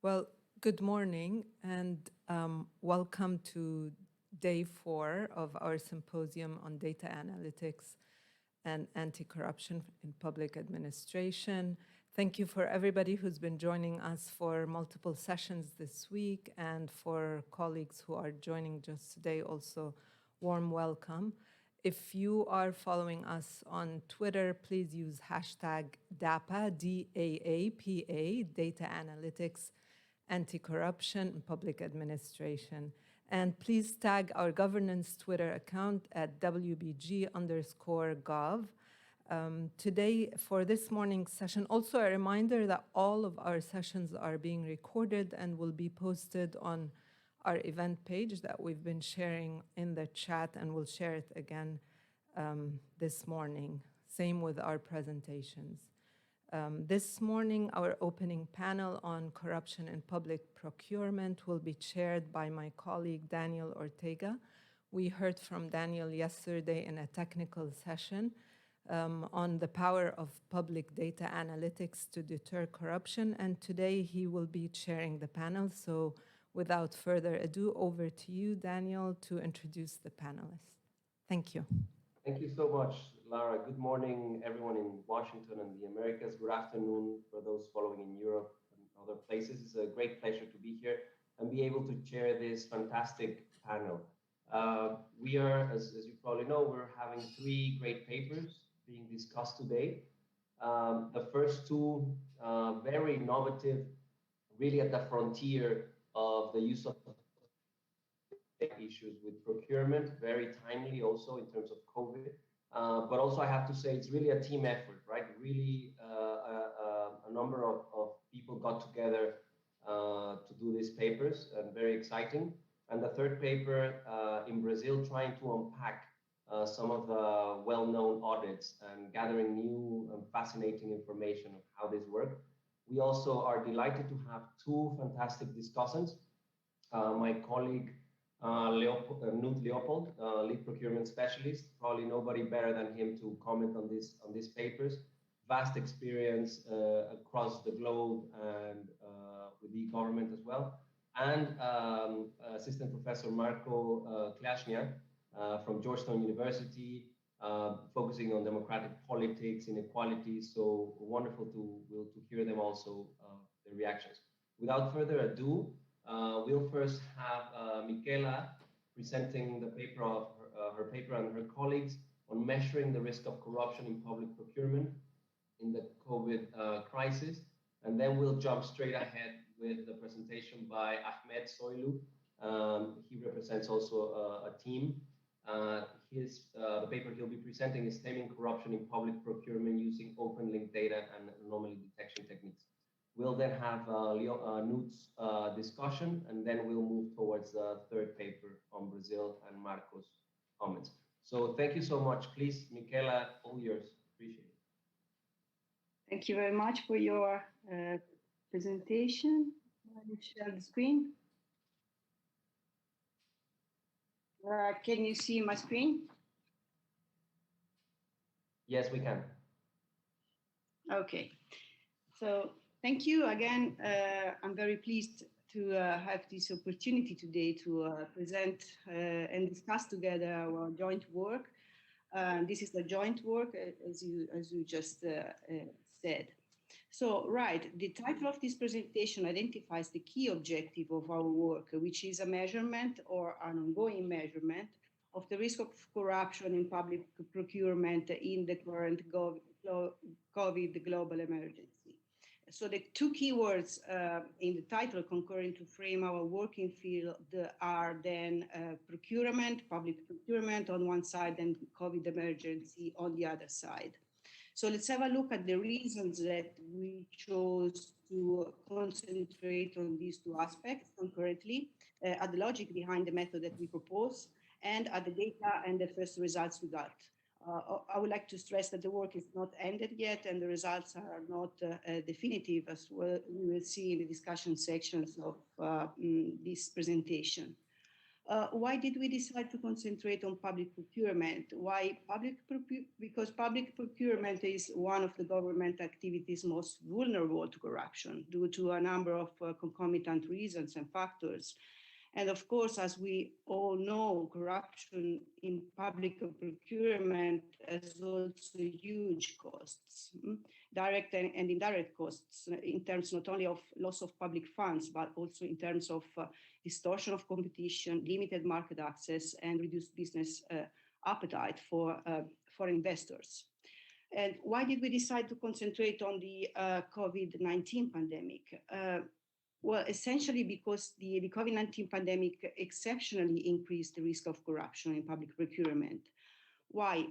Well, good morning and welcome to day 4 of our symposium on data analytics and anti-corruption in public administration. Thank you for everybody who's been joining us for multiple sessions this week, and for colleagues who are joining just today, also warm welcome. If you are following us on Twitter, please use hashtag DAPA, D-A-A-P-A, Data Analytics, Anti-Corruption in Public Administration. And please tag our governance Twitter account at WBG_gov. Today, for this morning's session, also a reminder that all of our sessions are being recorded and will be posted on our event page that we've been sharing in the chat, and we'll share it again this morning. Same with our presentations. This morning, our opening panel on corruption in public procurement will be chaired by my colleague, Daniel Ortega. We heard from Daniel yesterday in a technical session on the power of public data analytics to deter corruption, and today he will be chairing the panel. So without further ado, over to you, Daniel, to introduce the panelists. Thank you. Thank you so much, Lara. Good morning, everyone in Washington and the Americas. Good afternoon for those following in Europe and other places. It's a great pleasure to be here and be able to chair this fantastic panel. We are, as you probably know, we're having 3 great papers being discussed today. The first 2, very innovative, really at the frontier of the use of issues with procurement, very timely also in terms of COVID. But also I have to say it's really a team effort, right? Really a number of people got together to do these papers, and very exciting. And the third paper in Brazil, trying to unpack some of the well-known audits and gathering new and fascinating information of how this works. We also are delighted to have 2 fantastic discussants. My colleague, Knut Leopold, lead procurement specialist, probably nobody better than him to comment on these papers. Vast experience across the globe and with the government as well. And Assistant Professor Marko Klaśniak from Georgetown University, focusing on democratic politics, inequality. So wonderful to hear them also, their reactions. Without further ado, we'll first have Michela presenting the paper of her paper and her colleagues on measuring the risk of corruption in public procurement in the COVID crisis. And then we'll jump straight ahead with the presentation by Ahmed Soylu. He represents also a team. The paper he'll be presenting is Stemming Corruption in Public Procurement Using Open Link Data and Anomaly Detection Techniques. We'll then have Knut's discussion, and then we'll move towards the third paper on Brazil and Marco's comments. So thank you so much. Please, Michela, all yours. Appreciate it. Thank you very much for your presentation. Let me share the screen. Can you see my screen? Yes, we can. Okay. So thank you again. I'm very pleased to have this opportunity today to present and discuss together our joint work. This is the joint work, as you just said. So, right, the title of this presentation identifies the key objective of our work, which is a measurement or an ongoing measurement of the risk of corruption in public procurement in the current COVID global emergency. So the 2 keywords in the title concurring to frame our working field are then procurement, public procurement on one side, and COVID emergency on the other side. So let's have a look at the reasons that we chose to concentrate on these 2 aspects concurrently, at the logic behind the method that we propose, and at the data and the first results we got. I would like to stress that the work is not ended yet, and the results are not definitive, as we will see in the discussion sections of this presentation. Why did we decide to concentrate on public procurement? Why because public procurement is one of the government activities most vulnerable to corruption due to a number of concomitant reasons and factors. And of course, as we all know, corruption in public procurement has also huge costs, direct and indirect costs in terms not only of loss of public funds, but also in terms of distortion of competition, limited market access, and reduced business appetite for investors. And why did we decide to concentrate on the COVID-19 pandemic? Well, essentially because the COVID-19 pandemic exceptionally increased the risk of corruption in public procurement. Why?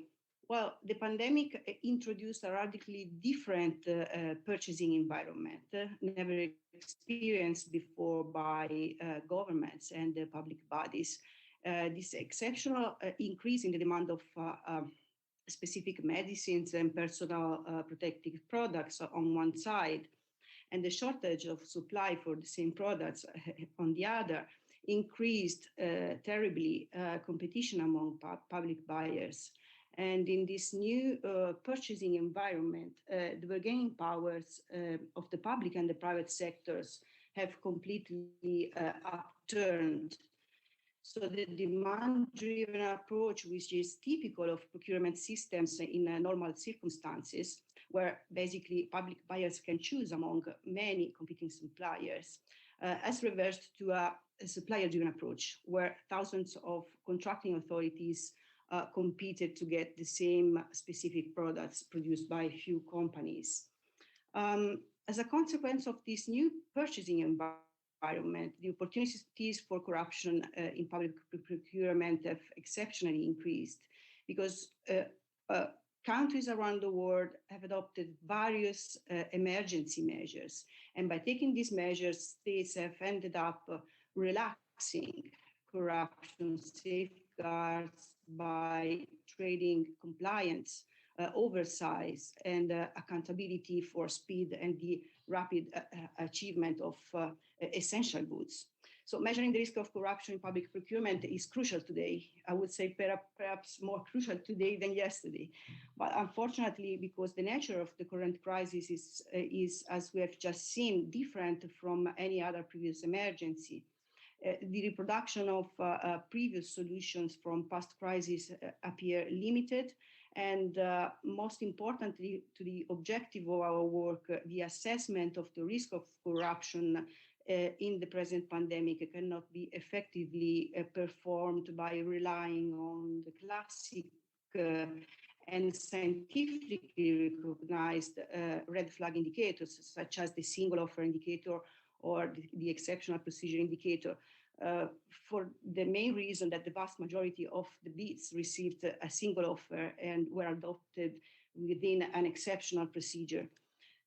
Well, the pandemic introduced a radically different purchasing environment, never experienced before by governments and public bodies. This exceptional increase in the demand of specific medicines and personal protective products on one side, and the shortage of supply for the same products on the other, increased terribly competition among public buyers. And in this new purchasing environment, the bargaining powers of the public and the private sectors have completely upturned. So the demand-driven approach, which is typical of procurement systems in normal circumstances, where basically public buyers can choose among many competing suppliers, has reversed to a supplier-driven approach, where thousands of contracting authorities competed to get the same specific products produced by a few companies. As a consequence of this new purchasing environment, the opportunities for corruption in public procurement have exceptionally increased because countries around the world have adopted various emergency measures. And by taking these measures, states have ended up relaxing corruption safeguards by trading compliance, oversight, and accountability for speed and the rapid achievement of essential goods. So measuring the risk of corruption in public procurement is crucial today. I would say perhaps more crucial today than yesterday. But unfortunately, because the nature of the current crisis is, as we have just seen, different from any other previous emergency, the reproduction of previous solutions from past crises appear limited. And most importantly, to the objective of our work, the assessment of the risk of corruption in the present pandemic cannot be effectively performed by relying on the classic and scientifically recognized red flag indicators, such as the single offer indicator or the exceptional procedure indicator, for the main reason that the vast majority of the bids received a single offer and were adopted within an exceptional procedure.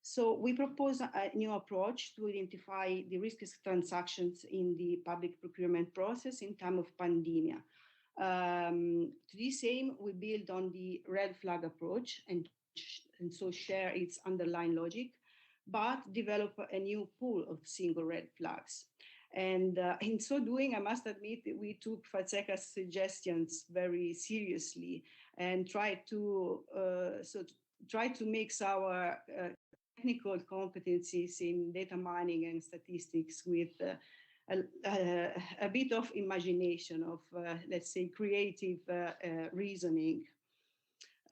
So we propose a new approach to identify the riskiest transactions in the public procurement process in time of pandemia. To this aim, we build on the red flag approach and so share its underlying logic, but develop a new pool of single red flags. And in so doing, I must admit that we took Fonseca's suggestions very seriously and tried to mix our technical competencies in data mining and statistics with a bit of imagination, of let's say creative reasoning.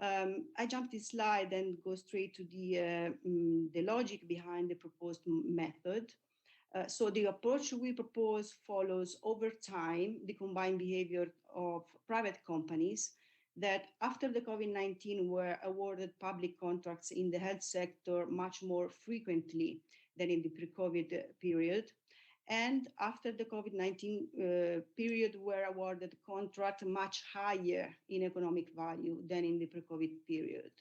I jump this slide and go straight to the logic behind the proposed method. So the approach we propose follows over time the combined behavior of private companies that after the COVID-19 were awarded public contracts in the health sector much more frequently than in the pre-COVID period. And after the COVID-19 period were awarded contract much higher in economic value than in the pre-COVID period.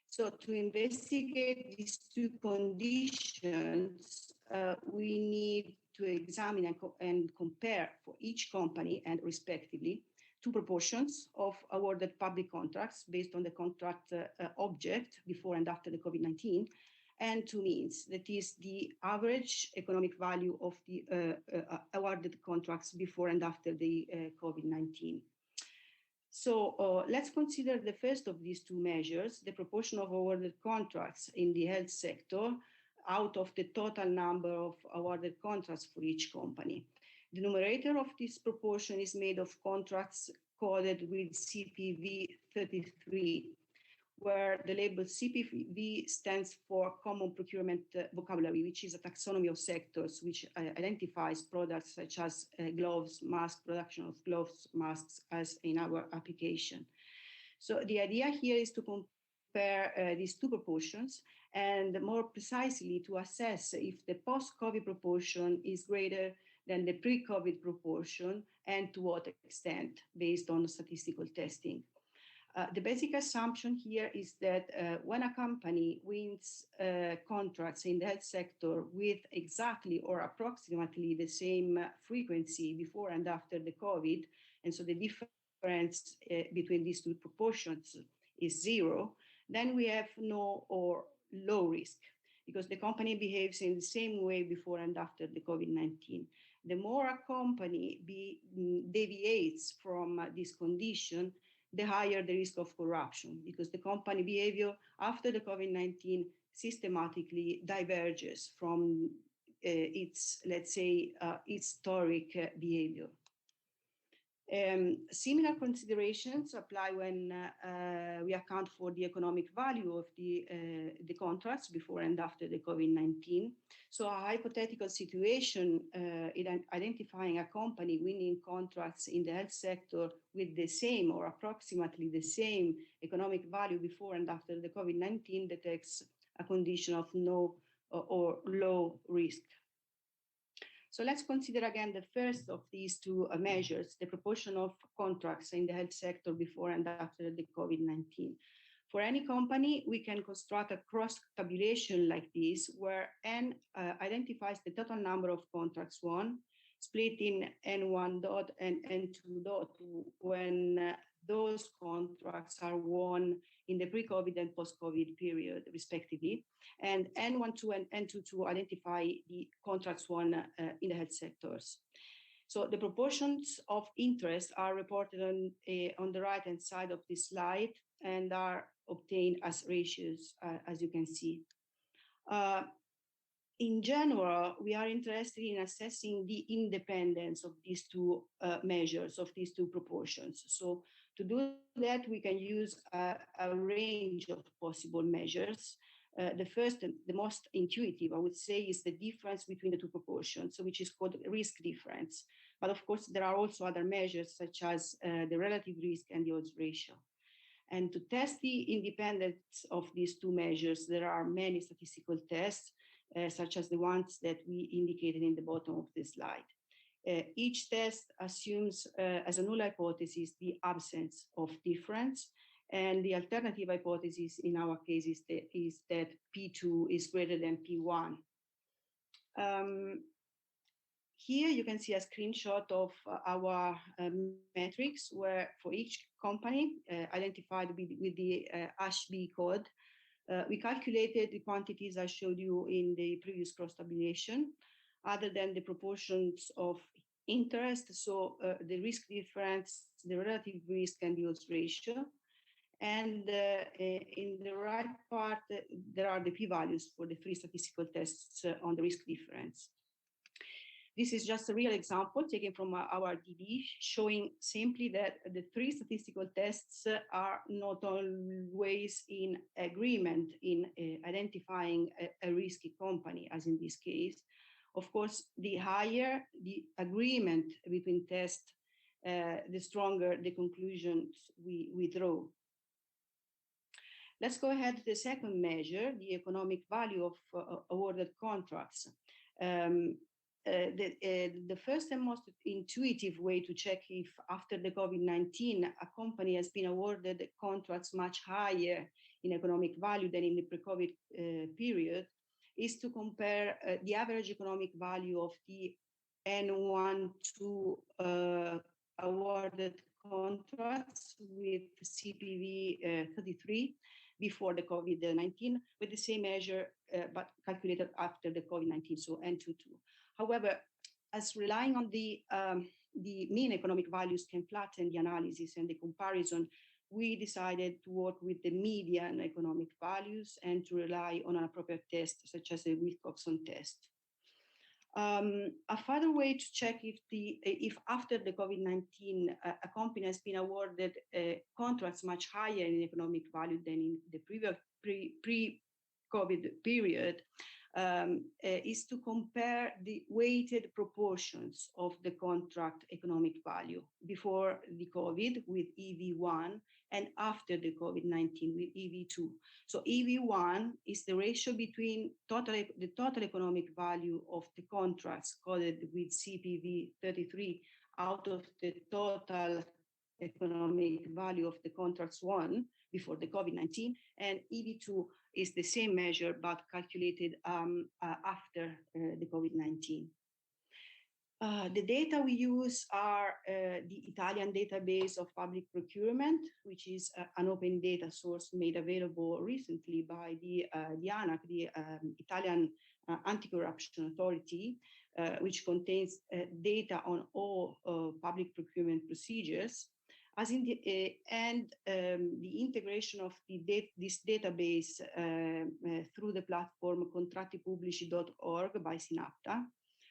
So to investigate these two conditions, we need to examine and compare for each company and respectively two proportions of awarded public contracts based on the contract object before and after the COVID-19, N2 means, that is the average economic value of the awarded contracts before and after the COVID-19. So let's consider the first of these two measures, the proportion of awarded contracts in the health sector out of the total number of awarded contracts for each company. The numerator of this proportion is made of contracts coded with CPV 33, where the label CPV stands for Common Procurement Vocabulary, which is a taxonomy of sectors which identifies products such as gloves, masks, production of gloves, masks, as in our application. So the idea here is to compare these two proportions, and more precisely to assess if the post-COVID proportion is greater than the pre-COVID proportion, and to what extent, based on statistical testing. The basic assumption here is that when a company wins contracts in the health sector with exactly or approximately the same frequency before and after the COVID, and so the difference between these two proportions is zero, then we have no or low risk, because the company behaves in the same way before and after the COVID-19. The more a company deviates from this condition, the higher the risk of corruption, because the company behavior after the COVID-19 systematically diverges from its, let's say, historic behavior. Similar considerations apply when we account for the economic value of the contracts before and after the COVID-19. So a hypothetical situation identifying a company winning contracts in the health sector with the same or approximately the same economic value before and after the COVID-19 detects a condition of no or low risk. So let's consider again the first of these two measures, the proportion of contracts in the health sector before and after the COVID-19. For any company, we can construct a cross-tabulation like this, where N identifies the total number of contracts won, split in N1 dot and N2 dot when those contracts are won in the pre-COVID and post-COVID period, respectively, and N12 and N22 to identify the contracts won in the health sectors. So the proportions of interest are reported on the right-hand side of this slide and are obtained as ratios, as you can see. In general, we are interested in assessing the independence of these two measures, of these two proportions. So to do that, we can use a range of possible measures. The first and the most intuitive, I would say, is the difference between the two proportions, so which is called risk difference. But of course, there are also other measures such as the relative risk and the odds ratio. And to test the independence of these two measures, there are many statistical tests, such as the ones that we indicated in the bottom of the slide. Each test assumes as a null hypothesis the absence of difference, and the alternative hypothesis in our case is that P2 is greater than P1. Here you can see a screenshot of our metrics, where for each company identified with the HB code, we calculated the quantities I showed you in the previous cross-tabulation, other than the proportions of interest, so the risk difference, the relative risk, and the odds ratio. And in the right part, there are the p-values for the three statistical tests on the risk difference. This is just a real example taken from our DD, showing simply that the three statistical tests are not always in agreement in identifying a risky company, as in this case. Of course, the higher the agreement between tests, the stronger the conclusions we draw. Let's go ahead to the second measure, the economic value of awarded contracts. The first and most intuitive way to check if after the COVID-19 a company has been awarded contracts much higher in economic value than in the pre-COVID period is to compare the average economic value of the N12 awarded contracts with CPV 33 before the COVID-19 with the same measure, but calculated after the COVID-19, so N22. However, as relying on the mean economic values can flatten the analysis and the comparison, we decided to work with the median economic values and to rely on an appropriate test, such as the Wilcoxon test. A further way to check if after the COVID-19 a company has been awarded contracts much higher in economic value than in the previous pre-COVID period is to compare the weighted proportions of the contract economic value before the COVID with EV1 and after the COVID-19 with EV2. So EV1 is the ratio between the total economic value of the contracts coded with CPV 33 out of the total economic value of the contracts won before the COVID-19, and EV2 is the same measure but calculated after the COVID-19. The data we use are the Italian database of public procurement, which is an open data source made available recently by the ANAC, the Italian Anti-Corruption Authority, which contains data on all public procurement procedures. As in the the integration of this database through the platform contrattipubblici.org by Synapta,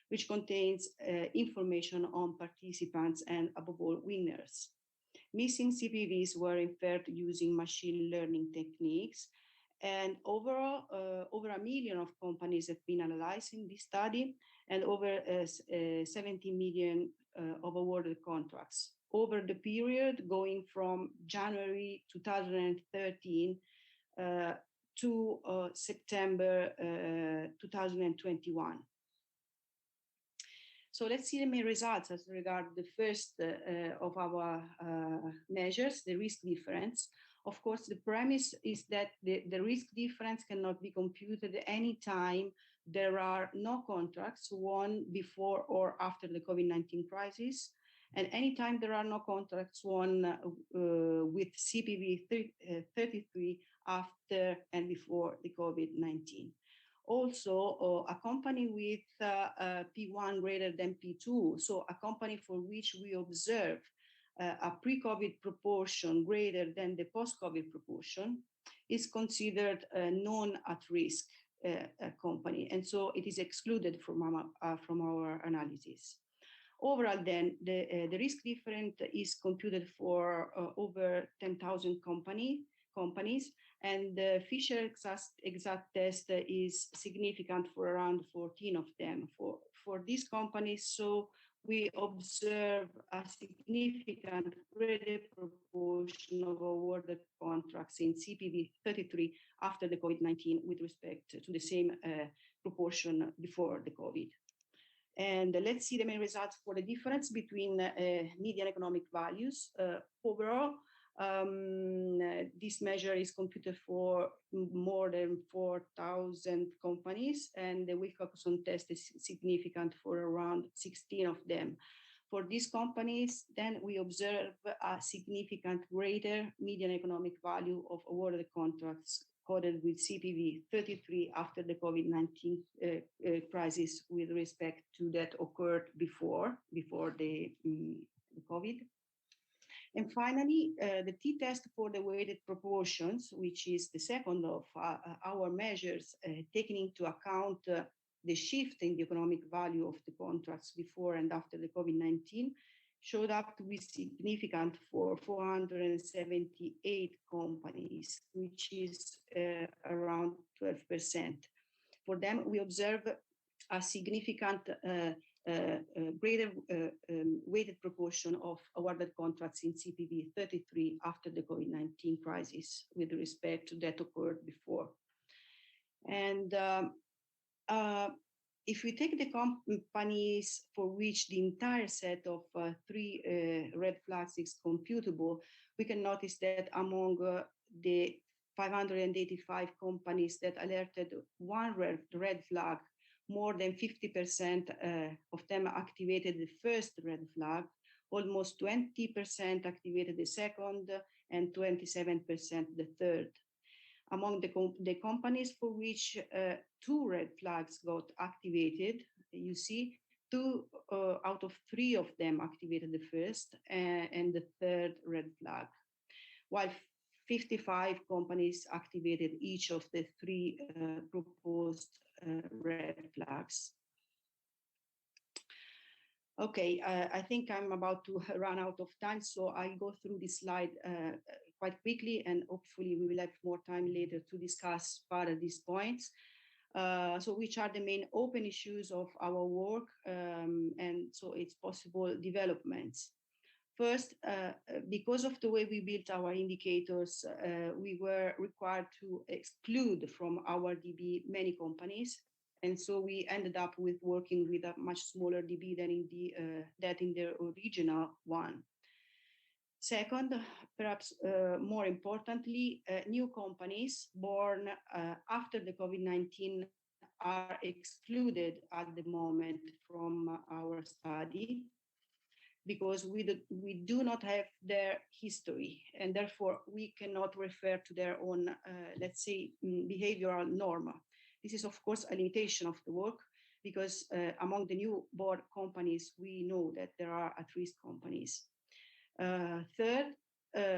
which contains information on participants and, above all, winners. Missing CPVs were inferred using machine learning techniques, and overall, over 1 million of companies have been analyzed in this study, and over 70 million of awarded contracts over the period going from January 2013 to September 2021. So let's see the main results as regard the first of our measures, the risk difference. Of course, the premise is that the risk difference cannot be computed any time there are no contracts won before or after the COVID-19 crisis, and anytime there are no contracts won with CPV 33 after and before the COVID-19. Also, a company with P1 greater than P2, so a company for which we observe a pre-COVID proportion greater than the post-COVID proportion, is considered a non-at-risk company, and so it is excluded from our analysis. Overall, then, the risk difference is computed for over 10,000 companies, and the Fisher exact test is significant for around 14 of them for these companies. So we observe a significant greater proportion of awarded contracts in CPV 33 after the COVID-19 with respect to the same proportion before the COVID. And let's see the main results for the difference between median economic values. Overall, this measure is computed for more than 4,000 companies, and the Wilcoxon test is significant for around 16 of them. For these companies, then we observe a significant greater median economic value of awarded contracts coded with CPV 33 after the COVID-19 crisis with respect to that occurred before the COVID. And finally, the t-test for the weighted proportions, which is the second of our measures, taking into account the shift in the economic value of the contracts before and after the COVID-19, showed up to be significant for 478 companies, which is around 12%. For them, we observe a significant greater weighted proportion of awarded contracts in CPV 33 after the COVID-19 crisis with respect to that occurred before. And if we take the companies for which the entire set of 3 red flags is computable, we can notice that among the 585 companies that alerted one red flag, more than 50% of them activated the first red flag, almost 20% activated the second, and 27% the third. Among the companies for which 2 red flags got activated, you see 2 out of 3 of them activated the first and the third red flag, while 55 companies activated each of the 3 proposed red flags. Okay, I think I'm about to run out of time, so I'll go through this slide quite quickly, and hopefully we will have more time later to discuss further these points. So which are the main open issues of our work, and so it's possible developments. First, because of the way we built our indicators, we were required to exclude from our DB many companies. And so we ended up with working with a much smaller DB than in the original one. Second, perhaps more importantly, new companies born after the COVID-19 are excluded at the moment from our study because we do not have their history, and therefore we cannot refer to their own, let's say, behavioral norm. This is, of course, a limitation of the work because among the new board companies, we know that there are at-risk companies. Third,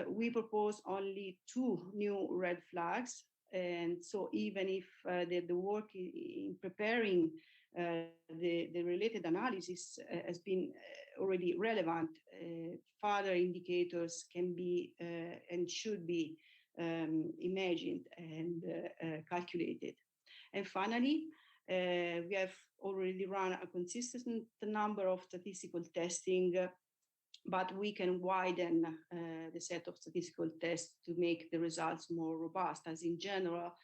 we propose only 2 new red flags. And so even if the work in preparing the related analysis has been already relevant, further indicators can be and should be imagined and calculated. And finally, we have already run a consistent number of statistical testing, but we can widen the set of statistical tests to make the results more robust. As in general,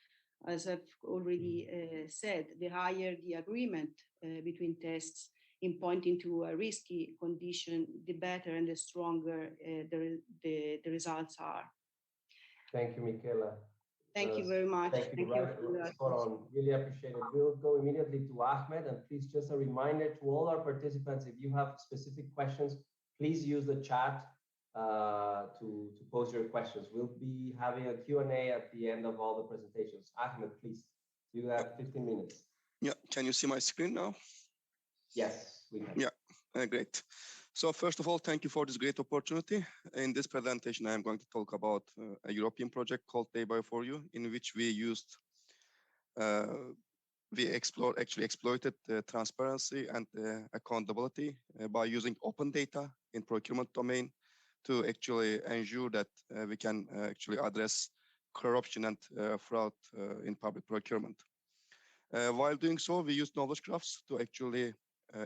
as I've already said, the higher the agreement between tests in pointing to a risky condition, the better and the stronger the results are. Thank you, Michela. Thank you very much. Thank you. Spot on. Really appreciate it. We'll go immediately to Ahmed, and please just a reminder to all our participants, if you have specific questions, please use the chat to pose your questions. We'll be having a Q&A at the end of all the presentations. Ahmed, please, you have 15 minutes. Yeah, can you see my screen now? Yes, we can. Yeah, great. So first of all, thank you for this great opportunity. In this presentation, I am going to talk about a European project called Day-by-For-You, in which we used, actually exploited transparency and accountability by using open data in procurement domain to actually ensure that we can actually address corruption and fraud in public procurement. While doing so, we used knowledge graphs to actually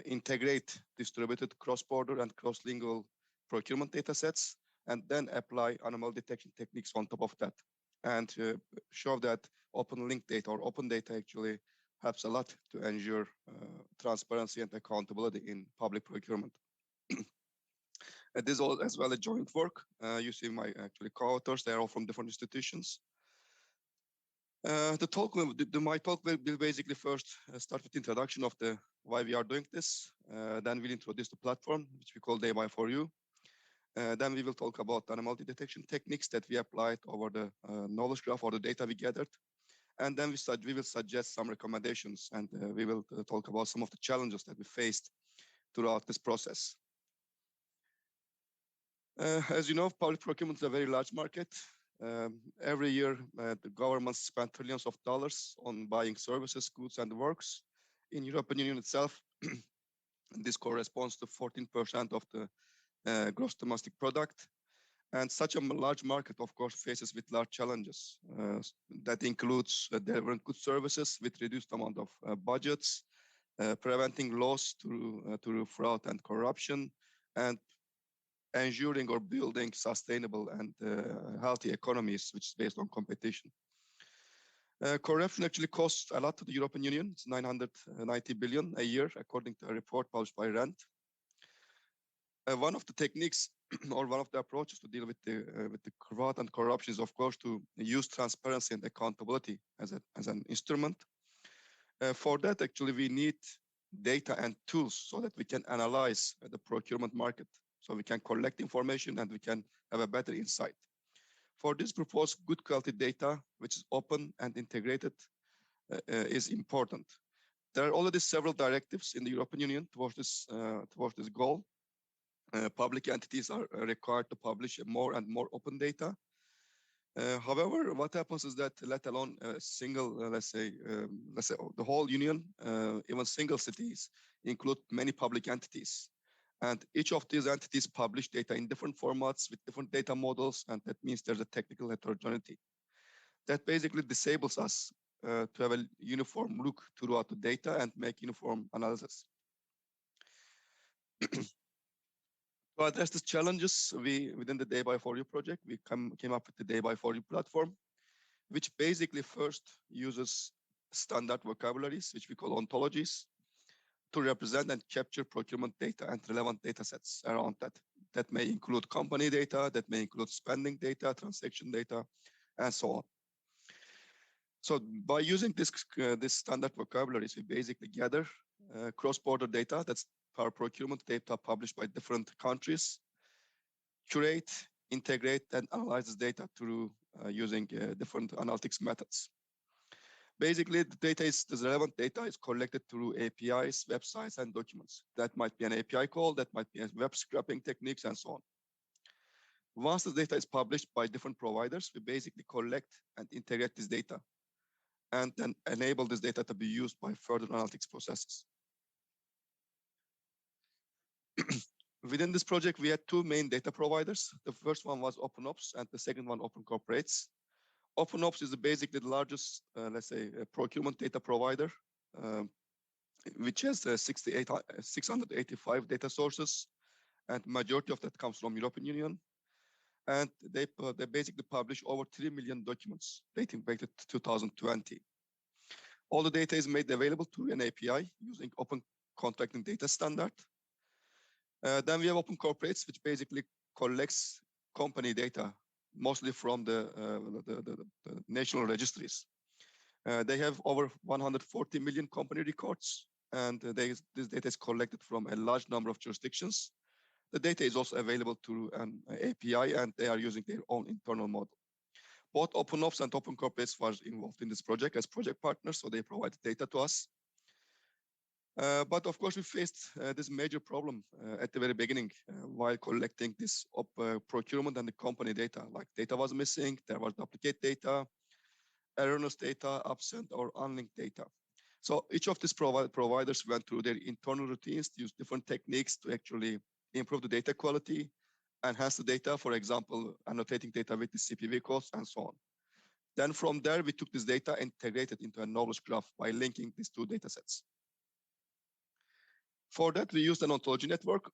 integrate distributed cross-border and cross-lingual procurement data sets, and then apply anomaly detection techniques on top of that, and show that open link data or open data actually helps a lot to ensure transparency and accountability in public procurement. This is all as well a joint work. You see my actually co-authors, they're all from different institutions. My talk will basically first start with the introduction of the why we are doing this. Then we'll introduce the platform, which we call Day-by-For-You. Then we will talk about anomaly detection techniques that we applied over the knowledge graph or the data we gathered. And then we will suggest some recommendations, and we will talk about some of the challenges that we faced throughout this process. As you know, public procurement is a very large market. Every year, the governments spend trillions of dollars on buying services, goods, and works. In European Union itself, this corresponds to 14% of the gross domestic product. And such a large market, of course, faces with large challenges. That includes delivering good services with reduced amount of budgets, preventing loss through fraud and corruption, and ensuring or building sustainable and healthy economies, which is based on competition. Corruption actually costs a lot to the European Union. It's 990 billion a year, according to a report published by RAND. One of the techniques or one of the approaches to deal with the fraud and corruption is, of course, to use transparency and accountability as an instrument. For that, actually, we need data and tools so that we can analyze the procurement market, so we can collect information and we can have a better insight. For this purpose, good quality data, which is open and integrated, is important. There are already several directives in the European Union towards this goal. Public entities are required to publish more and more open data. However, what happens is that, let alone a single, let's say the whole union, even single cities include many public entities. And each of these entities publish data in different formats with different data models, and that means there's a technical heterogeneity. That basically disables us to have a uniform look throughout the data and make uniform analysis. To address the challenges, within the Day by For You project, we came up with the Day by For You platform, which basically first uses standard vocabularies, which we call ontologies, to represent and capture procurement data and relevant data sets around that. That may include company data, that may include spending data, transaction data, and so on. So by using this standard vocabularies, we basically gather cross-border data, that's our procurement data published by different countries, curate, integrate, and analyze this data through using different analytics methods. Basically, the relevant data is collected through APIs, websites, and documents. That might be an API call, that might be a web scraping techniques, and so on. Once the data is published by different providers, we basically collect and integrate this data and then enable this data to be used by further analytics processes. Within this project, we had two main data providers. The first one was OpenOps, and the second one Open Corporates. OpenOps is basically the largest, let's say, procurement data provider, which has 685 data sources, and majority of that comes from European Union. And they basically publish over 3 million documents dating back to 2020. All the data is made available through an API using Open Contracting Data Standard. Then we have Open Corporates, which basically collects company data, mostly from the national registries. They have over 140 million company records, and this data is collected from a large number of jurisdictions. The data is also available through an API, and they are using their own internal model. Both OpenOps and Open Corporates were involved in this project as project partners, so they provided data to us. But of course, we faced this major problem at the very beginning while collecting this procurement and the company data. Like, data was missing, there was duplicate data, erroneous data, absent or unlinked data. So each of these providers went through their internal routines to use different techniques to actually improve the data quality, enhance the data, for example, annotating data with the CPV codes and so on. Then from there, we took this data and integrated into a knowledge graph by linking these two data sets. For that, we used an ontology network.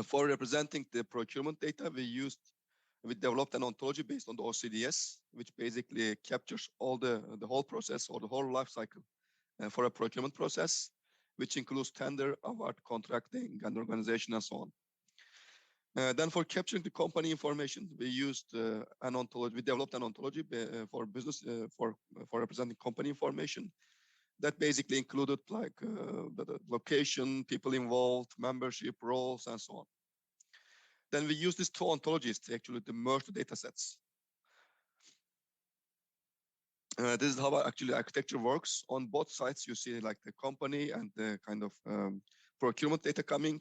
For representing the procurement data, we developed an ontology based on the OCDS, which basically captures all the whole process or the whole life cycle for a procurement process, which includes tender, award, contracting, and organization, and so on. Then for capturing the company information, we used an ontology. We developed an ontology for business for representing company information. That basically included like the location, people involved, membership, roles, and so on. Then we use these two ontologies to actually merge the data sets. This is how actually architecture works. On both sides, you see like the company and the kind of procurement data coming.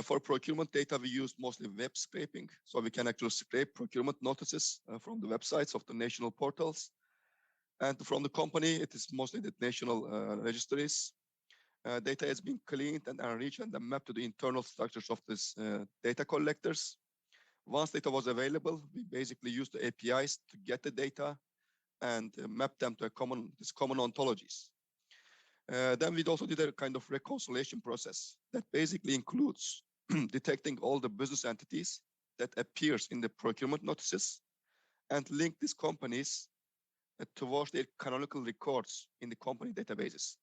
For procurement data, we use mostly web scraping. So we can actually scrape procurement notices from the websites of the national portals. And from the company, it is mostly the national registries. Data has been cleaned and enriched and then mapped to the internal structures of these data collectors. Once data was available, we basically used the APIs to get the data and map them to these common ontologies. Then we also did a kind of reconciliation process that basically includes detecting all the business entities that appears in the procurement notices and link these companies towards their canonical records in the company databases,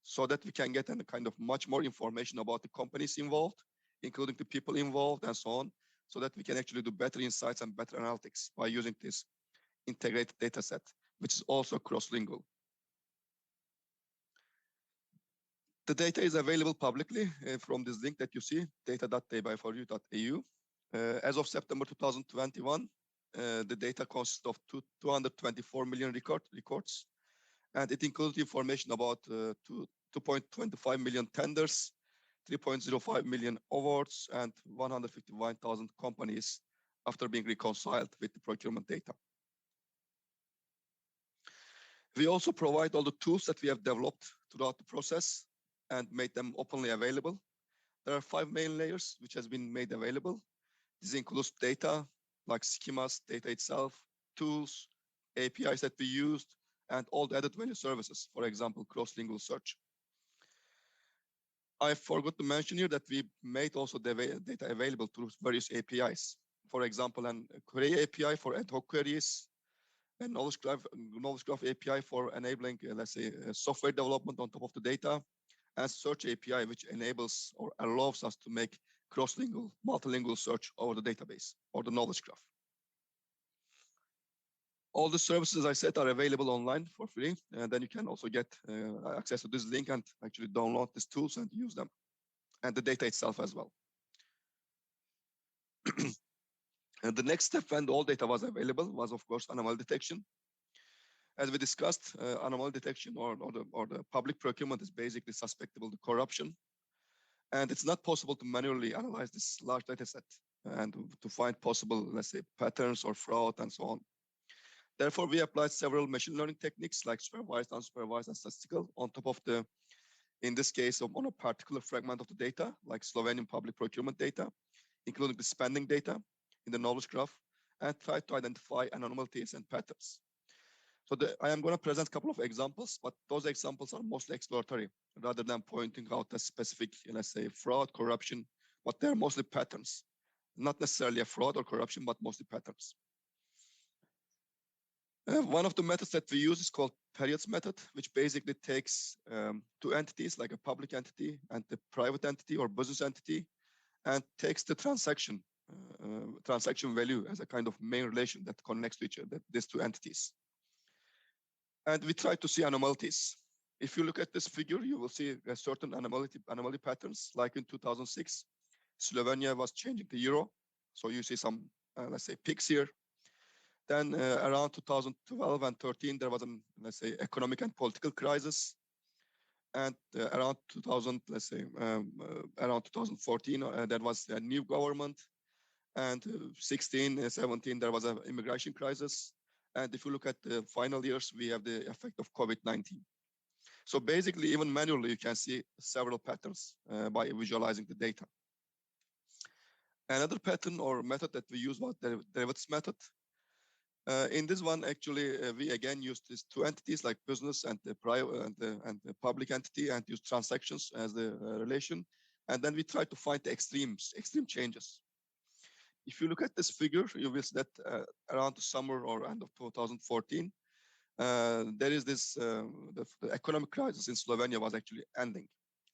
so that we can get a kind of much more information about the companies involved, including the people involved and so on, so that we can actually do better insights and better analytics by using this integrated data set, which is also cross-lingual. The data is available publicly from this link that you see, data.daybyforyou.eu. As of September 2021, the data consists of 224 million records, and it includes information about 2.25 million tenders, 3.05 million awards, and 151,000 companies after being reconciled with the procurement data. We also provide all the tools that we have developed throughout the process and made them openly available. There are 5 main layers which has been made available. This includes data, like schemas, data itself, tools, APIs that we used, and all the added value services, for example, cross-lingual search. I forgot to mention here that we made also the data available through various APIs. For example, an query API for ad hoc queries, a knowledge graph API for enabling, let's say, software development on top of the data, and search API, which enables or allows us to make cross-lingual, multilingual search over the database or the knowledge graph. All the services I said are available online for free, and then you can also get access to this link and actually download these tools and use them, and the data itself as well. And the next step when all data was available was, of course, anomaly detection. As we discussed, anomaly detection or the public procurement is basically susceptible to corruption. And it's not possible to manually analyze this large data set and to find possible, let's say, patterns or fraud and so on. Therefore, we applied several machine learning techniques like supervised, unsupervised, and statistical on top of the, in this case, on a particular fragment of the data, like Slovenian public procurement data, including the spending data in the knowledge graph, and try to identify anomalies and patterns. So I am going to present a couple of examples, but those examples are mostly exploratory rather than pointing out a specific, let's say, fraud, corruption, but they're mostly patterns. Not necessarily a fraud or corruption, but mostly patterns. One of the methods that we use is called periods method, which basically takes 2 entities, like a public entity and the private entity or business entity, and takes the transaction value as a kind of main relation that connects to each other, these 2 entities. And we try to see anomalies. If you look at this figure, you will see a certain anomaly patterns, like in 2006, Slovenia was changing the euro. So you see some, let's say, peaks here. Then around 2012 and 13, there was an, let's say, economic and political crisis. And around 2000, let's say, around 2014, there was a new government. And 16, 17, there was an immigration crisis. And if you look at the final years, we have the effect of COVID-19. So basically, even manually, you can see several patterns by visualizing the data. Another pattern or method that we use was the derivatives method. In this one, actually, we again use these 2 entities like business and the private and the public entity, and use transactions as the relation. And then we try to find the extreme changes. If you look at this figure, you will see that around the summer or end of 2014, there is this, the economic crisis in Slovenia was actually ending.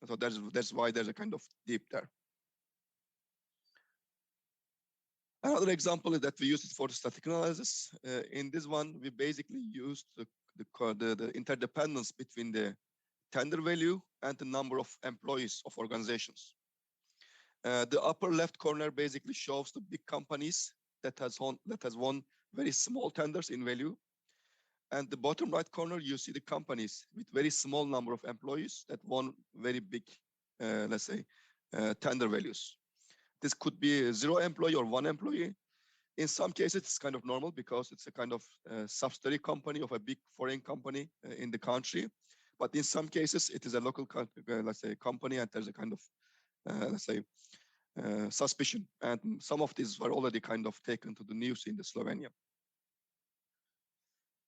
So that's why there's a kind of dip there. Another example is that we use it for the static analysis. In this one, we basically used the interdependence between the tender value and the number of employees of organizations. The upper left corner basically shows the big companies that has won very small tenders in value. And the bottom right corner, you see the companies with very small number of employees that won very big, let's say, tender values. This could be 0 employee or 1 employee. In some cases, it's kind of normal because it's a kind of subsidiary company of a big foreign company in the country. But in some cases, it is a local, let's say, company, and there's a kind of, let's say, suspicion. And some of these were already kind of taken to the news in the Slovenia.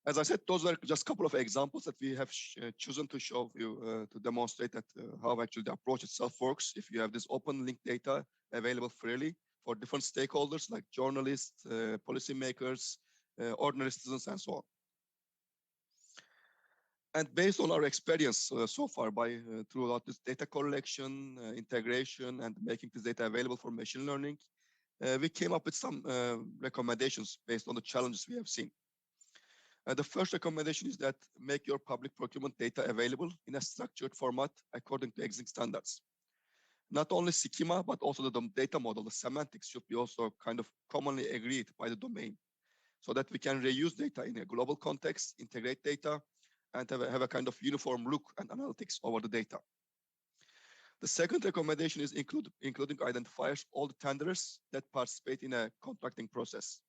As I said, those were just a couple of examples that we have chosen to show you to demonstrate that how actually the approach itself works. If you have this open link data available freely for different stakeholders like journalists, policymakers, ordinary citizens, and so on. And based on our experience so far throughout this data collection, integration, and making this data available for machine learning, we came up with some recommendations based on the challenges we have seen. The first recommendation is that make your public procurement data available in a structured format according to existing standards. Not only schema, but also the data model, the semantics should be also kind of commonly agreed by the domain. so that we can reuse data in a global context, integrate data, and have a kind of uniform look and analytics over the data. The second recommendation is including identifiers all the tenderers that participate in a contracting process.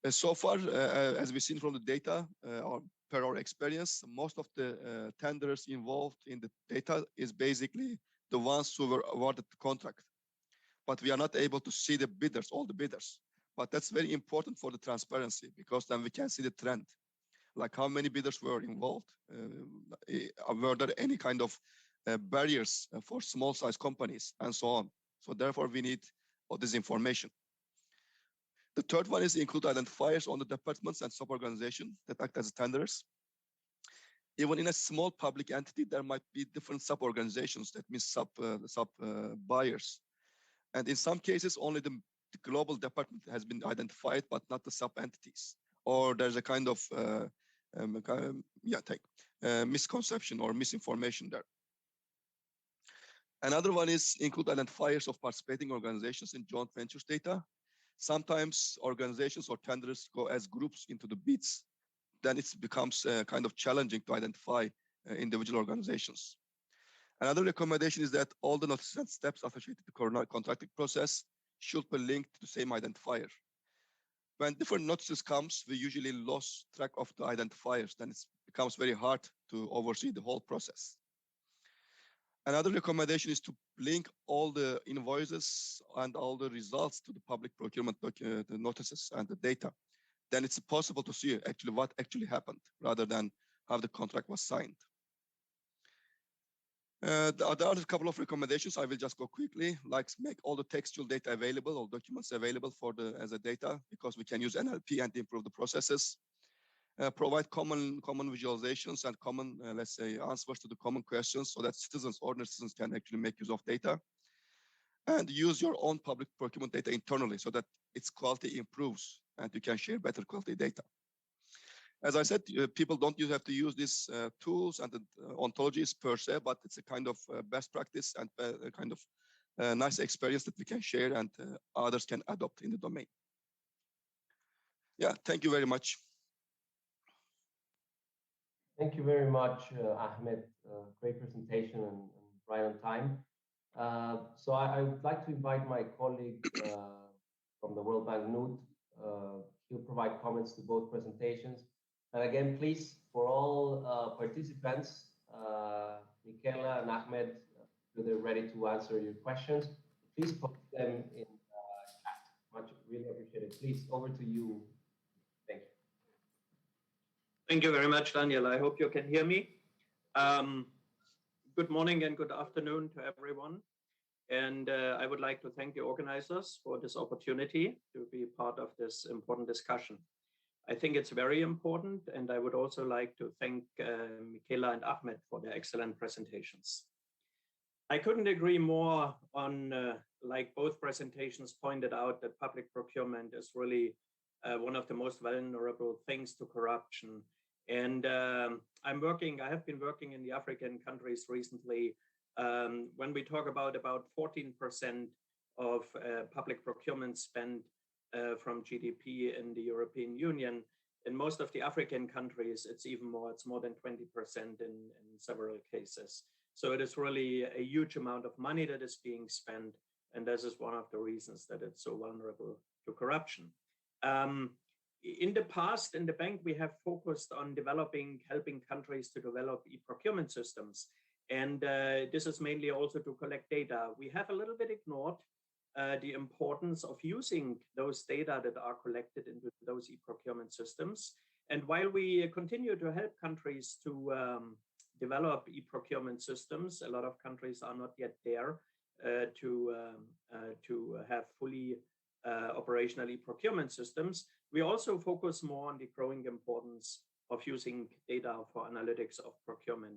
So far, as we've seen from the data, or per our experience, most of the tenders involved in the data is basically the ones who were awarded the contract. But we are not able to see the bidders, all the bidders. But that's very important for the transparency, because then we can see the trend, like how many bidders were involved. Were there any kind of barriers for small size companies and so on. So therefore we need all this information. The third one is include identifiers on the departments and sub-organizations that act as tenders. Even in a small public entity, there might be different sub-organizations, that means sub buyers. And in some cases, only the global department has been identified, but not the sub-entities. Or there's a kind of misconception or misinformation there. Another one is include identifiers of participating organizations in joint ventures data. Sometimes organizations or tenders go as groups into the bids. Then it becomes kind of challenging to identify individual organizations. Another recommendation is that all the notices and steps associated with the contracting process should be linked to the same identifier. When different notices comes, we usually lose track of the identifiers. Then it becomes very hard to oversee the whole process. Another recommendation is to link all the invoices and all the results to the public procurement the notices and the data. Then it's possible to see actually what actually happened rather than how the contract was signed. There are a couple of recommendations. I will just go quickly, like make all the textual data available or documents available as a data, because we can use NLP and improve the processes. Provide common visualizations and common, let's say, answers to the common questions, so that citizens, ordinary citizens, can actually make use of data. And use your own public procurement data internally, so that its quality improves and you can share better quality data. As I said, people don't have to use these tools and the ontologies per se, but it's a kind of best practice and a kind of nice experience that we can share and others can adopt in the domain. Yeah, thank you very much. Thank you very much, Ahmed. Great presentation and right on time. So I would like to invite my colleague from the World Bank, Knut. He'll provide comments to both presentations. And again, please, for all participants, Michaela and Ahmed, they're ready to answer your questions. Please post them in chat. Much really appreciated. Please, over to you. Thank you. Thank you very much, Daniel. I hope you can hear me. Good morning and good afternoon to everyone. And I would like to thank the organizers for this opportunity to be part of this important discussion. I think it's very important, and I would also like to thank Michaela and Ahmed for their excellent presentations. I couldn't agree more on, like both presentations pointed out, that public procurement is really one of the most vulnerable things to corruption. And I have been working in the African countries recently. When we talk about 14% of public procurement spend from GDP in the European Union, in most of the African countries, it's even more, it's more than 20% in several cases. So it is really a huge amount of money that is being spent. And this is one of the reasons that it's so vulnerable to corruption. In the past, in the bank, we have focused on helping countries to develop e-procurement systems. And this is mainly also to collect data. We have a little bit ignored the importance of using those data that are collected into those e-procurement systems. And while we continue to help countries to develop e-procurement systems, a lot of countries are not yet there to have fully operational e-procurement systems. We also focus more on the growing importance of using data for analytics of procurement,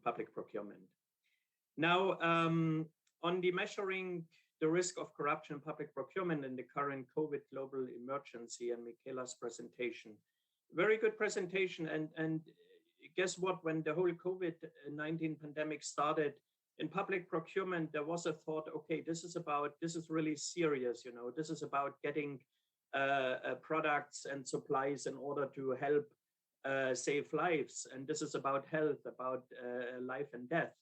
public procurement. Now, on the measuring the risk of corruption in public procurement in the current COVID global emergency and Michaela's presentation, very good presentation. And guess what? When the whole COVID-19 pandemic started in public procurement, there was a thought, okay, this is really serious, this is about getting products and supplies in order to help save lives. And this is about health, about life and death.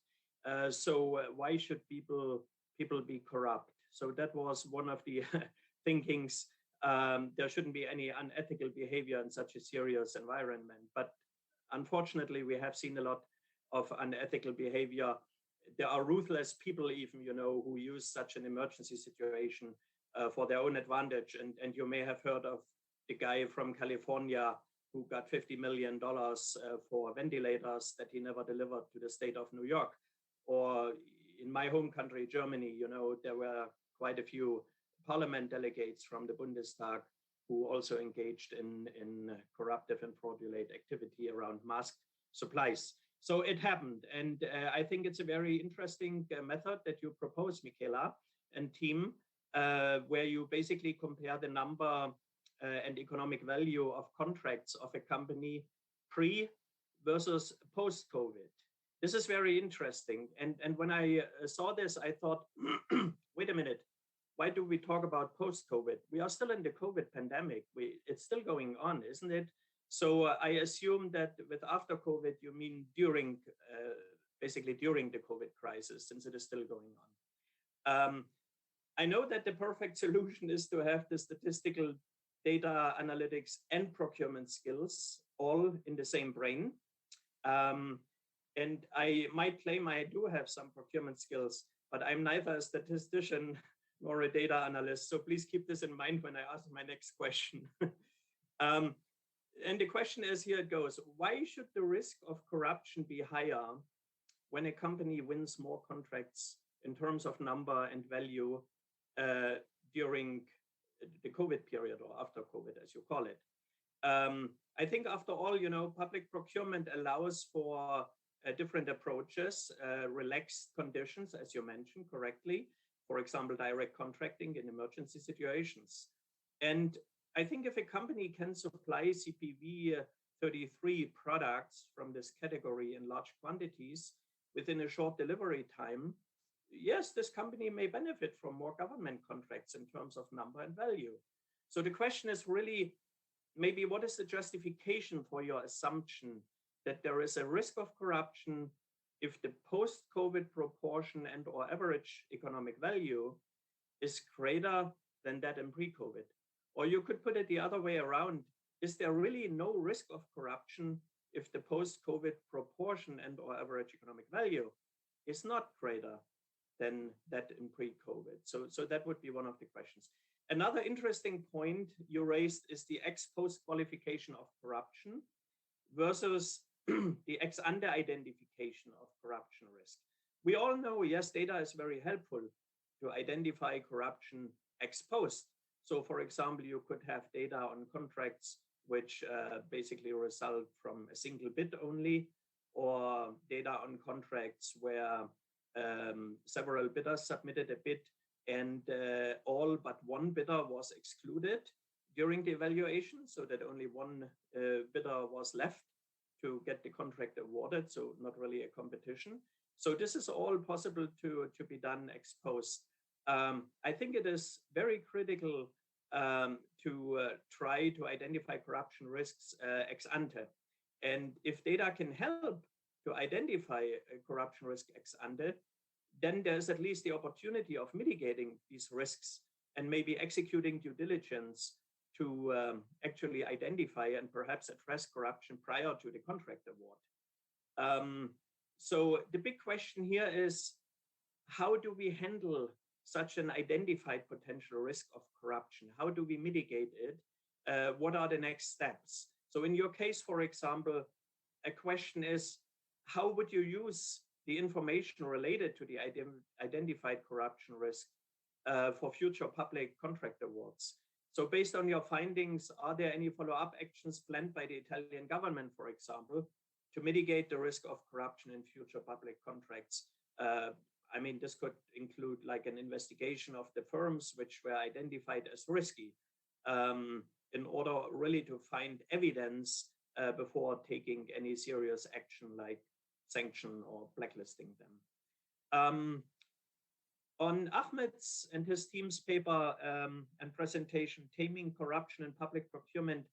So why should people be corrupt? So that was one of the thinkings. There shouldn't be any unethical behavior in such a serious environment. But unfortunately, we have seen a lot of unethical behavior. There are ruthless people even, who use such an emergency situation for their own advantage. And you may have heard of the guy from California who got $50 million for ventilators that he never delivered to the state of New York. Or in my home country, Germany, there were quite a few parliament delegates from the Bundestag who also engaged in corruptive and fraudulent activity around mask supplies. So it happened. And I think it's a very interesting method that you propose, Michaela and team, where you basically compare the number and economic value of contracts of a company pre versus post-COVID. This is very interesting. And when I saw this, I thought, wait a minute, why do we talk about post-COVID? We are still in the COVID pandemic. It's still going on, isn't it? So I assume that with after COVID, you mean during, basically during the COVID crisis, since it is still going on. I know that the perfect solution is to have the statistical data analytics and procurement skills all in the same brain. And I might claim I do have some procurement skills, but I'm neither a statistician nor a data analyst. So please keep this in mind when I ask my next question. And the question is, here it goes. Why should the risk of corruption be higher when a company wins more contracts in terms of number and value during the COVID period or after COVID, as you call it? I think after all, public procurement allows for different approaches, relaxed conditions, as you mentioned correctly. For example, direct contracting in emergency situations. And I think if a company can supply CPV 33 products from this category in large quantities within a short delivery time, yes, this company may benefit from more government contracts in terms of number and value. So the question is really, maybe what is the justification for your assumption that there is a risk of corruption if the post-COVID proportion and or average economic value is greater than that in pre-COVID? Or you could put it the other way around. Is there really no risk of corruption if the post-COVID proportion and or average economic value is not greater than that in pre-COVID? So that would be one of the questions. Another interesting point you raised is the ex-post qualification of corruption versus the ex-ante identification of corruption risk. We all know, yes, data is very helpful to identify corruption ex-post. So for example, you could have data on contracts which basically result from a single bid only, or data on contracts where several bidders submitted a bid and all but one bidder was excluded during the evaluation, so that only one bidder was left to get the contract awarded, so not really a competition. So this is all possible to be done ex post. I think it is very critical to try to identify corruption risks ex ante. And if data can help to identify a corruption risk ex ante, then there's at least the opportunity of mitigating these risks and maybe executing due diligence to actually identify and perhaps address corruption prior to the contract award. So the big question here is, how do we handle such an identified potential risk of corruption? How do we mitigate it? What are the next steps? So in your case, for example, a question is, how would you use the information related to the identified corruption risk for future public contract awards? So based on your findings, are there any follow-up actions planned by the Italian government, for example, to mitigate the risk of corruption in future public contracts? I mean, this could include like an investigation of the firms which were identified as risky in order really to find evidence before taking any serious action like sanction or blacklisting them. On Ahmed's and his team's paper and presentation, Taming Corruption in Public Procurement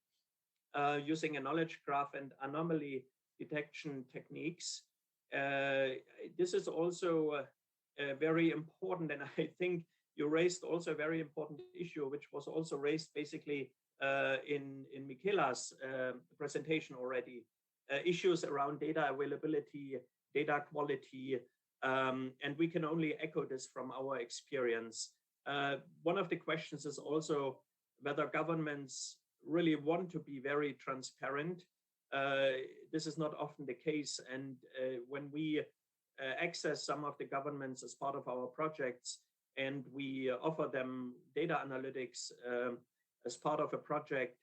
using a knowledge graph and anomaly detection techniques, this is also very important. And I think you raised also a very important issue, which was also raised basically in Michaela's presentation already, issues around data availability, data quality, and we can only echo this from our experience. One of the questions is also whether governments really want to be very transparent. This is not often the case, and when we access some of the governments as part of our projects and we offer them data analytics as part of a project,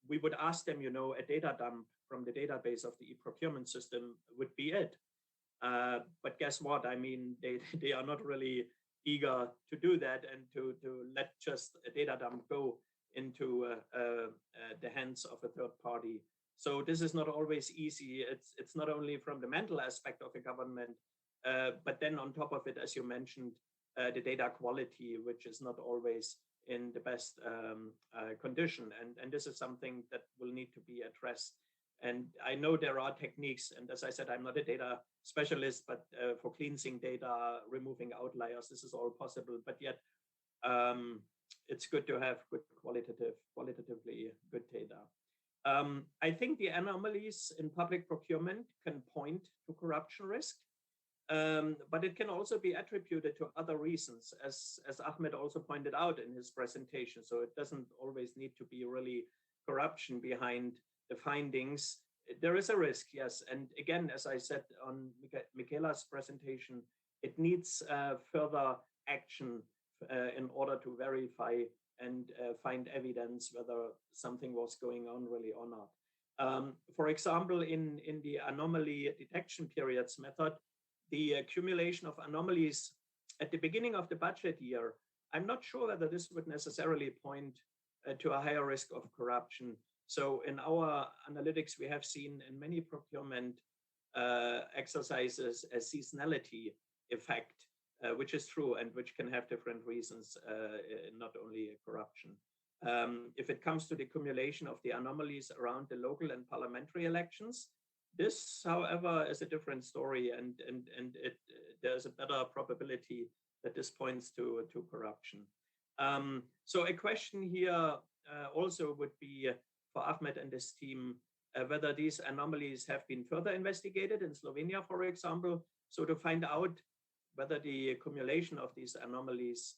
we would ask them, a data dump from the database of the e-procurement system would be it. But guess what? I mean, they are not really eager to do that and to let just a data dump go into the hands of a third party. So this is not always easy. It's not only from the mental aspect of a government, but then on top of it, as you mentioned, the data quality, which is not always in the best condition. And this is something that will need to be addressed. And I know there are techniques, and as I said, I'm not a data specialist, but for cleansing data, removing outliers, this is all possible. But yet, it's good to have good qualitatively good data. I think the anomalies in public procurement can point to corruption risk, but it can also be attributed to other reasons, as Ahmed also pointed out in his presentation. So it doesn't always need to be really corruption behind the findings. There is a risk, yes. And again, as I said on Michaela's presentation, it needs further action in order to verify and find evidence whether something was going on really or not. For example, in the anomaly detection periods method, the accumulation of anomalies at the beginning of the budget year, I'm not sure whether this would necessarily point to a higher risk of corruption. So in our analytics, we have seen in many procurement exercises a seasonality effect, which is true and which can have different reasons, not only corruption. If it comes to the accumulation of the anomalies around the local and parliamentary elections, this, however, is a different story, and there's a better probability that this points to corruption. So a question here also would be for Ahmed and his team, whether these anomalies have been further investigated in Slovenia, for example, so to find out whether the accumulation of these anomalies,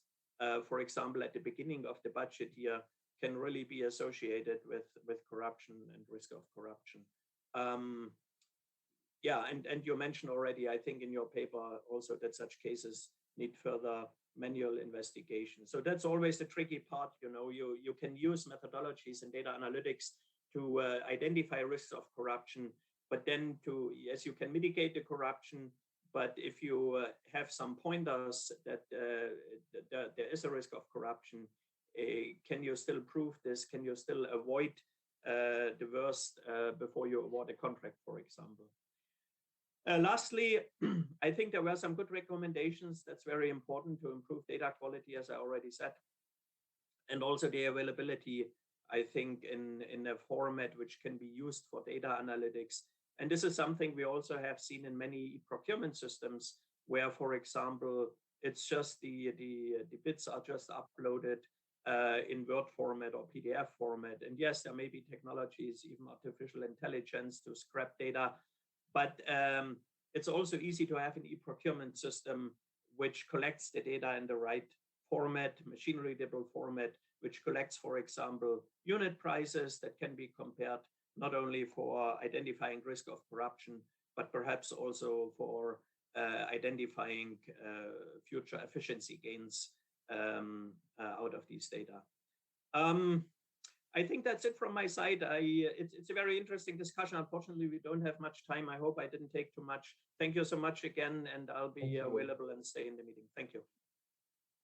for example, at the beginning of the budget year, can really be associated with corruption and risk of corruption. Yeah, and you mentioned already, I think in your paper also, that such cases need further manual investigation. So that's always the tricky part. You can use methodologies in data analytics to identify risks of corruption, but then yes, you can mitigate the corruption. But if you have some pointers that there is a risk of corruption, can you still prove this? Can you still avoid the worst before you award a contract, for example? Lastly, I think there were some good recommendations. That's very important to improve data quality, as I already said, and also the availability, I think, in a format which can be used for data analytics. And this is something we also have seen in many procurement systems where, for example, it's just the bits are just uploaded in Word format or PDF format. And yes, there may be technologies, even artificial intelligence, to scrap data, but it's also easy to have an e-procurement system which collects the data in the right format, machine-readable format, which collects, for example, unit prices that can be compared not only for identifying risk of corruption, but perhaps also for identifying future efficiency gains out of these data. I think that's it from my side. It's a very interesting discussion. Unfortunately, we don't have much time. I hope I didn't take too much. Thank you so much again, and I'll be available and stay in the meeting. Thank you.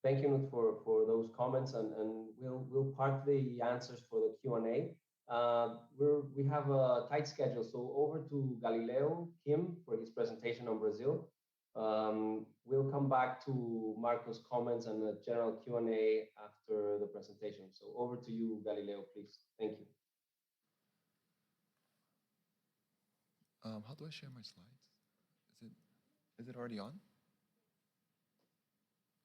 Thank you, Knut, for those comments, and we'll park the answers for the Q&A. We have a tight schedule, so over to Galileo Kim for his presentation on Brazil. We'll come back to Marco's comments and a general Q&A after the presentation. So over to you, Galileo, please. Thank you. How do I share my slides? Is it already on?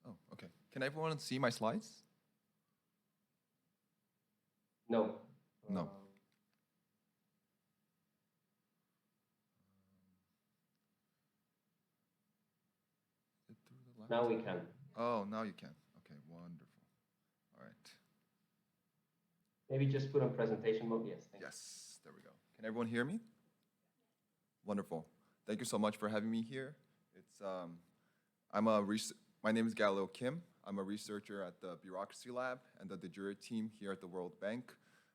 Oh, okay. Can everyone see my slides? No. No. Is it through the Now we laptop? can. Oh, now you can. Okay, wonderful. All right. Maybe just put on presentation mode. Yes, thank you. Yes, there we go. Can everyone hear me? Wonderful. Thank you so much for having me here. It's my name is Gallego Kim. I'm a researcher at the Bureaucracy Lab and the jury team here at the World Bank.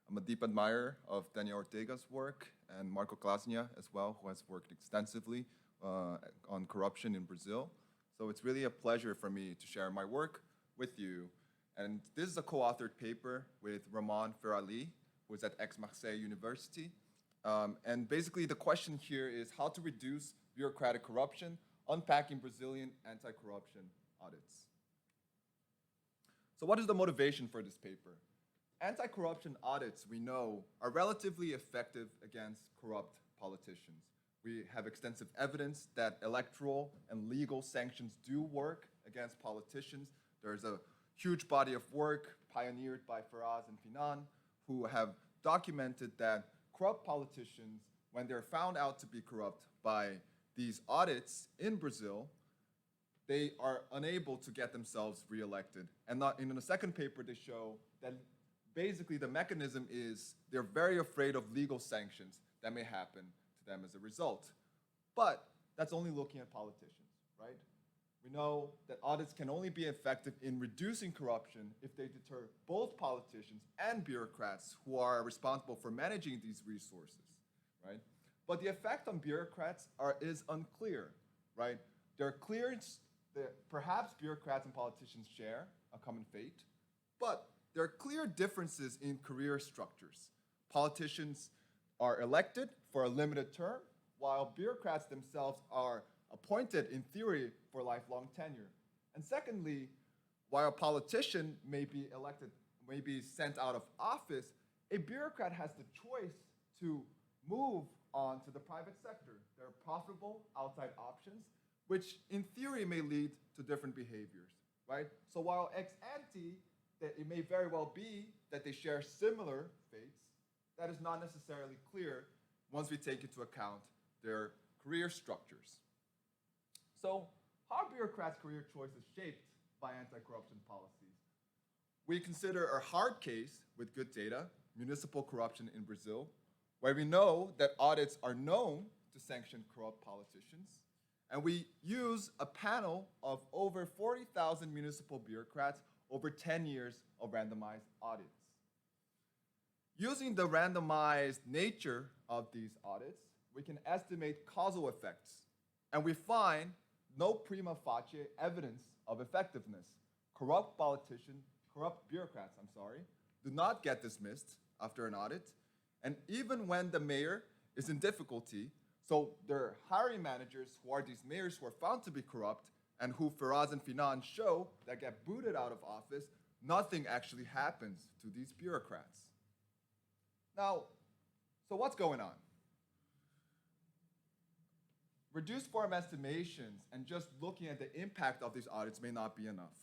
I'm a deep admirer of Daniel Ortega's work and Marco Klasnia as well, who has worked extensively on corruption in Brazil. So it's really a pleasure for me to share my work with you. And this is a co-authored paper with Ramon Ferali, who is at Aix-Marseille University. And basically the question here is how to reduce bureaucratic corruption, unpacking Brazilian anti-corruption audits. So what is the motivation for this paper? Anti-corruption audits, we know, are relatively effective against corrupt politicians. We have extensive evidence that electoral and legal sanctions do work against politicians. There's a huge body of work pioneered by Ferraz and Finan, who have documented that corrupt politicians, when they're found out to be corrupt by these audits in Brazil, they are unable to get themselves reelected. And in the second paper, they show that basically the mechanism is they're very afraid of legal sanctions that may happen to them as a result. But that's only looking at politicians, right? We know that audits can only be effective in reducing corruption if they deter both politicians and bureaucrats who are responsible for managing these resources, right? But the effect on bureaucrats is unclear, right? There are clear that perhaps bureaucrats and politicians share a common fate, but there are clear differences in career structures. Politicians are elected for a limited term, while bureaucrats themselves are appointed in theory for lifelong tenure. And secondly, while a politician may be elected, may be sent out of office, a bureaucrat has the choice to move on to the private sector. There are profitable outside options, which in theory may lead to different behaviors, right? So while ex ante, that it may very well be that they share similar fates, that is not necessarily clear once we take into account their career structures. So how are bureaucrats' career choices shaped by anti-corruption policies? We consider a hard case with good data, municipal corruption in Brazil, where we know that audits are known to sanction corrupt politicians. And we use a panel of over 40,000 municipal bureaucrats over 10 years of randomized audits. Using the randomized nature of these audits, we can estimate causal effects. And we find no prima facie evidence of effectiveness. Corrupt bureaucrats, do not get dismissed after an audit. And even when the mayor is in difficulty, so their hiring managers, who are these mayors who are found to be corrupt and who Ferraz and Finan show that get booted out of office, nothing actually happens to these bureaucrats. Now, so what's going on? Reduced form estimations and just looking at the impact of these audits may not be enough.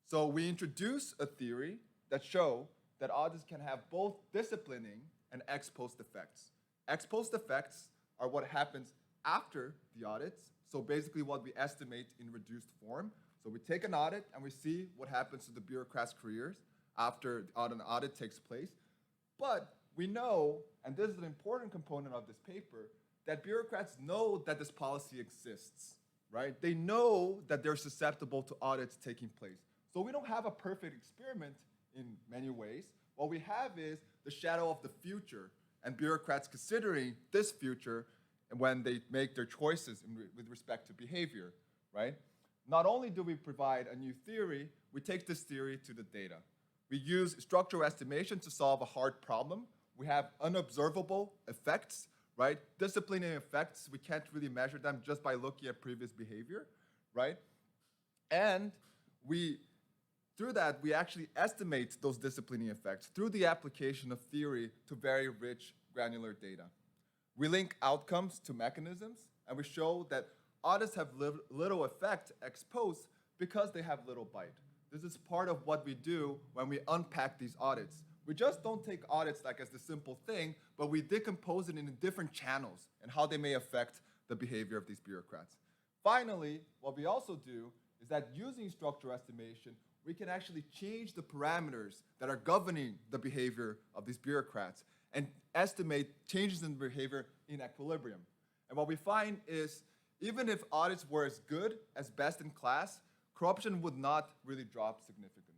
So we introduce a theory that show that audits can have both disciplining and ex post effects. Ex post effects are what happens after the audits. So basically what we estimate in reduced form. So we take an audit and we see what happens to the bureaucrats' careers after an audit takes place. But we know, and this is an important component of this paper, that bureaucrats know that this policy exists, right? They know that they're susceptible to audits taking place. So we don't have a perfect experiment in many ways. What we have is the shadow of the future and bureaucrats considering this future when they make their choices with respect to behavior, right? Not only do we provide a new theory, we take this theory to the data. We use structural estimation to solve a hard problem. We have unobservable effects, right? Disciplining effects, we can't really measure them just by looking at previous behavior. right? And through that, we actually estimate those disciplining effects through the application of theory to very rich granular data. We link outcomes to mechanisms, and we show that audits have little effect ex post because they have little bite. This is part of what we do when we unpack these audits. We just don't take audits like as the simple thing, but we decompose it into different channels and how they may affect the behavior of these bureaucrats. Finally, what we also do is that using structural estimation, we can actually change the parameters that are governing the behavior of these bureaucrats and estimate changes in behavior in equilibrium. And what we find is, even if audits were as good as best in class, corruption would not really drop significantly.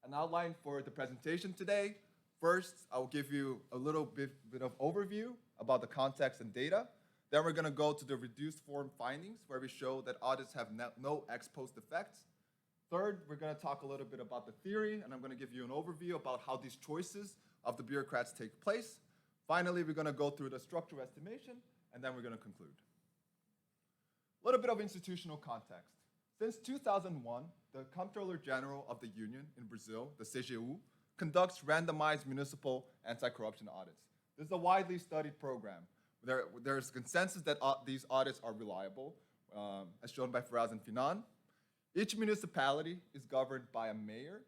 An outline for the presentation today. First, I will give you a little bit of overview about the context and data. Then we're gonna go to the reduced form findings, where we show that audits have no ex post effects. Third, we're gonna talk a little bit about the theory, and I'm gonna give you an overview about how these choices of the bureaucrats take place. Finally, we're gonna go through the structural estimation, and then we're gonna conclude. A little bit of institutional context. Since 2001, the Comptroller General of the Union in Brazil, the CGU, conducts randomized municipal anti-corruption audits. This is a widely studied program. There's consensus that these audits are reliable, as shown by Faraz and Finan. Each municipality is governed by a mayor,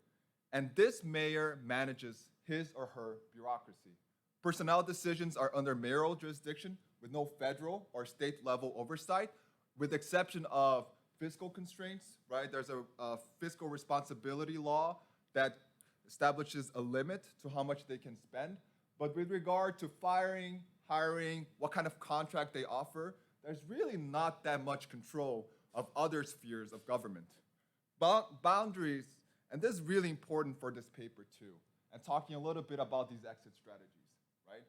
and this mayor manages his or her bureaucracy. Personnel decisions are under mayoral jurisdiction with no federal or state level oversight, with the exception of fiscal constraints, right? There's a fiscal responsibility law that establishes a limit to how much they can spend. But with regard to firing, hiring, what kind of contract they offer, there's really not that much control of other spheres of government. Boundaries, and this is really important for this paper too, and talking a little bit about these exit strategies, right?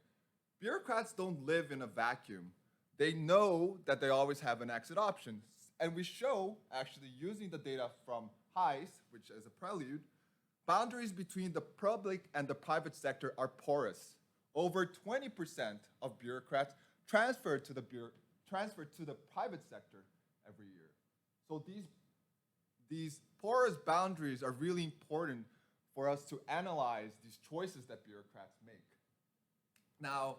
Bureaucrats don't live in a vacuum. They know that they always have an exit option. And we show, actually using the data from HICE, which is a prelude, boundaries between the public and the private sector are porous. Over 20% of bureaucrats transfer to the private sector every year. So these porous boundaries are really important for us to analyze these choices that bureaucrats make. Now,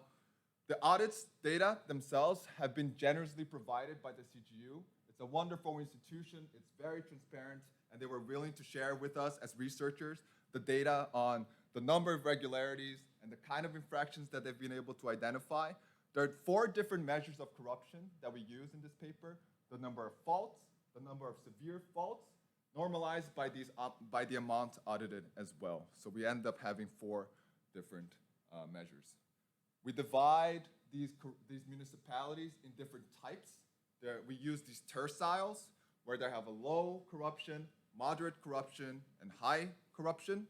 the audits data themselves have been generously provided by the CGU. It's a wonderful institution, it's very transparent, and they were willing to share with us as researchers the data on the number of irregularities and the kind of infractions that they've been able to identify. There are 4 different measures of corruption that we use in this paper: the number of faults, the number of severe faults, normalized by the amount audited as well. So we end up having 4 different measures. We divide these municipalities in different types. We use these terciles, where they have a low corruption, moderate corruption, and high corruption.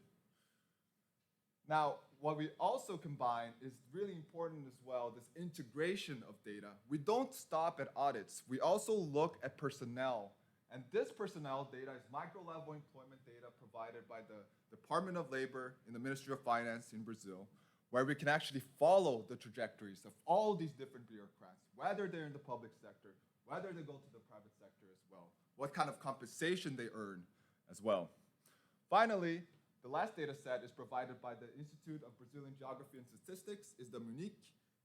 Now, what we also combine is really important as well, this integration of data. We don't stop at audits. We also look at personnel. And this personnel data is micro-level employment data provided by the Department of Labor in the Ministry of Finance in Brazil, where we can actually follow the trajectories of all these different bureaucrats, whether they're in the public sector, whether they go to the private sector as well, what kind of compensation they earn as well. Finally, the last data set is provided by the Institute of Brazilian Geography and Statistics, is the MUNIC,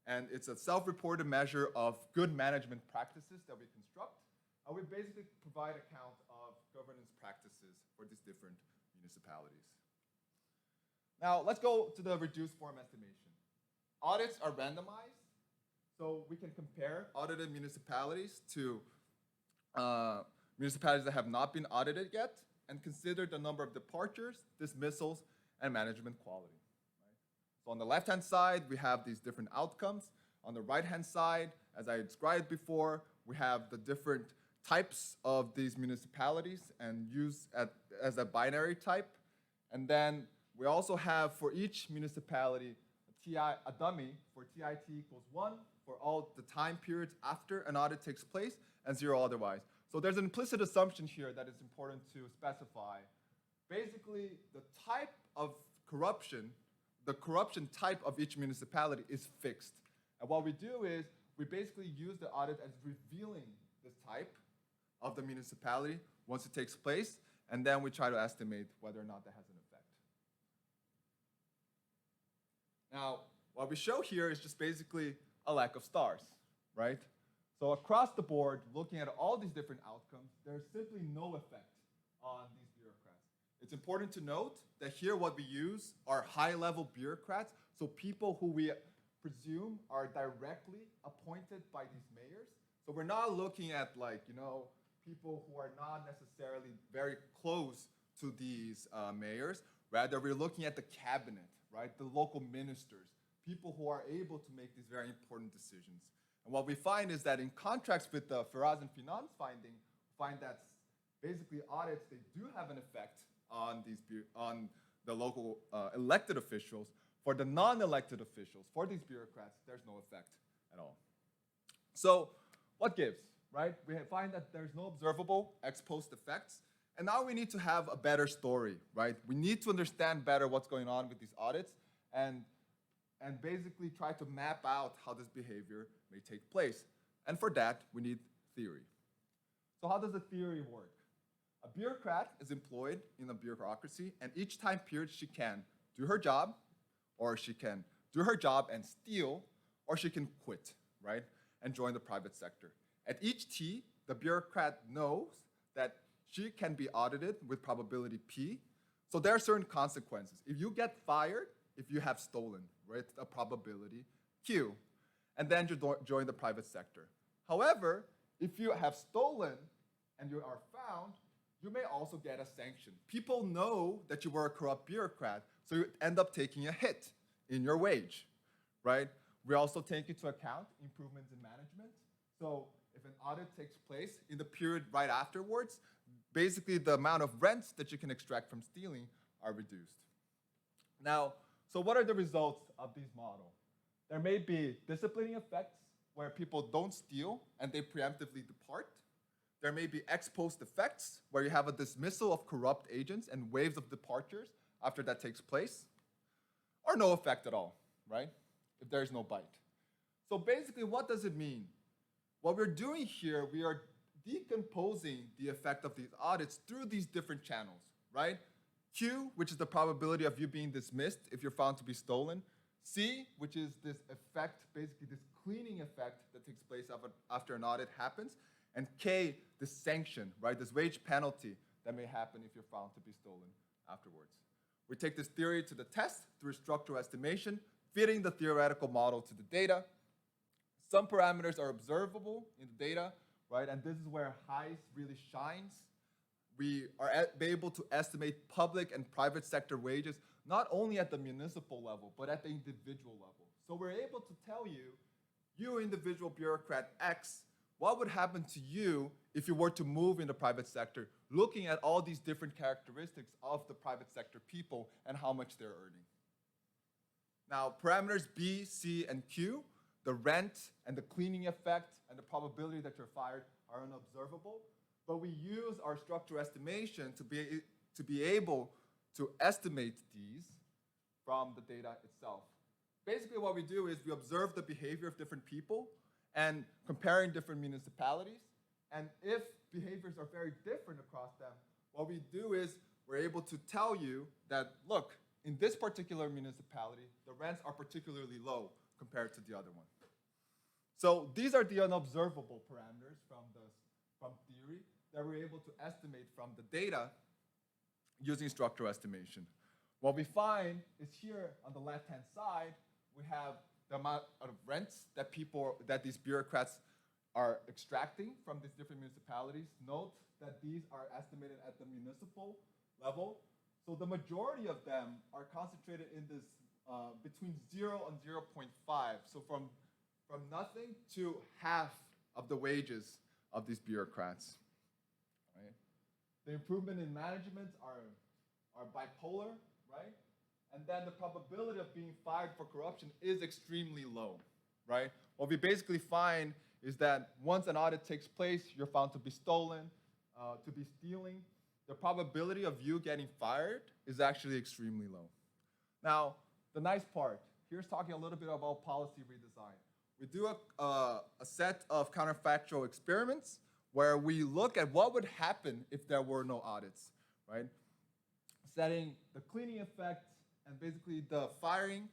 and it's a self-reported measure of good management practices that we construct. And we basically provide account of governance practices for these different municipalities. Now, let's go to the reduced form estimation. Audits are randomized, so we can compare audited municipalities to municipalities that have not been audited yet, and consider the number of departures, dismissals, and management quality. Right? So on the left-hand side, we have these different outcomes. On the right-hand side, as I described before, we have the different types of these municipalities and use as a binary type. And then we also have for each municipality a dummy for TIT equals 1 for all the time periods after an audit takes place and 0 otherwise. So there's an implicit assumption here that is important to specify. Basically, the type of corruption, the corruption type of each municipality is fixed. And what we do is we basically use the audit as revealing this type, of the municipality once it takes place, and then we try to estimate whether or not that has an effect. Now, what we show here is just basically a lack of stars, right? So across the board, looking at all these different outcomes, there's simply no effect on these bureaucrats. It's important to note that here what we use are high-level bureaucrats, so people who we presume are directly appointed by these mayors. So we're not looking at people who are not necessarily very close to these mayors. Rather, we're looking at the cabinet, right? The local ministers, people who are able to make these very important decisions. And what we find is that in contrast with the Feraz and Finance finding, we find that basically audits, they do have an effect on the local elected officials. For the non-elected officials, for these bureaucrats, there's no effect at all. So what gives, right? We find that there's no observable ex post effects. And now we need to have a better story, right? We need to understand better what's going on with these audits and basically try to map out how this behavior may take place. And for that, we need theory. So how does the theory work? A bureaucrat is employed in a bureaucracy, and each time period she can do her job, or she can do her job and steal, or she can quit, right, and join the private sector. At each T, the bureaucrat knows that she can be audited with probability P, so there are certain consequences. If you get fired, if you have stolen, right, a probability Q, and then you join the private sector. However, if you have stolen and you are found, you may also get a sanction. People know that you were a corrupt bureaucrat, so you end up taking a hit in your wage, right? We also take into account improvements in management. So if an audit takes place in the period right afterwards, basically the amount of rents that you can extract from stealing are reduced. Now, so what are the results of these models? There may be disciplining effects where people don't steal and they preemptively depart. There may be ex post effects where you have a dismissal of corrupt agents and waves of departures after that takes place, or no effect at all, right? If there is no bite. So basically, what does it mean? What we're doing here, we are decomposing the effect of these audits through these different channels, right? Q, which is the probability of you being dismissed if you're found to be stolen. C, which is this effect, basically this cleaning effect that takes place after an audit happens. And K, the sanction, right? This wage penalty that may happen if you're found to be stolen afterwards. We take this theory to the test through structural estimation, fitting the theoretical model to the data. Some parameters are observable in the data, right? And this is where HEIS really shines. We are able to estimate public and private sector wages, not only at the municipal level, but at the individual level. So we're able to tell you, you individual bureaucrat X, what would happen to you if you were to move in the private sector, looking at all these different characteristics of the private sector people and how much they're earning. Now, parameters B, C, and Q, the rent and the cleaning effect and the probability that you're fired are unobservable, but we use our structural estimation to be able to estimate these from the data itself. Basically, what we do is we observe the behavior of different people and comparing different municipalities. And if behaviors are very different across them, what we do is we're able to tell you that, look, in this particular municipality, the rents are particularly low compared to the other one. So these are the unobservable parameters from theory that we're able to estimate from the data using structural estimation. What we find is here on the left-hand side, we have the amount of rents that these bureaucrats are extracting from these different municipalities. Note that these are estimated at the municipal level. So the majority of them are concentrated in this between 0 and 0.5. So from nothing to half of the wages of these bureaucrats. Right? The improvement in management are bipolar, right? And then the probability of being fired for corruption is extremely low, right? What we basically find is that once an audit takes place, you're found to be stolen, to be stealing, the probability of you getting fired is actually extremely low. Now, the nice part, here's talking a little bit about policy redesign. We do a set of counterfactual experiments where we look at what would happen if there were no audits, right? Setting the cleaning effect and basically the firing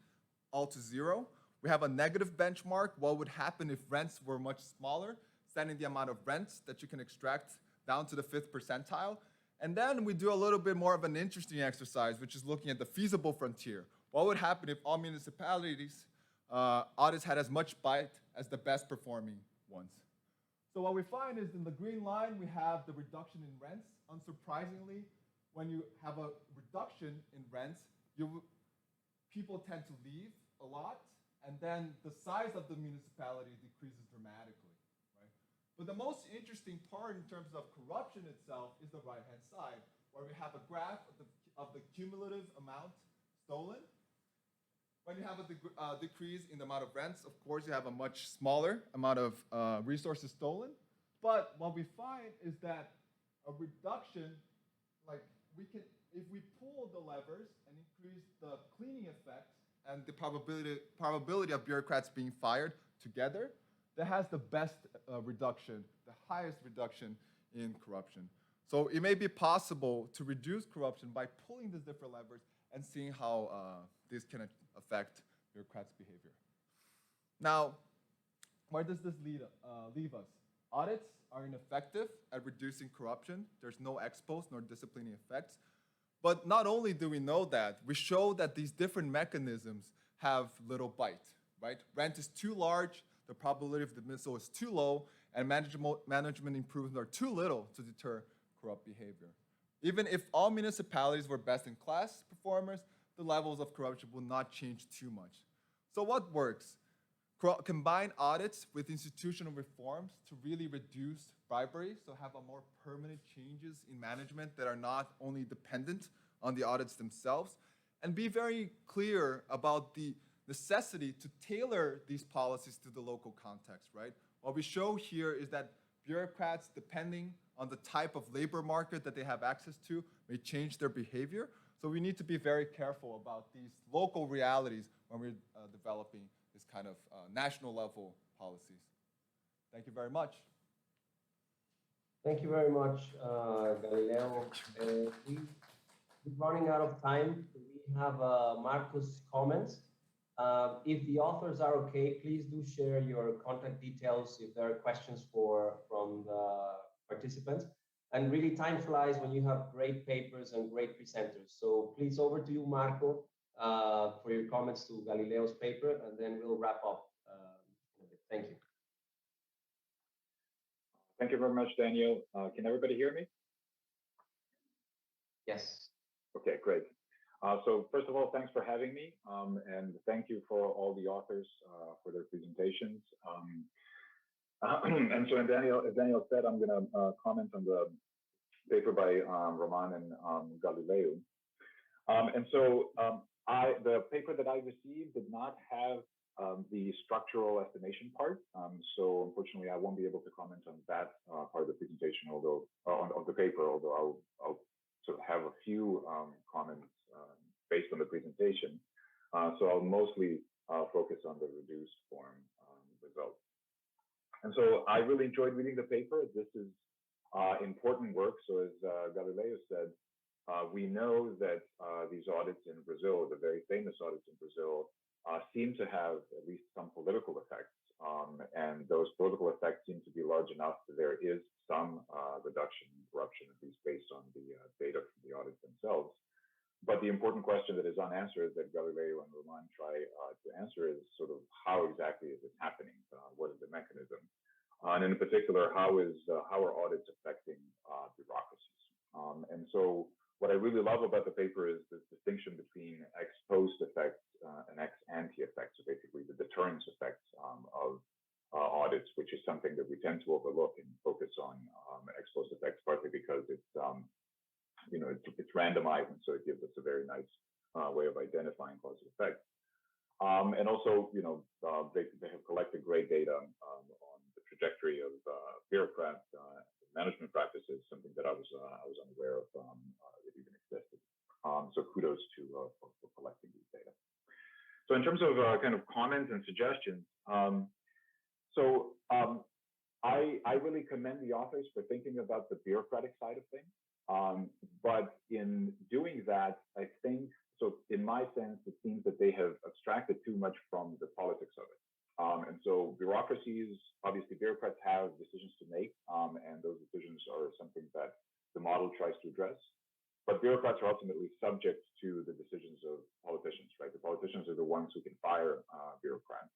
all to 0. We have a negative benchmark, what would happen if rents were much smaller, setting the amount of rents that you can extract down to the 5th percentile. And then we do a little bit more of an interesting exercise, which is looking at the feasible frontier. What would happen if all municipalities audits had as much bite as the best performing ones? So what we find is in the green line, we have the reduction in rents. Unsurprisingly, when you have a reduction in rents, people tend to leave a lot, and then the size of the municipality decreases dramatically, right? But the most interesting part in terms of corruption itself is the right-hand side, where we have a graph of the cumulative amount stolen. When you have a decrease in the amount of rents, of course, you have a much smaller amount of resources stolen. But what we find is that a reduction, like if we pull the levers and increase the cleaning effect and the probability of bureaucrats being fired together, that has the best reduction, the highest reduction in corruption. So it may be possible to reduce corruption by pulling these different levers and seeing how this can affect bureaucrats' behavior. Now, where does this leave us? Audits are ineffective at reducing corruption. There's no ex post nor disciplining effects. But not only do we know that, we show that these different mechanisms have little bite, right? Rent is too large, the probability of dismissal is too low, and management improvements are too little to deter corrupt behavior. Even if all municipalities were best-in-class performers, the levels of corruption will not change too much. So what works? Combine audits with institutional reforms to really reduce bribery, so have a more permanent changes in management that are not only dependent on the audits themselves, and be very clear about the necessity to tailor these policies to the local context, right? What we show here is that bureaucrats, depending on the type of labor market that they have access to, may change their behavior. So we need to be very careful about these local realities when we're developing this kind of national level policies. Thank you very much. Thank you very much, Galileo. We're running out of time. We have Marco's comments. If the authors are okay, please do share your contact details if there are questions from the participants. And really, time flies when you have great papers and great presenters. So please, over to you, Marco, for your comments to Galileo's paper, and then we'll wrap up in a bit. Thank you. Thank you very much, Daniel. Can everybody hear me? Yes. Okay, great. So first of all, thanks for having me, and thank you for all the authors for their presentations. And so, as Daniel said, I'm going to comment on the paper by Roman and Galileo. And so, the paper that I received did not have the structural estimation part. So unfortunately, I won't be able to comment on that part of the presentation, although of the paper. Although I'll sort of have a few comments based on the presentation. So I'll mostly focus on the reduced form results. And so I really enjoyed reading the paper. This is important work. So as Galileo said, we know that these audits in Brazil, the very famous audits in Brazil, seem to have at least some political effects. And those political effects seem to be large enough that there is some reduction in corruption, at least based on the data from the audits themselves. But the important question that is unanswered that Galileo and Roman try to answer is sort of how exactly is it happening? What is the mechanism? And in particular, how are audits affecting bureaucracies? And so what I really love about the paper is the distinction between ex post effects and ex ante effects, so basically the deterrence effects of audits, which is something that we tend to overlook and focus on ex post effects, partly because it's it's randomized, and so it gives us a very nice way of identifying cause and effect. And also, they have collected great data on the trajectory of bureaucrat management practices, something that I was unaware of that even existed. So kudos to for collecting these data. So in terms of kind of comments and suggestions, I I really commend the authors for thinking about the bureaucratic side of things. But in doing that, I think, so in my sense, it seems that they have abstracted too much from the politics of it. And so bureaucracies, obviously bureaucrats have decisions to make, and those decisions are something that the model tries to address. But bureaucrats are ultimately subject to the decisions of politicians, right? The politicians are the ones who can fire bureaucrats.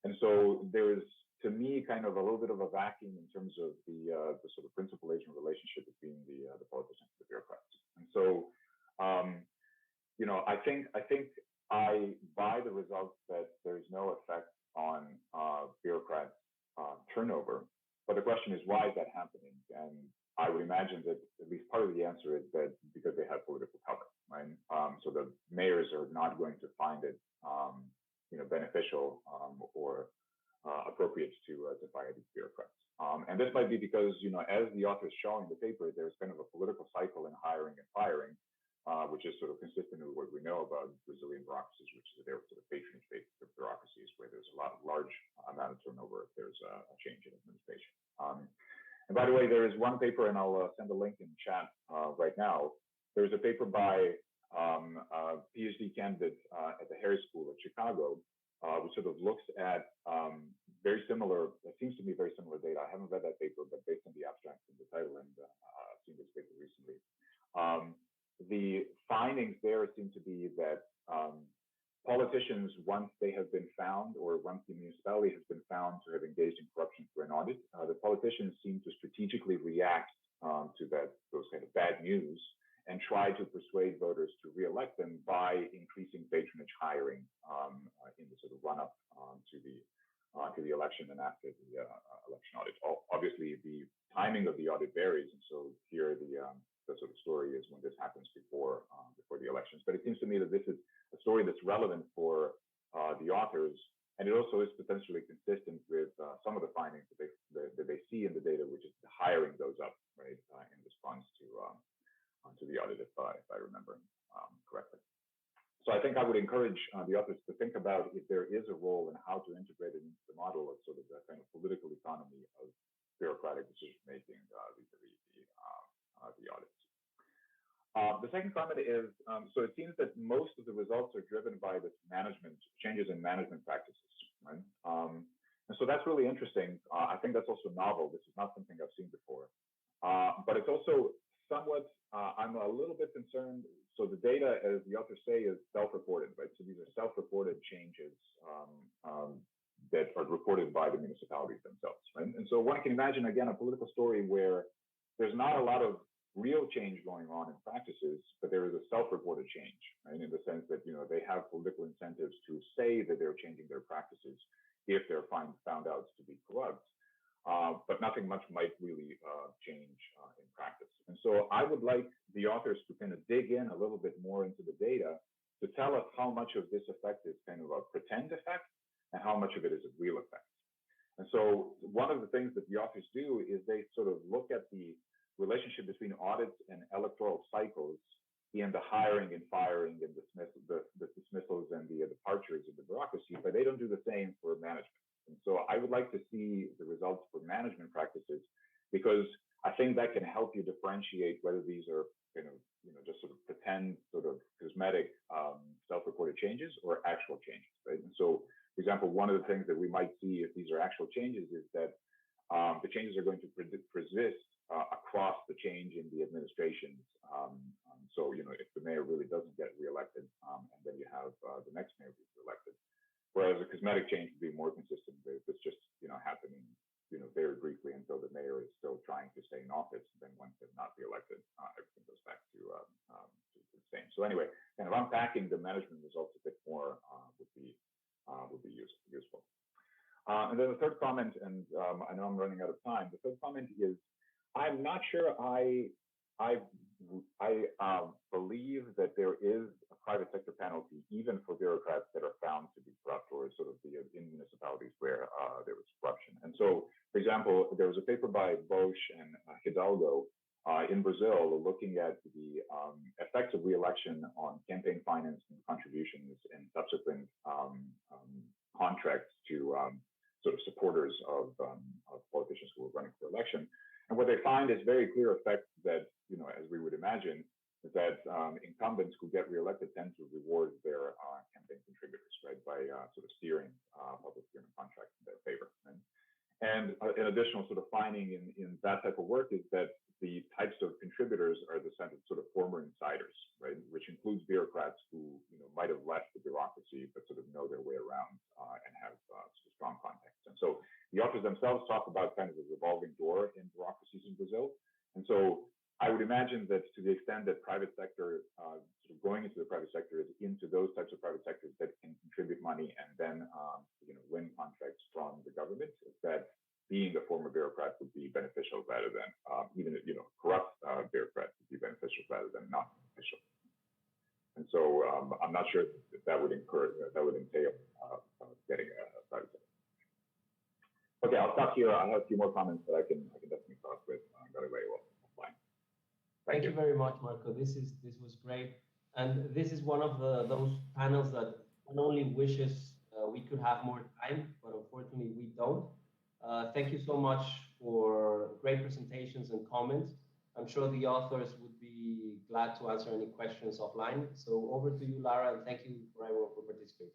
And so there's, to me, kind of a little bit of a vacuum in terms of the sort of principal-agent relationship between the politicians and the bureaucrats. And so, you know, I think I buy the results that there's no effect on bureaucrat turnover. But the question is, why is that happening? And I would imagine that at least part of the answer is that because they have political cover, right? So the mayors are not going to find it, you know, beneficial or appropriate to fire these bureaucrats. And this might be because, you know, as the author is showing the paper, there's kind of a political cycle in hiring and firing, which is sort of consistent with what we know about Brazilian bureaucracies, which is their sort of patronage-based bureaucracies, where there's a large amount of turnover if there's a change in administration. And by the way, there is one paper, and I'll send a link in the chat right now. There's a paper by a PhD candidate at the Harris School of Chicago, which sort of looks at very similar, it seems to be very similar data. I haven't read that paper, but based on the abstract and the title, and I've seen this paper recently. The findings there seem to be that politicians, once they have been found, or once the municipality has been found to have engaged in corruption through an audit, the politicians seem to strategically react to those kind of bad news and try to persuade voters to re-elect them by increasing patronage hiring in the sort of run-up to the election and after the election audit. Obviously, the timing of the audit varies, and so here the sort of story is when this happens before the elections. But it seems to me that this is a story that's relevant for the authors, and it also is potentially consistent with some of the findings that they see in the data, which is the hiring goes up, right, in response to the audit, if I remember correctly. So I think I would encourage the authors to think about if there is a role in how to integrate it into the model of sort of that kind of political economy of bureaucratic decision making vis-a-vis the audits. The second comment is, so it seems that most of the results are driven by this changes in management practices, right? And so that's really interesting. I think that's also novel. This is not something I've seen before. But it's also somewhat, I'm a little bit concerned. So the data, as the authors say, is self-reported, right? So these are self-reported changes that are reported by the municipalities themselves, right? And so one can imagine, again, a political story where there's not a lot of real change going on in practices, but there is a self-reported change, right? In the sense that, you know, they have political incentives to say that they're changing their practices if they're found out to be corrupt, but nothing much might really change in practice. And so I would like the authors to kind of dig in a little bit more into the data to tell us how much of this effect is kind of a pretend effect and how much of it is a real effect. And so one of the things that the authors do is they sort of look at the relationship between audits and electoral cycles in the hiring and firing and the dismissals and the departures of the bureaucracy, but they don't do the same for management. And so I would like to see the results for management practices, because I think that can help you differentiate whether these are kind of, you know, just sort of pretend, sort of cosmetic self-reported changes or actual changes, right? And so, for example, one of the things that we might see if these are actual changes is that the changes are going to persist across the change in the administrations. So, you know, if the mayor really doesn't get reelected, and then you have the next mayor who's reelected, whereas a cosmetic change would be more consistent with this just, you know, happening, you know, very briefly until the mayor is still trying to stay in office. And then once they're not reelected, everything goes back to the same. So anyway, kind of unpacking the management results a bit more would be useful. And then the third comment, and I know I'm running out of time. The third comment is, I'm not sure I believe that there is a private sector penalty even for bureaucrats that are found to be corrupt, or sort of in municipalities where there was corruption. And so, for example, there was a paper by Bosch and Hidalgo in Brazil looking at the effects of reelection on campaign finance and contributions and subsequent contracts to sort of supporters of politicians who are running for election. And what they find is very clear effect that, as we would imagine, is that incumbents who get reelected tend to reward their campaign contributors, right, by sort of steering public procurement contracts in their favor. And an additional sort of finding in that type of work is that the types of contributors are the sort of former insiders, right, which includes bureaucrats who might have left the bureaucracy but sort of know their way around and have sort of strong contacts. And so the authors themselves talk about kind of a revolving door in bureaucracies in Brazil. And so I would imagine that to the extent that private sector, sort of going into the private sector is into those types of private sectors that can contribute money and then, win contracts from the government, that being a former bureaucrat would be beneficial rather than, even, corrupt bureaucrats would be beneficial rather than not beneficial. And so I'm not sure if that would entail getting a private sector. Okay, I'll stop here. I have a few more comments that I can definitely talk with Galileo offline. Thank you very much, Marco. This was great, and this is one of those panels that not only wishes we could have more time, but unfortunately we don't. Thank you so much for great presentations and comments. I'm sure the authors would be glad to answer any questions offline. So over to you, Lara, and thank you for everyone for participating.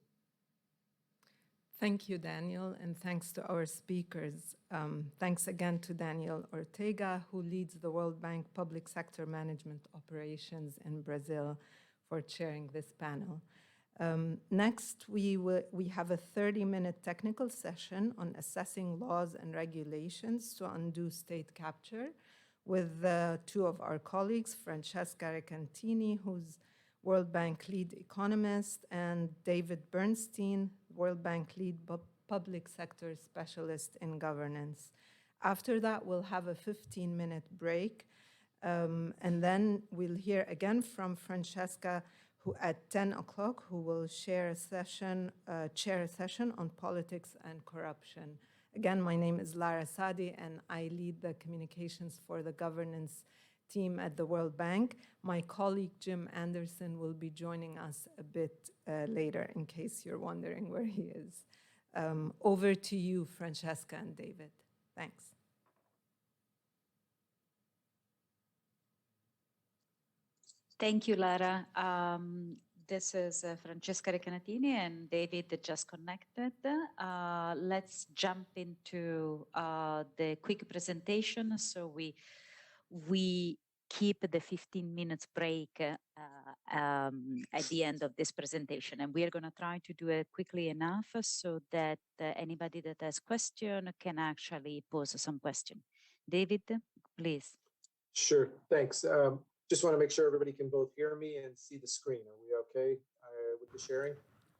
Thank you, Daniel, and thanks to our speakers. Thanks again to Daniel Ortega, who leads the World Bank Public Sector Management Operations in Brazil, for chairing this panel. Next, we have a 30-minute technical session on assessing laws and regulations to undo state capture with two of our colleagues, Francesca Recantini, who's World Bank lead economist, and David Bernstein, World Bank lead public sector specialist in governance. After that, we'll have a 15-minute break, and then we'll hear again from Francesca, who at 10 o'clock, who will chair a session on politics and corruption. Again, my name is Lara Sadi, and I lead the communications for the governance team at the World Bank. My colleague, Jim Anderson, will be joining us a bit later, in case you're wondering where he is. Over to you, Francesca and David. Thanks. Thank you, Lara. This is Francesca Recanatini and David just connected. Let's jump into the quick presentation. So we keep the 15 minutes break at the end of this presentation. And we are going to try to do it quickly enough so that anybody that has question can actually pose some question. David, please. Sure, thanks. Just want to make sure everybody can both hear me and see the screen. Are we okay with the sharing?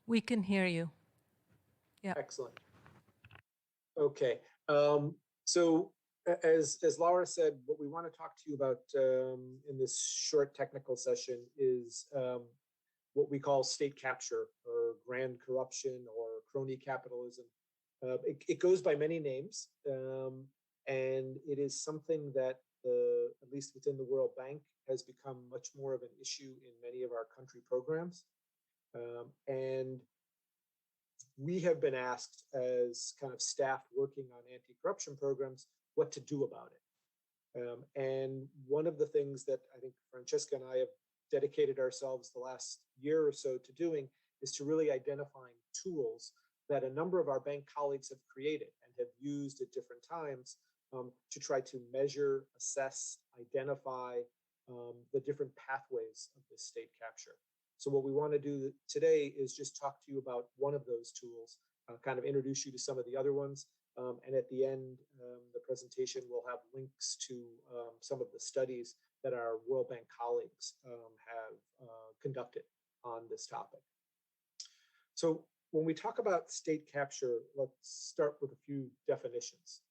We can hear you. Yeah. Excellent. Okay. So as Laura said, what we want to talk to you about in this short technical session is what we call state capture or grand corruption or crony capitalism. It goes by many names, and it is something that at least within the World Bank, has become much more of an issue in many of our country programs. And we have been asked as kind of staff working on anti-corruption programs, what to do about it. And one of the things that I think Francesca and I have dedicated ourselves the last year or so to doing is to really identifying tools that a number of our bank colleagues have created and have used at different times to try to measure, assess, identify the different pathways of this state capture. So what we want to do today is just talk to you about one of those tools, kind of introduce you to some of the other ones, and at the end, the presentation will have links to some of the studies that our World Bank colleagues have conducted on this topic. So when we talk about state capture, let's start with a few definitions.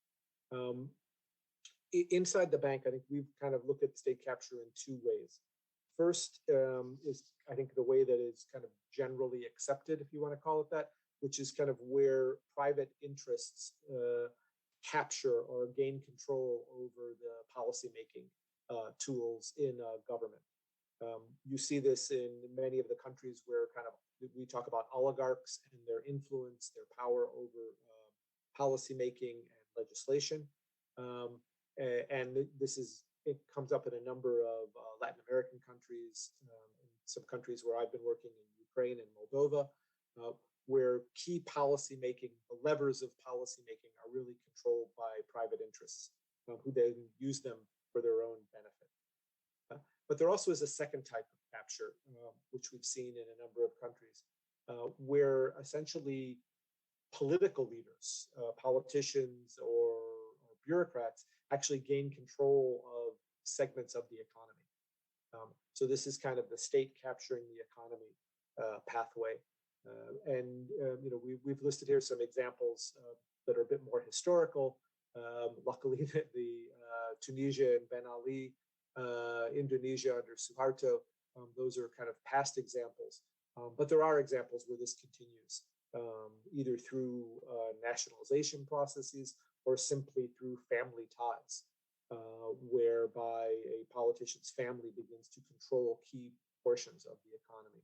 Inside the bank, I think we've kind of looked at state capture in two ways. First is, I think, the way that is kind of generally accepted, if you want to call it that, which is kind of where private interests capture or gain control over the policymaking tools in government. You see this in many of the countries where kind of we talk about oligarchs and their influence, their power over policymaking and legislation. And it comes up in a number of Latin American countries, in some countries where I've been working in Ukraine and Moldova, where key policymaking, the levers of policymaking are really controlled by private interests, who then use them for their own benefit. But there also is a second type of capture, which we've seen in a number of countries, where essentially political leaders, politicians or bureaucrats actually gain control of segments of the economy. So this is kind of the state capturing the economy pathway. We've listed here some examples that are a bit more historical. Luckily, the Tunisia and Ben Ali, Indonesia under Suharto, those are kind of past examples. But there are examples where this continues, either through nationalization processes or simply through family ties, whereby a politician's family begins to control key portions of the economy.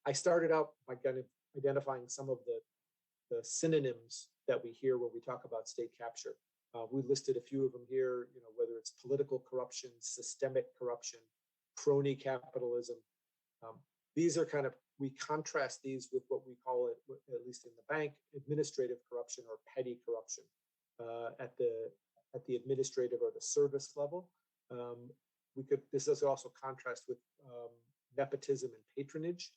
I started out by kind of identifying some of the synonyms that we hear when we talk about state capture. We listed a few of them here, whether it's political corruption, systemic corruption, crony capitalism. These are kind of, we contrast these with what we call it, at least in the bank, administrative corruption or petty corruption at the administrative or the service level. This is also contrast with nepotism and patronage,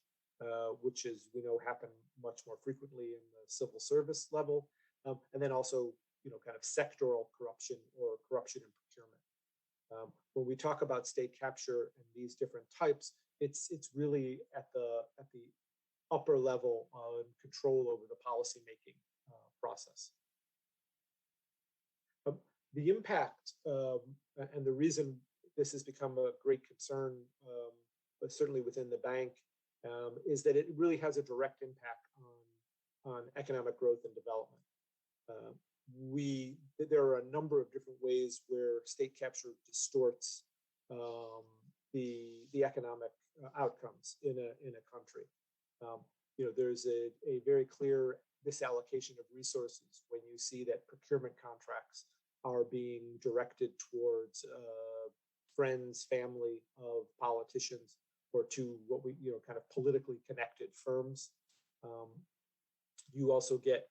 which is, we know, happen much more frequently in the civil service level, and then also, kind of sectoral corruption or corruption in procurement. When we talk about state capture and these different types, it's really at the upper level of control over the policymaking process. The impact and the reason this has become a great concern, but certainly within the bank, is that it really has a direct impact on economic growth and development. There are a number of different ways where state capture distorts the economic outcomes in a country. There's a very clear misallocation of resources when you see that procurement contracts are being directed towards friends, family of politicians, or to what we, kind of politically connected firms. You also get,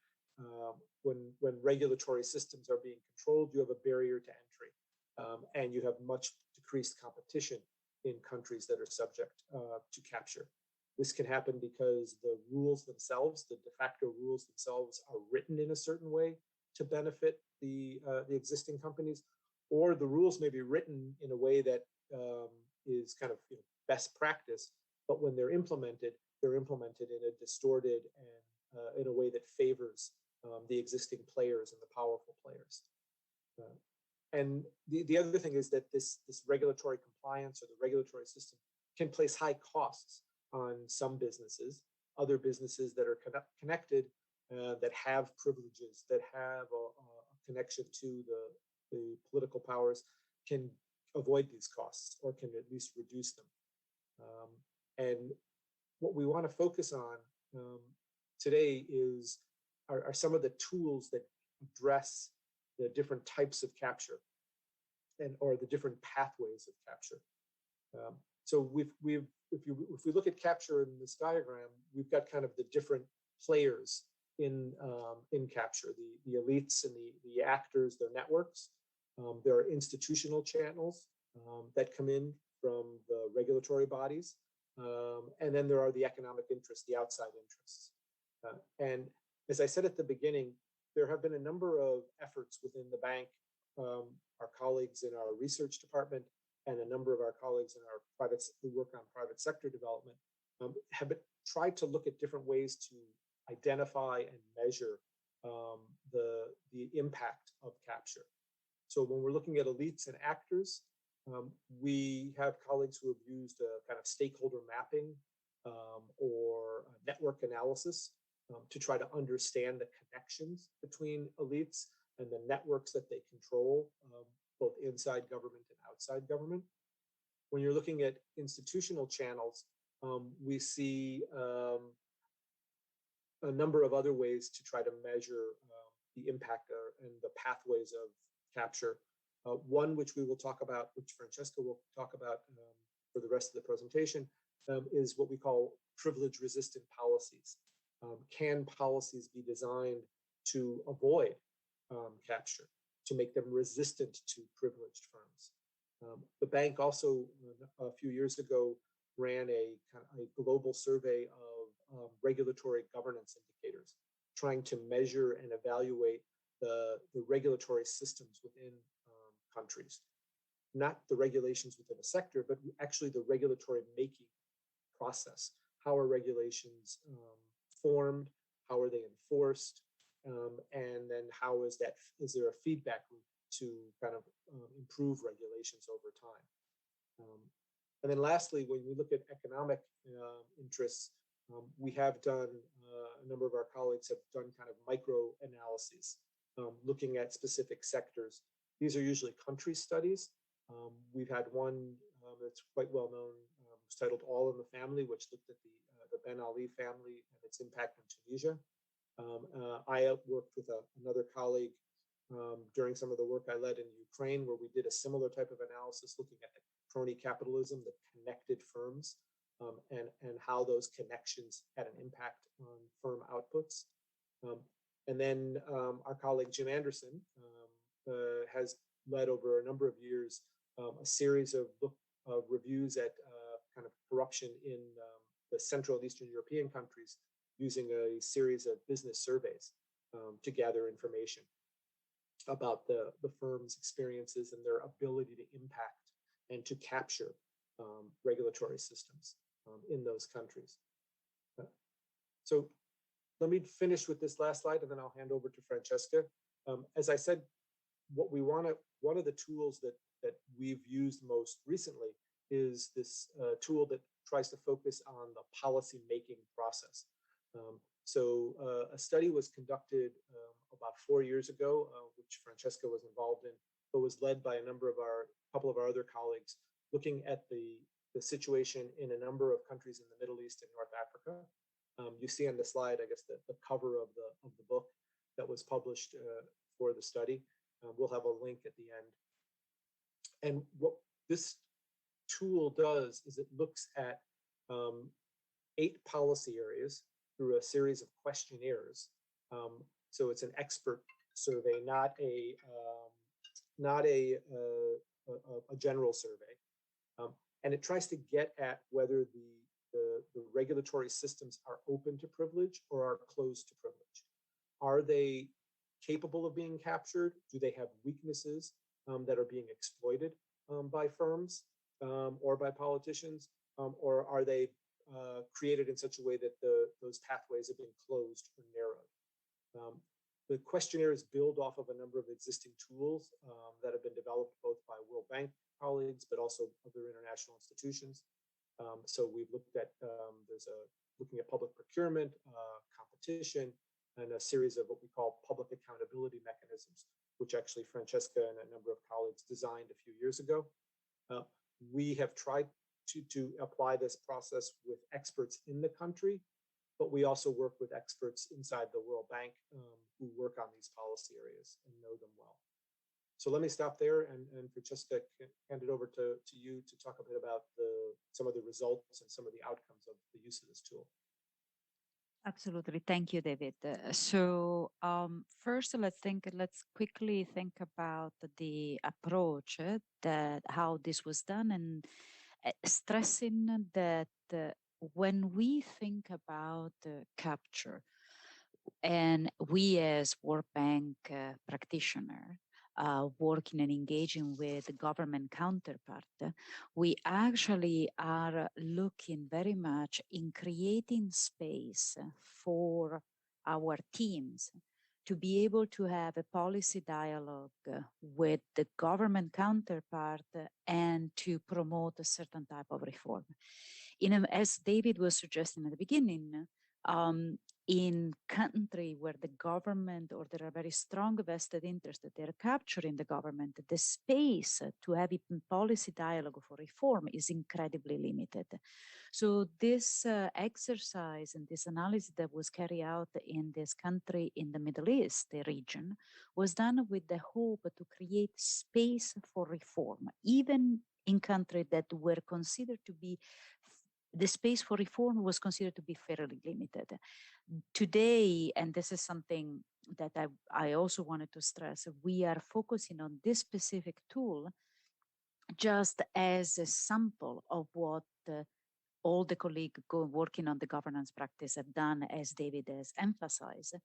when regulatory systems are being controlled, you have a barrier to entry, and you have much decreased competition in countries that are subject to capture. This can happen because the rules themselves, the de facto rules themselves, are written in a certain way to benefit the existing companies, or the rules may be written in a way that is kind of best practice, but when they're implemented in a distorted and in a way that favors the existing players and the powerful players. And the other thing is that this regulatory compliance or the regulatory system can place high costs on some businesses. Other businesses that are connected, that have privileges, that have a connection to the political powers, can avoid these costs or can at least reduce them. And what we want to focus on today are some of the tools that address the different types of capture or the different pathways of capture. So if we look at capture in this diagram, we've got kind of the different players in capture, the elites and the actors, their networks. There are institutional channels that come in from the regulatory bodies. And then there are the economic interests, the outside interests. And as I said at the beginning, there have been a number of efforts within the bank, our colleagues in our research department, and a number of our colleagues in our who work on private sector development, have tried to look at different ways to identify and measure the impact of capture. So when we're looking at elites and actors, we have colleagues who have used a kind of stakeholder mapping or network analysis to try to understand the connections between elites and the networks that they control, both inside government and outside government. When you're looking at institutional channels, we see a number of other ways to try to measure the impact and the pathways of capture. One which we will talk about, which Francesca will talk about for the rest of the presentation, is what we call privilege-resistant policies. Can policies be designed to avoid capture, to make them resistant to privileged firms? The bank also, a few years ago, ran a global survey of regulatory governance indicators, trying to measure and evaluate the regulatory systems within countries. Not the regulations within a sector, but actually the regulatory making process. How are regulations formed? How are they enforced? And then how is there a feedback loop to kind of improve regulations over time? And then lastly, when we look at economic interests, we have done, a number of our colleagues have done kind of micro analyses, looking at specific sectors. These are usually country studies. We've had one that's quite well known, it's titled All in the Family, which looked at the Ben Ali family and its impact in Tunisia. I worked with another colleague during some of the work I led in Ukraine, where we did a similar type of analysis looking at the crony capitalism, the connected firms, and how those connections had an impact on firm outputs. And then our colleague Jim Anderson has led over a number of years a series of reviews at kind of corruption in the Central and Eastern European countries, using a series of business surveys to gather information about the firm's experiences and their ability to impact and to capture regulatory systems in those countries. So let me finish with this last slide, and then I'll hand over to Francesca. As I said, one of the tools that we've used most recently is this tool that tries to focus on the policy making process. So a study was conducted about 4 years ago, which Francesca was involved in, but was led by a couple of our other colleagues, looking at the situation in a number of countries in the Middle East and North Africa. You see on the slide, I guess, the cover of the book that was published for the study. We'll have a link at the end. And what this tool does is it looks at 8 policy areas through a series of questionnaires. So it's an expert survey, not a general survey. And it tries to get at whether the regulatory systems are open to privilege or are closed to privilege. Are they capable of being captured? Do they have weaknesses that are being exploited by firms or by politicians? Or are they created in such a way that those pathways have been closed or narrowed? The questionnaires build off of a number of existing tools that have been developed both by World Bank colleagues, but also other international institutions. So we've looked at, looking at public procurement, competition, and a series of what we call public accountability mechanisms, which actually Francesca and a number of colleagues designed a few years ago. We have tried to apply this process with experts in the country, but we also work with experts inside the World Bank who work on these policy areas and know them well. So let me stop there, and Francesca, hand it over to you to talk a bit about some of the results and some of the outcomes of the use of this tool. Absolutely. Thank you, David. So first, let's quickly think about the approach, that how this was done, and stressing that when we think about capture, and we as World Bank practitioner, working and engaging with government counterpart, we actually are looking very much in creating space for our teams to be able to have a policy dialogue with the government counterpart and to promote a certain type of reform. As David was suggesting at the beginning, in country where the government or there are very strong vested interests that they're capturing the government, the space to have a policy dialogue for reform is incredibly limited. So this exercise and this analysis that was carried out in this country in the Middle East, the region, was done with the hope to create space for reform, even in countries that were considered to be, the space for reform was considered to be fairly limited. Today, and this is something that I also wanted to stress, we are focusing on this specific tool just as a sample of what all the colleagues working on the governance practice have done, as David has emphasized,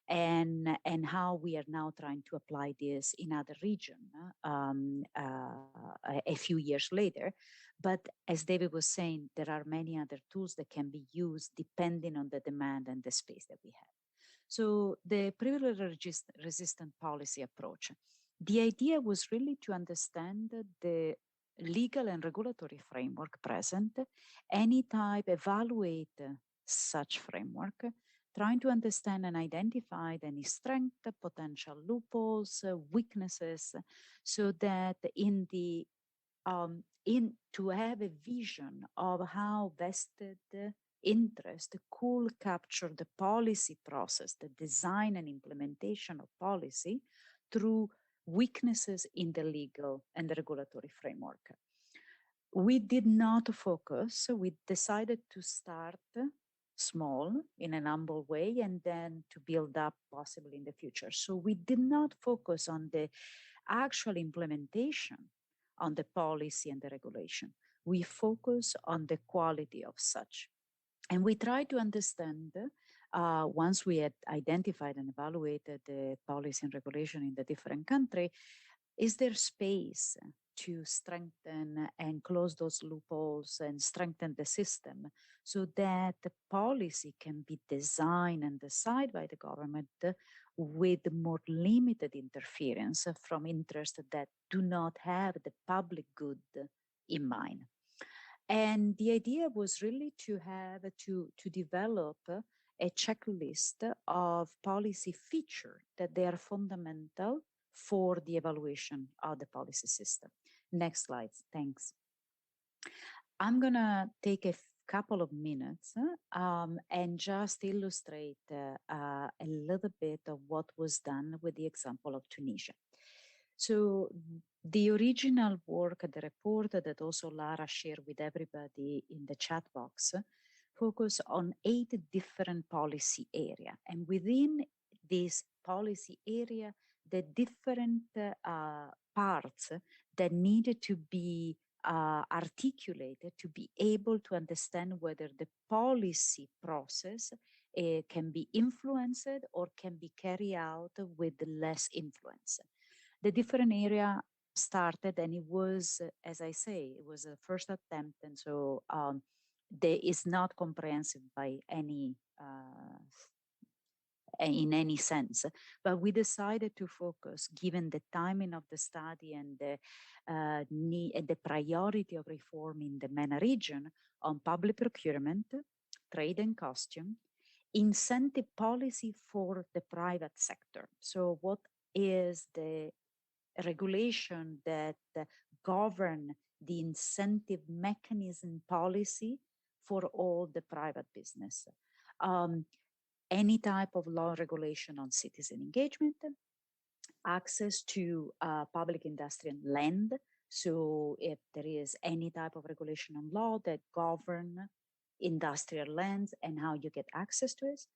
and how we are now trying to apply this in other regions a few years later. But as David was saying, there are many other tools that can be used depending on the demand and the space that we have. So the privilege resistant policy approach, the idea was really to understand the legal and regulatory framework present, any type, evaluate such framework, trying to understand and identify any strength, potential loopholes, weaknesses, so that to have a vision of how vested interest could capture the policy process, the design and implementation of policy through weaknesses in the legal and the regulatory framework. We did not focus, we decided to start small in an humble way and then to build up possibly in the future. So we did not focus on the actual implementation on the policy and the regulation. We focus on the quality of such. And we try to understand, once we had identified and evaluated the policy and regulation in the different country, is there space to strengthen and close those loopholes and strengthen the system so that the policy can be designed and decided by the government with more limited interference from interests that do not have the public good in mind. And the idea was really to have to develop a checklist of policy features that they are fundamental for the evaluation of the policy system. Next slide, thanks. I'm gonna take a couple of minutes and just illustrate a little bit of what was done with the example of Tunisia. So the original work, the report that also Lara shared with everybody in the chat box, focus on 8 different policy areas. And within this policy area, the different parts that needed to be articulated to be able to understand whether the policy process can be influenced or can be carried out with less influence. The different area started, and it was, as I say, it was a first attempt, and so there is not comprehensive by any in any sense, but we decided to focus, given the timing of the study and the need and the priority of reform in the MENA region, on public procurement, trade and custom, incentive policy for the private sector. So what is the regulation that govern the incentive mechanism policy for all the private business? Any type of law regulation on citizen engagement, access to public industrial land. So if there is any type of regulation on law that govern industrial lands and how you get access to it,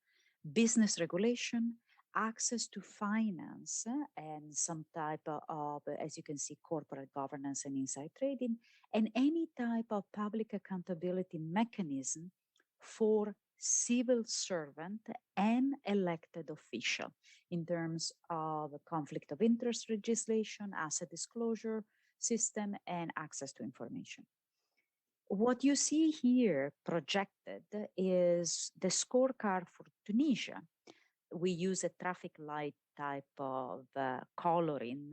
business regulation, access to finance and some type of, as you can see, corporate governance and inside trading, and any type of public accountability mechanism for civil servant and elected official in terms of conflict of interest legislation, asset disclosure system, and access to information. What you see here projected is the scorecard for Tunisia. We use a traffic light type of coloring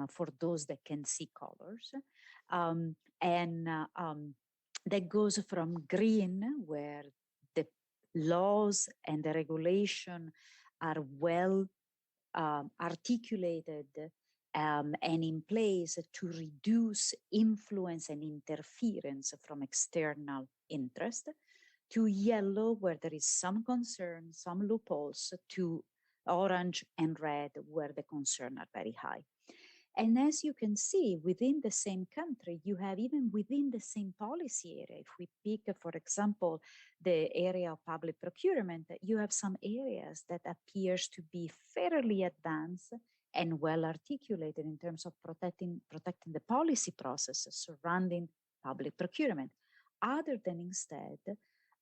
for those that can see colors. That goes from green, where laws and the regulation are well articulated and in place to reduce influence and interference from external interest, to yellow where there is some concern, some loopholes, to orange and red where the concern are very high. And as you can see, within the same country, you have even within the same policy area. If we pick, for example, the area of public procurement, you have some areas that appears to be fairly advanced and well articulated in terms of protecting the policy processes surrounding public procurement. Other than instead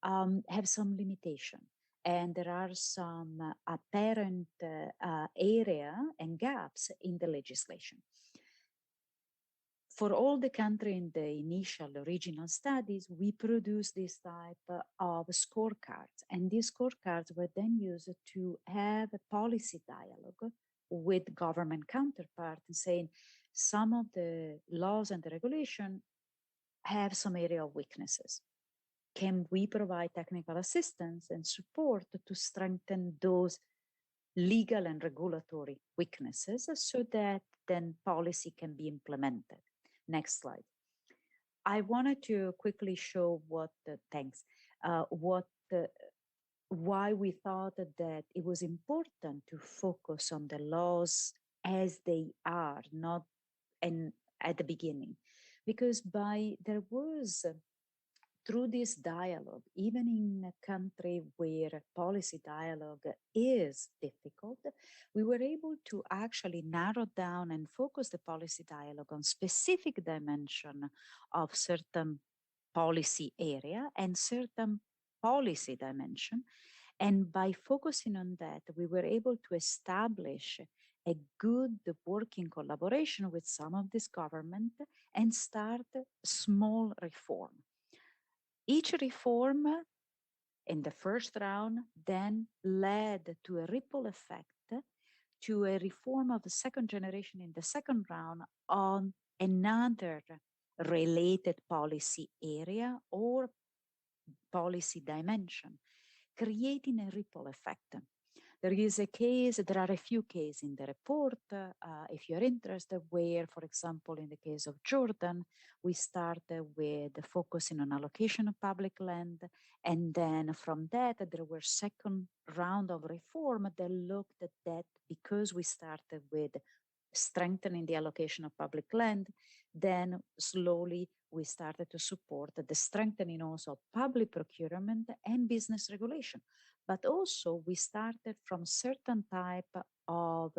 have some limitation. And there are some apparent area and gaps in the legislation. For all the country in the initial original studies, we produced this type of scorecards. And these scorecards were then used to have a policy dialogue with government counterparts, saying some of the laws and the regulation have some area of weaknesses. Can we provide technical assistance and support to strengthen those legal and regulatory weaknesses so that then policy can be implemented? Next slide. I wanted to quickly show why we thought that it was important to focus on the laws as they are, not at the beginning, because there was through this dialogue, even in a country where policy dialogue is difficult, we were able to actually narrow down and focus the policy dialogue on specific dimension of certain policy area and certain policy dimension. And by focusing on that, we were able to establish a good working collaboration with some of this government and start small reform. Each reform in the first round then led to a ripple effect to a reform of the second generation in the second round on another related policy area or policy dimension, creating a ripple effect. There are a few cases in the report, if you're interested, where, for example, in the case of Jordan, we started with focusing on allocation of public land. And then from that, there were second round of reform that looked at that because we started with strengthening the allocation of public land, then slowly we started to support the strengthening also of public procurement and business regulation. But also we started from certain type of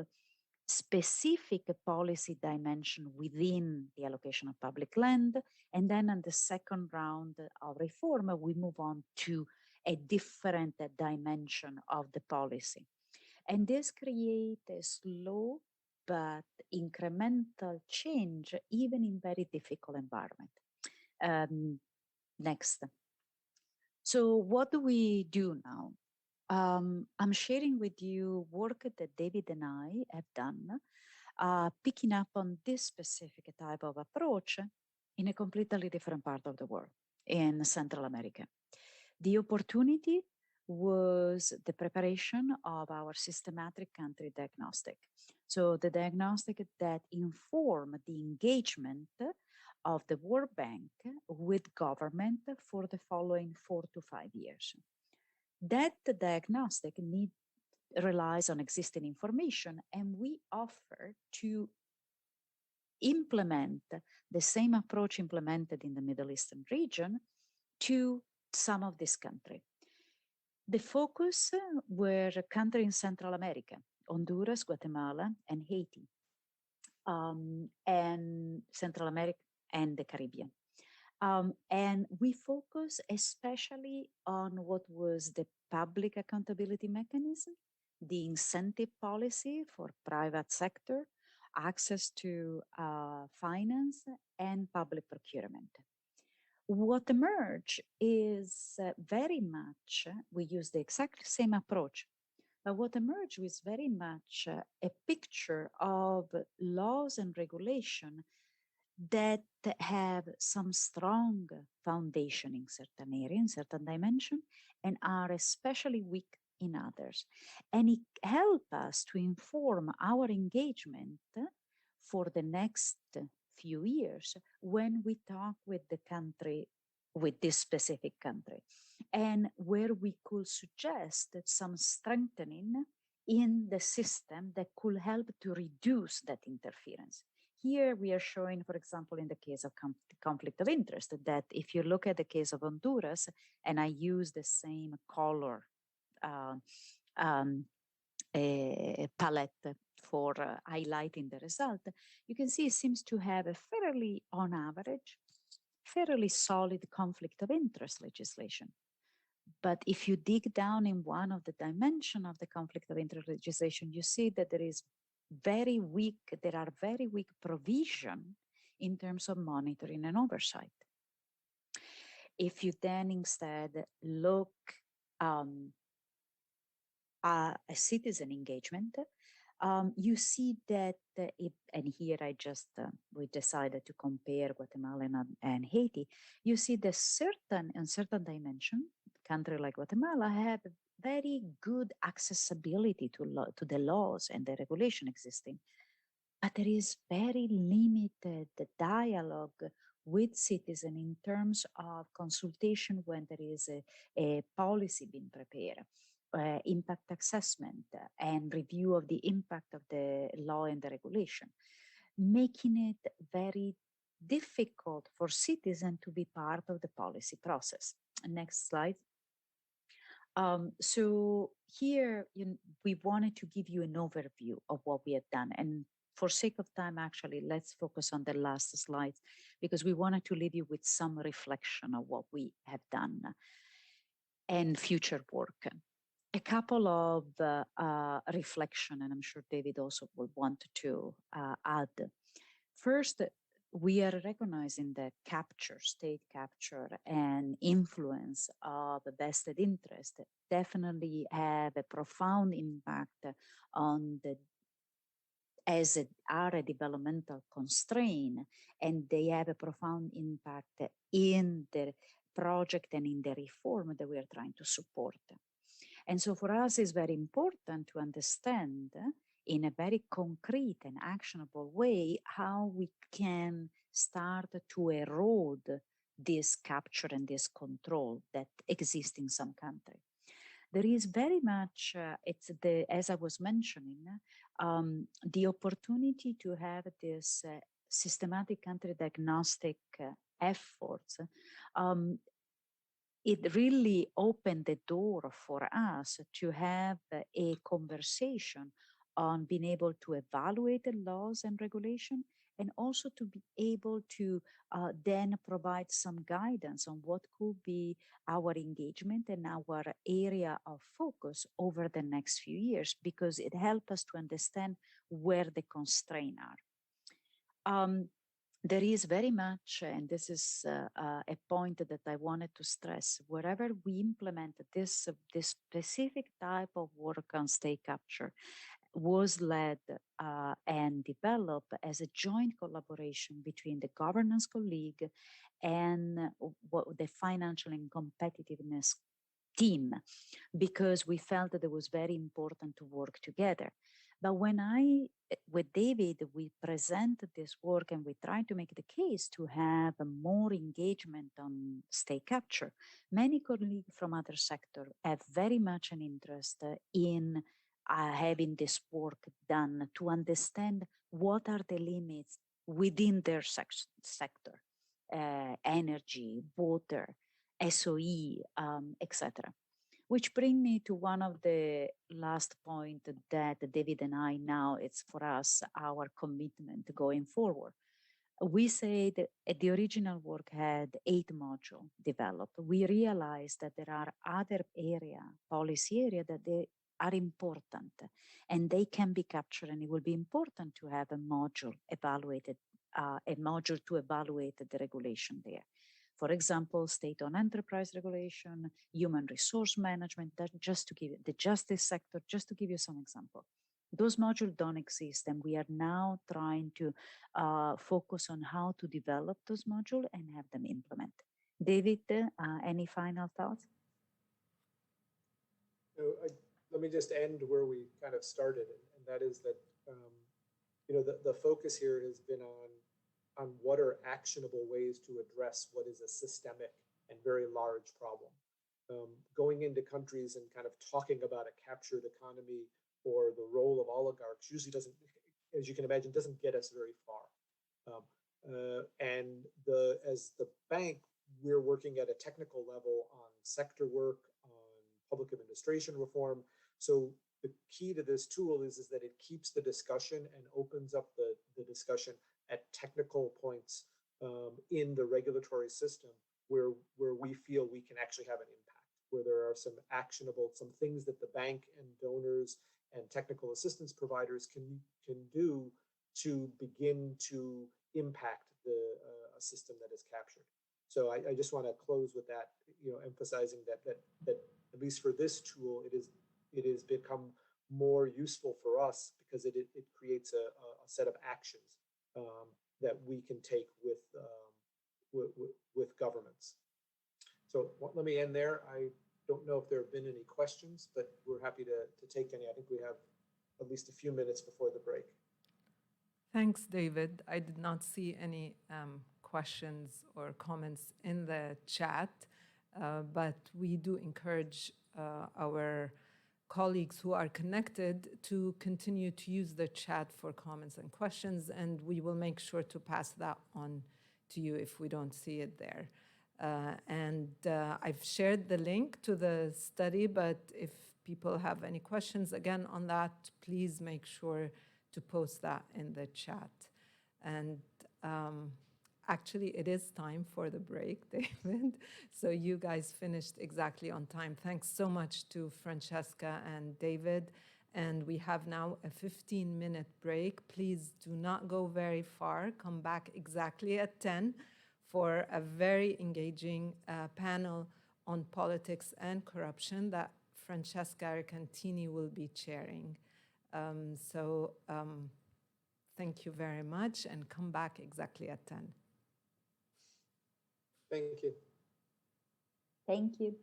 specific policy dimension within the allocation of public land. And then in the second round of reform, we move on to a different dimension of the policy. And this creates a slow but incremental change, even in very difficult environment. Next. So what do we do now? I'm sharing with you work that David and I have done, picking up on this specific type of approach in a completely different part of the world, in Central America. The opportunity was the preparation of our systematic country diagnostic. So the diagnostic that informed the engagement of the World Bank with government for the following 4 to 5 years. That diagnostic relies on existing information, and we offer to implement the same approach implemented in the Middle Eastern region to some of this country. The focus were countries in Central America, Honduras, Guatemala, and Haiti, and Central America and the Caribbean. And we focus especially on what was the public accountability mechanism, the incentive policy for private sector, access to finance, and public procurement. What emerged is very much, we use the exact same approach, but what emerged was very much a picture of laws and regulation that have some strong foundation in certain area, in certain dimension, and are especially weak in others. And it helps us to inform our engagement for the next few years when we talk with the country, with this specific country, and where we could suggest some strengthening in the system that could help to reduce that interference. Here we are showing, for example, in the case of conflict of interest, that if you look at the case of Honduras, and I use the same color palette for highlighting the result, you can see it seems to have a fairly, on average, fairly solid conflict of interest legislation. But if you dig down in one of the dimensions of the conflict of interest legislation, you see that there are very weak provision in terms of monitoring and oversight. If you then instead look at a citizen engagement, you see that, and here we decided to compare Guatemala and Haiti. You see that in certain dimension, country like Guatemala have very good accessibility to the laws and the regulation existing, but there is very limited dialogue with citizens in terms of consultation when there is a policy being prepared. Impact assessment and review of the impact of the law and the regulation, making it very difficult for citizens to be part of the policy process. Next slide. So here we wanted to give you an overview of what we have done. And for sake of time, actually, let's focus on the last slide because we wanted to leave you with some reflection of what we have done and future work. A couple of reflection, and I'm sure David also will want to add. First, we are recognizing that state capture and influence of vested interest definitely have a profound impact on as a developmental constraint, and they have a profound impact in the project and in the reform that we are trying to support. And so for us, it's very important to understand in a very concrete and actionable way how we can start to erode this capture and this control that exists in some country. There is very much, as I was mentioning, the opportunity to have this systematic country diagnostic efforts. It really opened the door for us to have a conversation on being able to evaluate the laws and regulation, and also to be able to then provide some guidance on what could be our engagement and our area of focus over the next few years, because it helps us to understand where the constraints are. There is very much, and this is a point that I wanted to stress, wherever we implement this specific type of work on state capture was led and developed as a joint collaboration between the governance colleague and the financial and competitiveness team, because we felt that it was very important to work together. But when with David, we presented this work and we tried to make the case to have more engagement on state capture, many colleagues from other sectors have very much an interest in having this work done to understand what are the limits within their sector, energy, water, SOE, etc. Which brings me to one of the last points that David and I now, it's for us, our commitment going forward. We say that the original work had 8 modules developed. We realized that there are other policy areas that they are important and they can be captured, and it will be important to have a module to evaluate the regulation there. For example, state-owned enterprise regulation, human resource management, just to give you, the justice sector, just to give you some example. Those modules don't exist, and we are now trying to focus on how to develop those modules and have them implement. David, any final thoughts? Let me just end where we kind of started, and that is that the focus here has been on what are actionable ways to address what is a systemic and very large problem. Going into countries and kind of talking about a captured economy or the role of oligarchs usually doesn't, as you can imagine, doesn't get us very far. And as the bank, we're working at a technical level on sector work, on public administration reform. So the key to this tool is that it keeps the discussion and opens up the discussion at technical points in the regulatory system where we feel we can actually have an impact, where there are some actionable, some things that the bank and donors and technical assistance providers can do to begin to impact a system that is captured. So I just want to close with that, emphasizing that at least for this tool, it has become more useful for us because it creates a set of actions that we can take with governments. So let me end there. I don't know if there have been any questions, but we're happy to take any. I think we have at least a few minutes before the break. Thanks, David. I did not see any questions or comments in the chat, but we do encourage our colleagues who are connected to continue to use the chat for comments and questions, and we will make sure to pass that on to you if we don't see it there. I've shared the link to the study, but if people have any questions again on that, please make sure to post that in the chat. And actually, it is time for the break, David. So you guys finished exactly on time. Thanks so much to Francesca and David. And we have now a 15-minute break. Please do not go very far. Come back exactly at 10 for a very engaging panel on politics and corruption that Francesca Arcantini will be chairing. Thank you very much, and come back exactly at 10. Thank you. Thank you.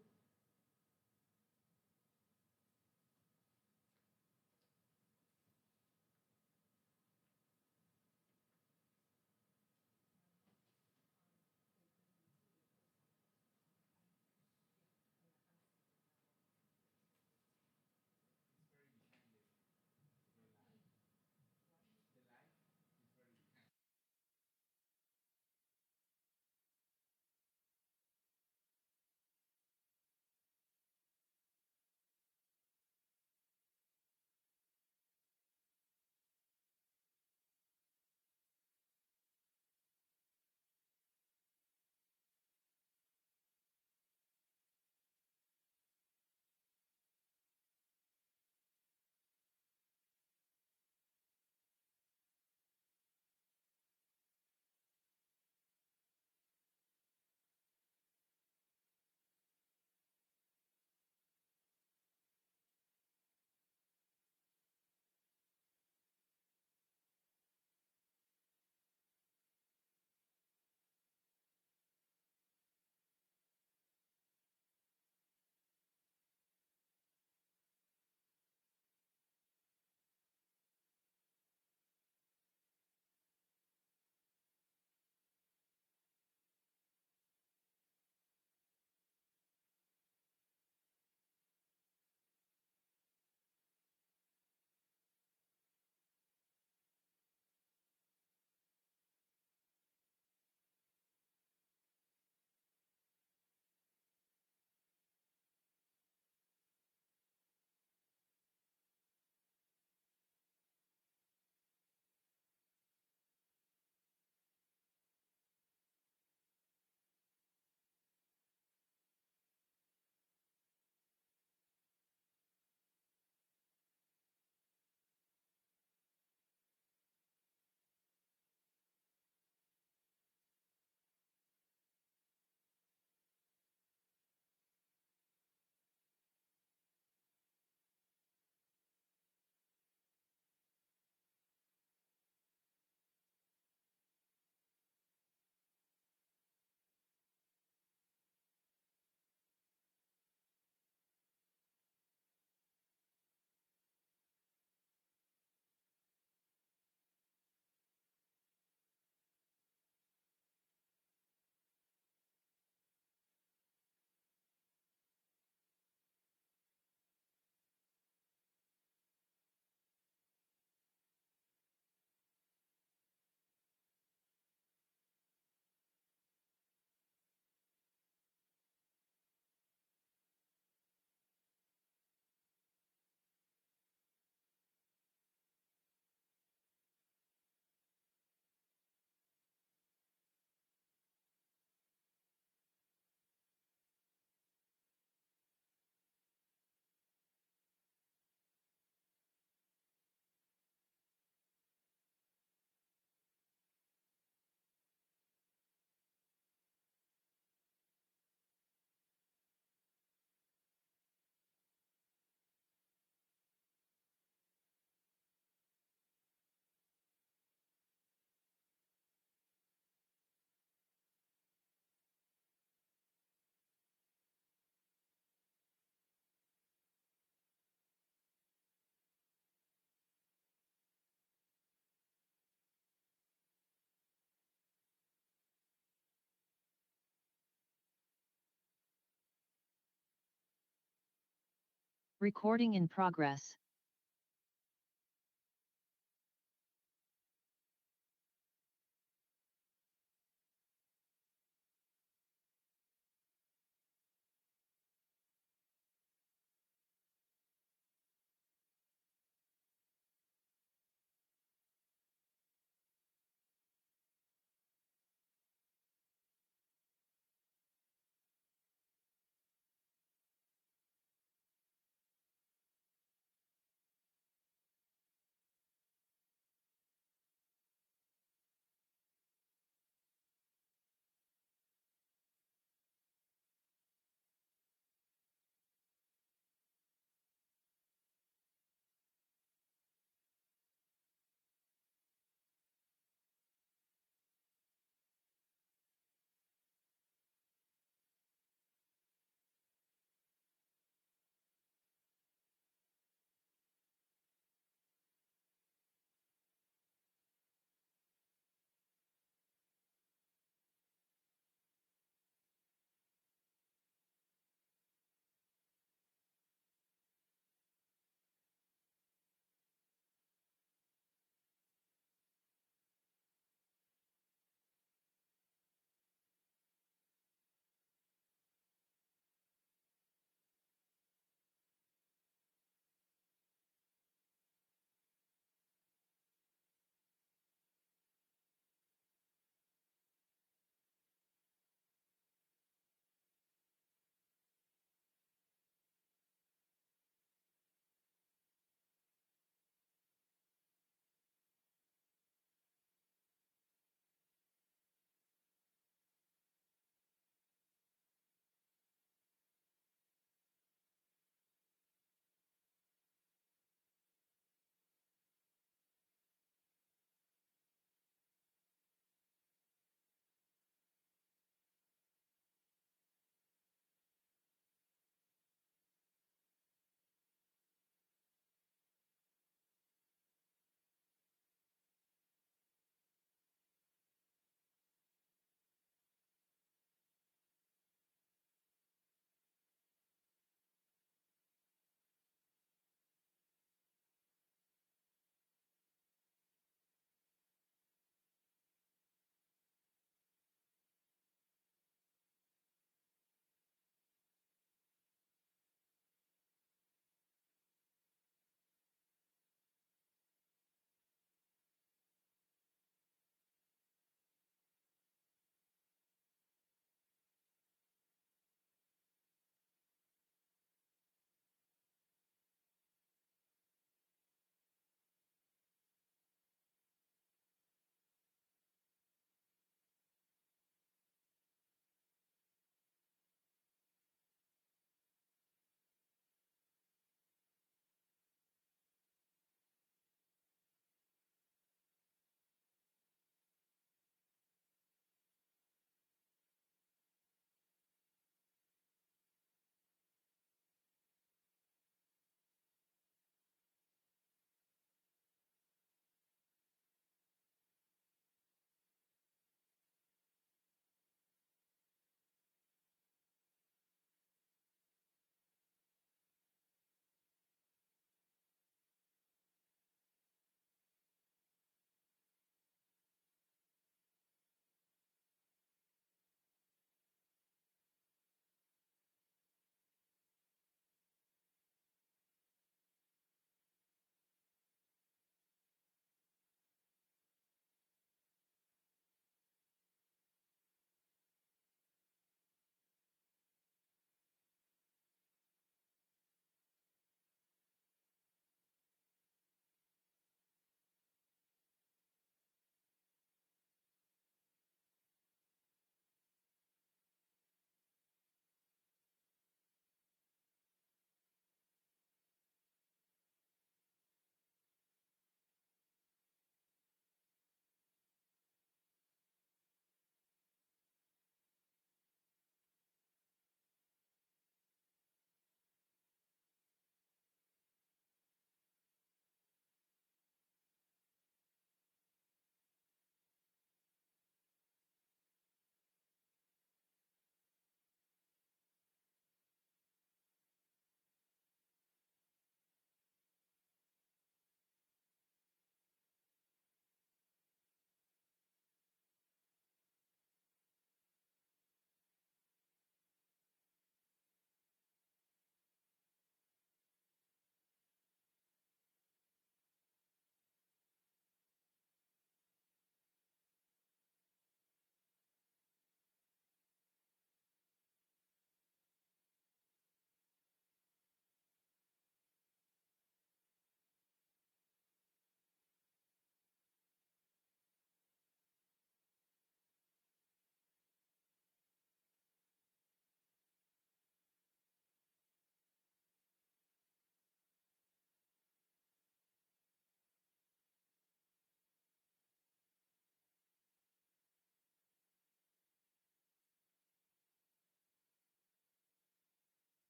Recording in progress.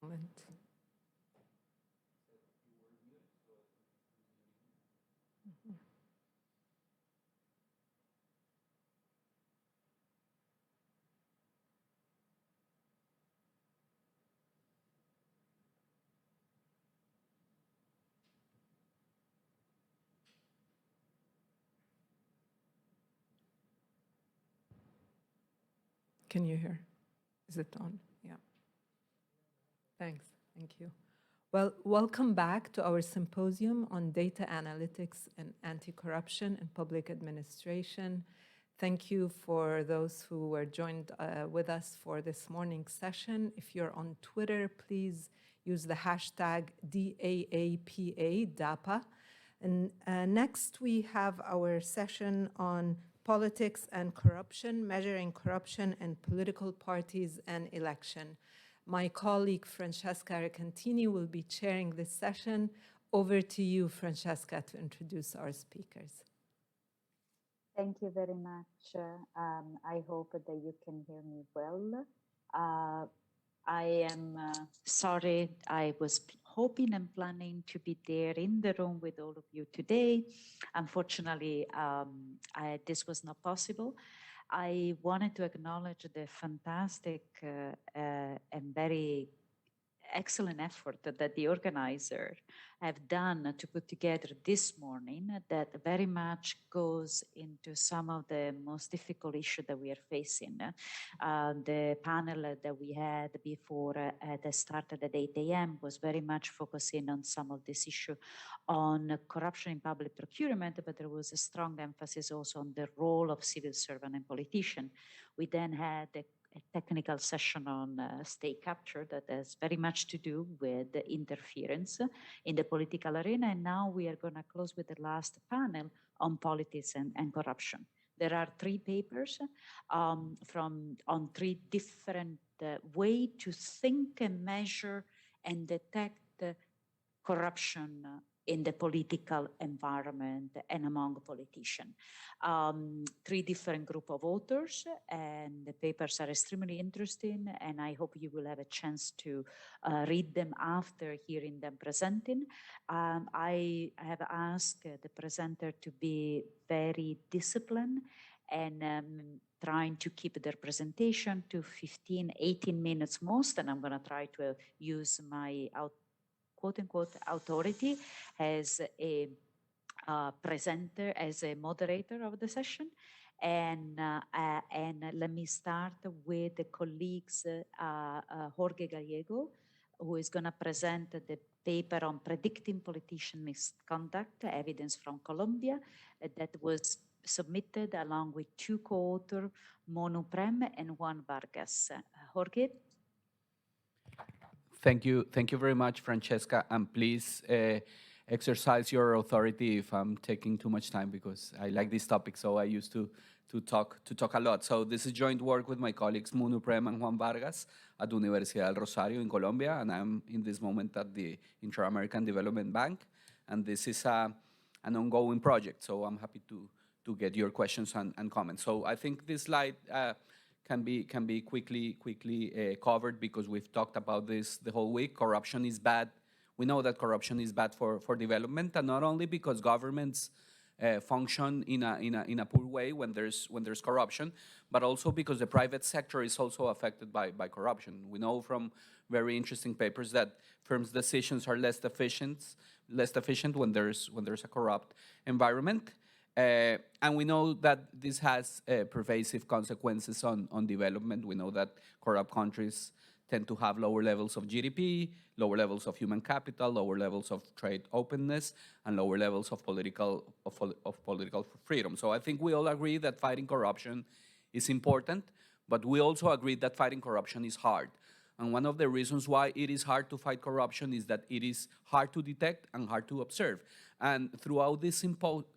Moment. Mhm. Can you hear? Is it on? Yeah. Thanks. Thank you. Well, welcome back to our symposium on data analytics and anti-corruption in public administration. Thank you for those who were joined with us for this morning's session. If you're on Twitter, please use the hashtag DAAPA, DAPA. And next we have our session on politics and corruption, measuring corruption in political parties and election. My colleague Francesca Recantini will be chairing this session. Over to you, Francesca, to introduce our speakers. Thank you very much. I hope that you can hear me well. I am sorry, I was hoping and planning to be there in the room with all of you today. Unfortunately, this was not possible. I wanted to acknowledge the fantastic and very excellent effort that the organizer have done to put together this morning that very much goes into some of the most difficult issues that we are facing. The panel that we had before that started at 8 a.m. was very much focusing on some of this issue on corruption in public procurement, but there was a strong emphasis also on the role of civil servant and politician. We then had a technical session on state capture that has very much to do with the interference in the political arena. And now we are going to close with the last panel on politics and corruption. There are 3 papers on 3 different ways to think and measure and detect corruption in the political environment and among politicians. 3 different group of authors, and the papers are extremely interesting, and I hope you will have a chance to read them after hearing them presenting. I have asked the presenter to be very disciplined and trying to keep their presentation to 15, 18 minutes most, and I'm going to try to use my quote-unquote authority as a presenter, as a moderator of the session. And let me start with the colleagues, Jorge Gallego, who is going to present the paper on predicting politician misconduct, evidence from Colombia, that was submitted along with 2 co-authors, Monu Prem and Juan Vargas. Jorge? Thank you very much, Francesca, and please exercise your authority if I'm taking too much time, because I like this topic, so I used to talk a lot. So this is joint work with my colleagues Monu Prem and Juan Vargas at Universidad del Rosario in Colombia, and I'm in this moment at the Inter-American Development Bank, and this is an ongoing project, so I'm happy to get your questions and comments. So I think this slide can be quickly covered, because we've talked about this the whole week. Corruption is bad. We know that corruption is bad for development, and not only because governments function in a poor way when there's corruption, but also because the private sector is also affected by corruption. We know from very interesting papers that firms' decisions are less efficient when there's a corrupt environment. And we know that this has pervasive consequences on development. We know that corrupt countries tend to have lower levels of GDP, lower levels of human capital, lower levels of trade openness, and lower levels of political freedom. So I think we all agree that fighting corruption is important, but we also agree that fighting corruption is hard. And one of the reasons why it is hard to fight corruption is that it is hard to detect and hard to observe. And throughout this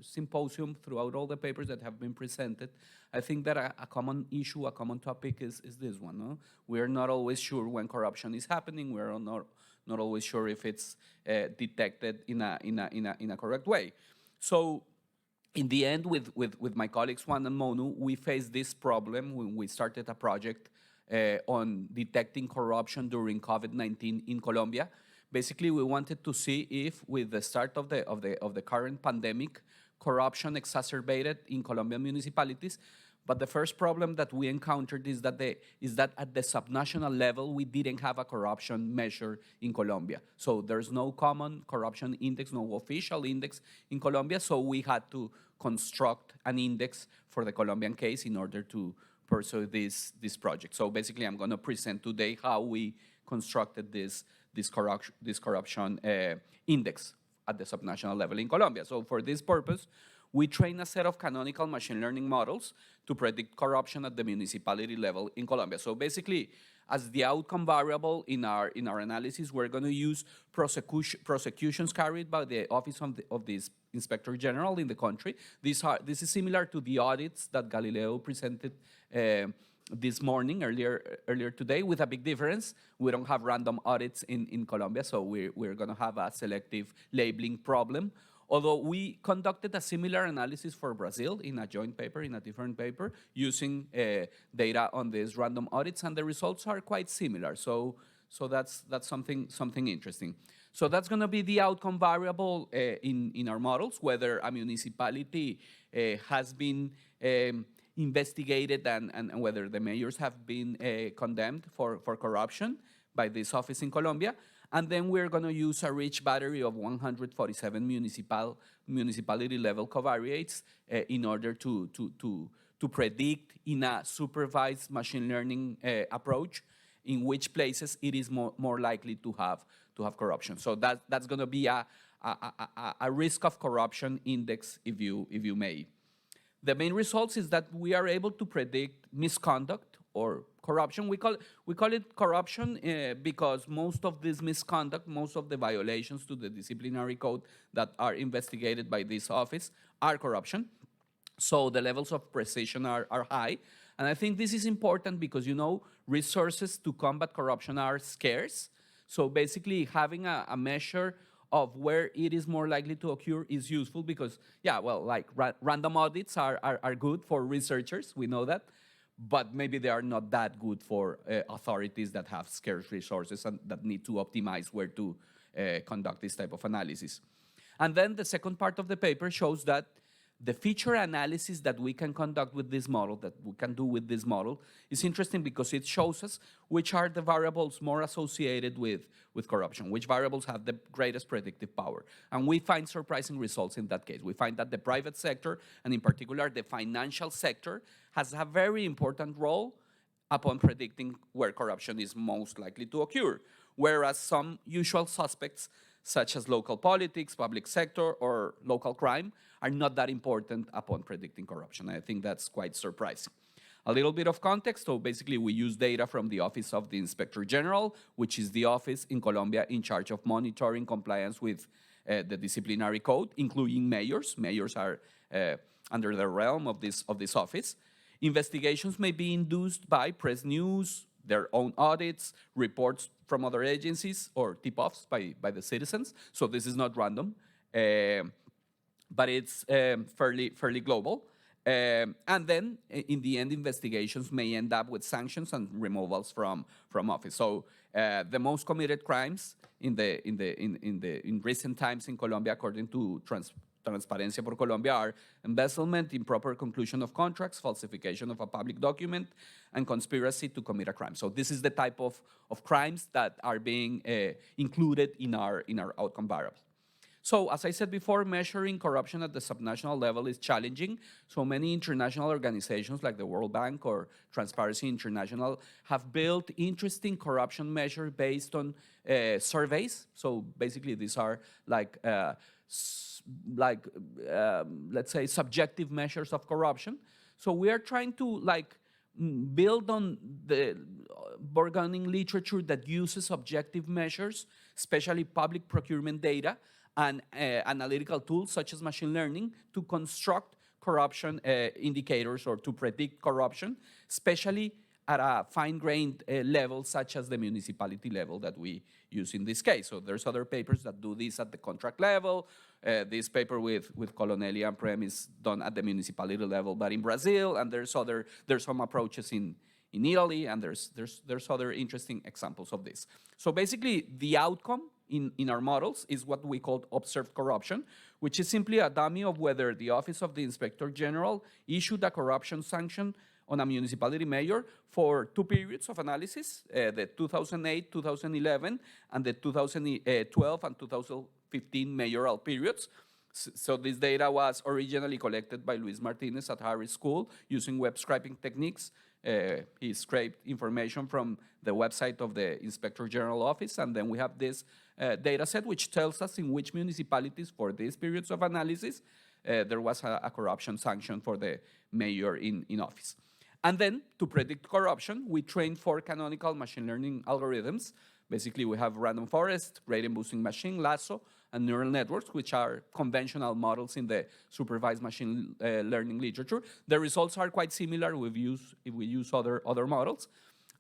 symposium, throughout all the papers that have been presented, I think that a common issue, a common topic is this one. No? We are not always sure when corruption is happening. We are not always sure if it's detected in a correct way. So in the end, with my colleagues Juan and Monu, we faced this problem when we started a project on detecting corruption during COVID-19 in Colombia. Basically, we wanted to see if, with the start of the current pandemic, corruption exacerbated in Colombian municipalities. But the first problem that we encountered is that at the subnational level, we didn't have a corruption measure in Colombia. So there's no common corruption index, no official index in Colombia. So we had to construct an index for the Colombian case in order to pursue this project. So basically, I'm going to present today how we constructed this corruption index at the subnational level in Colombia. So for this purpose, we train a set of canonical machine learning models to predict corruption at the municipality level in Colombia. So basically, as the outcome variable in our analysis, we're going to use prosecutions carried by the Office of the Inspector General in the country. This is similar to the audits that Galileo presented this morning, earlier today, with a big difference. We don't have random audits in Colombia, so we're going to have a selective labeling problem. Although we conducted a similar analysis for Brazil in a joint paper, in a different paper, using data on these random audits, and the results are quite similar. So that's something interesting. So that's going to be the outcome variable in our models, whether a municipality has been investigated and whether the mayors have been condemned for corruption by this office in Colombia. And then we're going to use a rich battery of 147 municipality level covariates in order to predict in a supervised machine learning approach in which places it is more likely to have corruption. So that's going to be a risk of corruption index, if you may. The main results is that we are able to predict misconduct or corruption. We call it corruption because most of this misconduct, most of the violations to the disciplinary code that are investigated by this office are corruption. So the levels of precision are high. And I think this is important because, resources to combat corruption are scarce. So basically having a measure of where it is more likely to occur is useful because, random audits are good for researchers, we know that, but maybe they are not that good for authorities that have scarce resources and that need to optimize where to conduct this type of analysis. And then the second part of the paper shows that the feature analysis that we can conduct with this model, that we can do with this model, is interesting because it shows us which are the variables more associated with corruption, which variables have the greatest predictive power. And we find surprising results in that case. We find that the private sector, and in particular the financial sector, has a very important role upon predicting where corruption is most likely to occur, whereas some usual suspects, such as local politics, public sector, or local crime, are not that important upon predicting corruption. I think that's quite surprising. A little bit of context. So basically, we use data from the Office of the Inspector General, which is the office in Colombia in charge of monitoring compliance with the disciplinary code, including mayors. Mayors are under the realm of this office. Investigations may be induced by press news, their own audits, reports from other agencies, or tip-offs by the citizens. So this is not random, but it's fairly global. And then, in the end, investigations may end up with sanctions and removals from office. So the most committed crimes in recent times in Colombia, according to Transparencia por Colombia, are embezzlement, improper conclusion of contracts, falsification of a public document, and conspiracy to commit a crime. So this is the type of crimes that are being included in our outcome variable. So as I said before, measuring corruption at the subnational level is challenging. So many international organizations like the World Bank or Transparency International have built interesting corruption measures based on surveys. So basically these are let's say, subjective measures of corruption. So we are trying to build on the bargaining literature that uses objective measures, especially public procurement data, and analytical tools such as machine learning to construct corruption indicators or to predict corruption, especially at a fine-grained level such as the municipality level that we use in this case. So there's other papers that do this at the contract level. This paper with Colonelli and Prem is done at the municipality level, but in Brazil, and there's some approaches in in Italy, and there's other interesting examples of this. So basically, the outcome in our models is what we call observed corruption, which is simply a dummy of whether the Office of the Inspector General issued a corruption sanction on a municipality mayor for 2 periods of analysis, the 2008, 2011, and the 2012 and 2015 mayoral periods. So this data was originally collected by Luis Martinez at Harris School using web scraping techniques. He scraped information from the website of the Inspector General Office, and then we have this data set which tells us in which municipalities for these periods of analysis there was a corruption sanction for the mayor in office. And then, to predict corruption, we trained 4 canonical machine learning algorithms. Basically, we have random forest, gradient boosting machine, lasso, and neural networks, which are conventional models in the supervised machine learning literature. The results are quite similar if we use other models.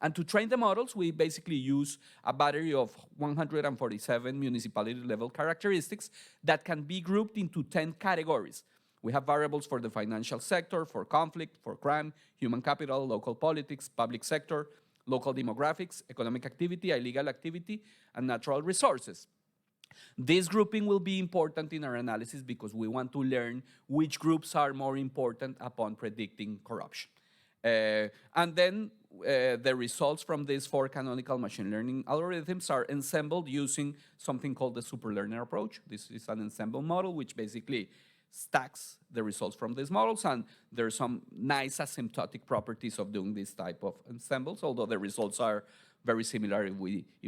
And to train the models, we basically use a battery of 147 municipality-level characteristics that can be grouped into 10 categories. We have variables for the financial sector, for conflict, for crime, human capital, local politics, public sector, local demographics, economic activity, illegal activity, and natural resources. This grouping will be important in our analysis because we want to learn which groups are more important upon predicting corruption. And then the results from these 4 canonical machine learning algorithms are assembled using something called the superlearner approach. This is an ensemble model which basically stacks the results from these models, and there's some nice asymptotic properties of doing this type of ensembles, although the results are very similar if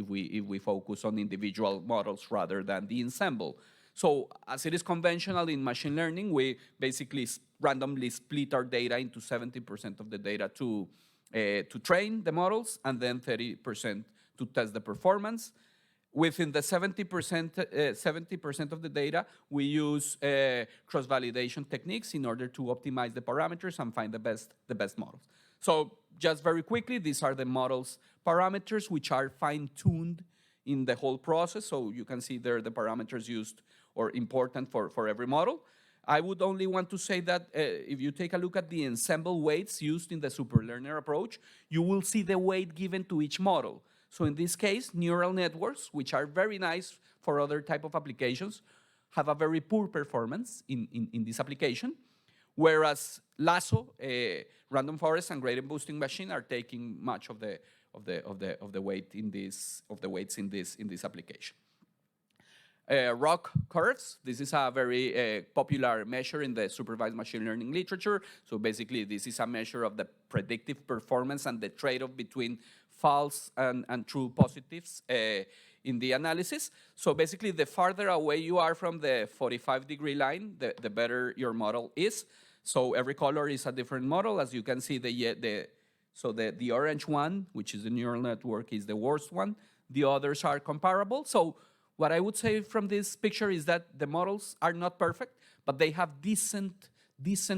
we focus on individual models rather than the ensemble. So as it is conventional in machine learning, we basically randomly split our data into 70% of the data to train the models and then 30% to test the performance. Within the 70% of the data, we use cross-validation techniques in order to optimize the parameters and find the best models. So just very quickly, these are the model's parameters, which are fine-tuned in the whole process. So you can see there the parameters used or important for every model. I would only want to say that if you take a look at the ensemble weights used in the superlearner approach, you will see the weight given to each model. So in this case, neural networks, which are very nice for other type of applications, have a very poor performance in this application, whereas lasso, random forest, and gradient boosting machine are taking much of the weights in this application. ROC curves. This is a very popular measure in the supervised machine learning literature. So basically, this is a measure of the predictive performance and the trade-off between false and true positives in the analysis. So basically, the farther away you are from the 45-degree line, the better your model is. So every color is a different model. As you can see, the orange one, which is the neural network, is the worst one. The others are comparable. So what I would say from this picture is that the models are not perfect, but they have decent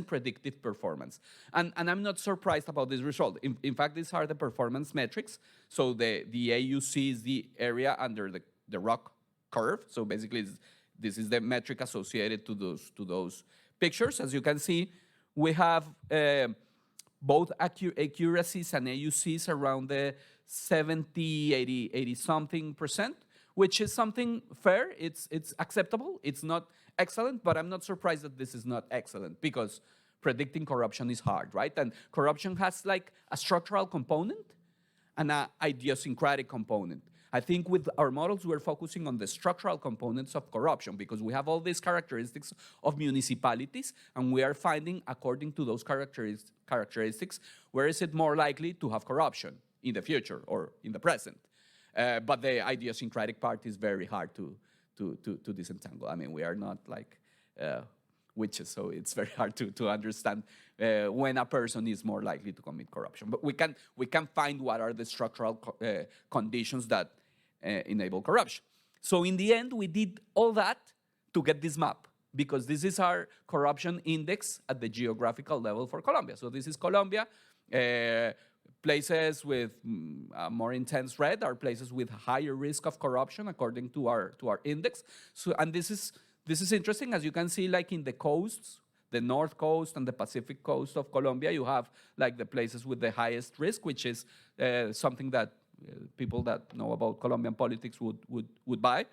predictive performance. And I'm not surprised about this result. In fact, these are the performance metrics. So the AUC is the area under the ROC curve. So basically, this is the metric associated to those pictures. As you can see, we have both accuracies and AUCs around the 70, 80 something percent, which is something fair. It's acceptable. It's not excellent, but I'm not surprised that this is not excellent because predicting corruption is hard, right? And corruption has like a structural component and an idiosyncratic component. I think with our models, we're focusing on the structural components of corruption because we have all these characteristics of municipalities, and we are finding, according to those characteristics, where is it more likely to have corruption in the future or in the present. But the idiosyncratic part is very hard to disentangle. I mean, we are not like witches, so it's very hard to understand when a person is more likely to commit corruption. But we can find what are the structural conditions that enable corruption. So in the end, we did all that to get this map because this is our corruption index at the geographical level for Colombia. So this is Colombia. Places with more intense red are places with higher risk of corruption according to our index. So, and this is interesting, as you can see, like in the coasts, the north coast and the Pacific coast of Colombia, you have like the places with the highest risk, which is something that people that know about Colombian politics would buy.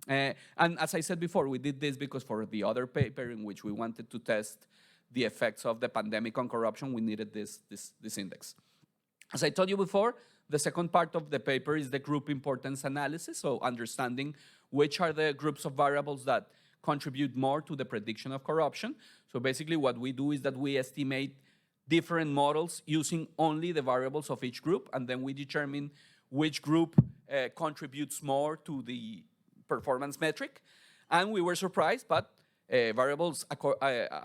And as I said before, we did this because for the other paper in which we wanted to test the effects of the pandemic on corruption, we needed this index. As I told you before, the second part of the paper is the group importance analysis, so understanding which are the groups of variables that contribute more to the prediction of corruption. So basically what we do is that we estimate different models using only the variables of each group, and then we determine which group contributes more to the performance metric. And we were surprised, but variables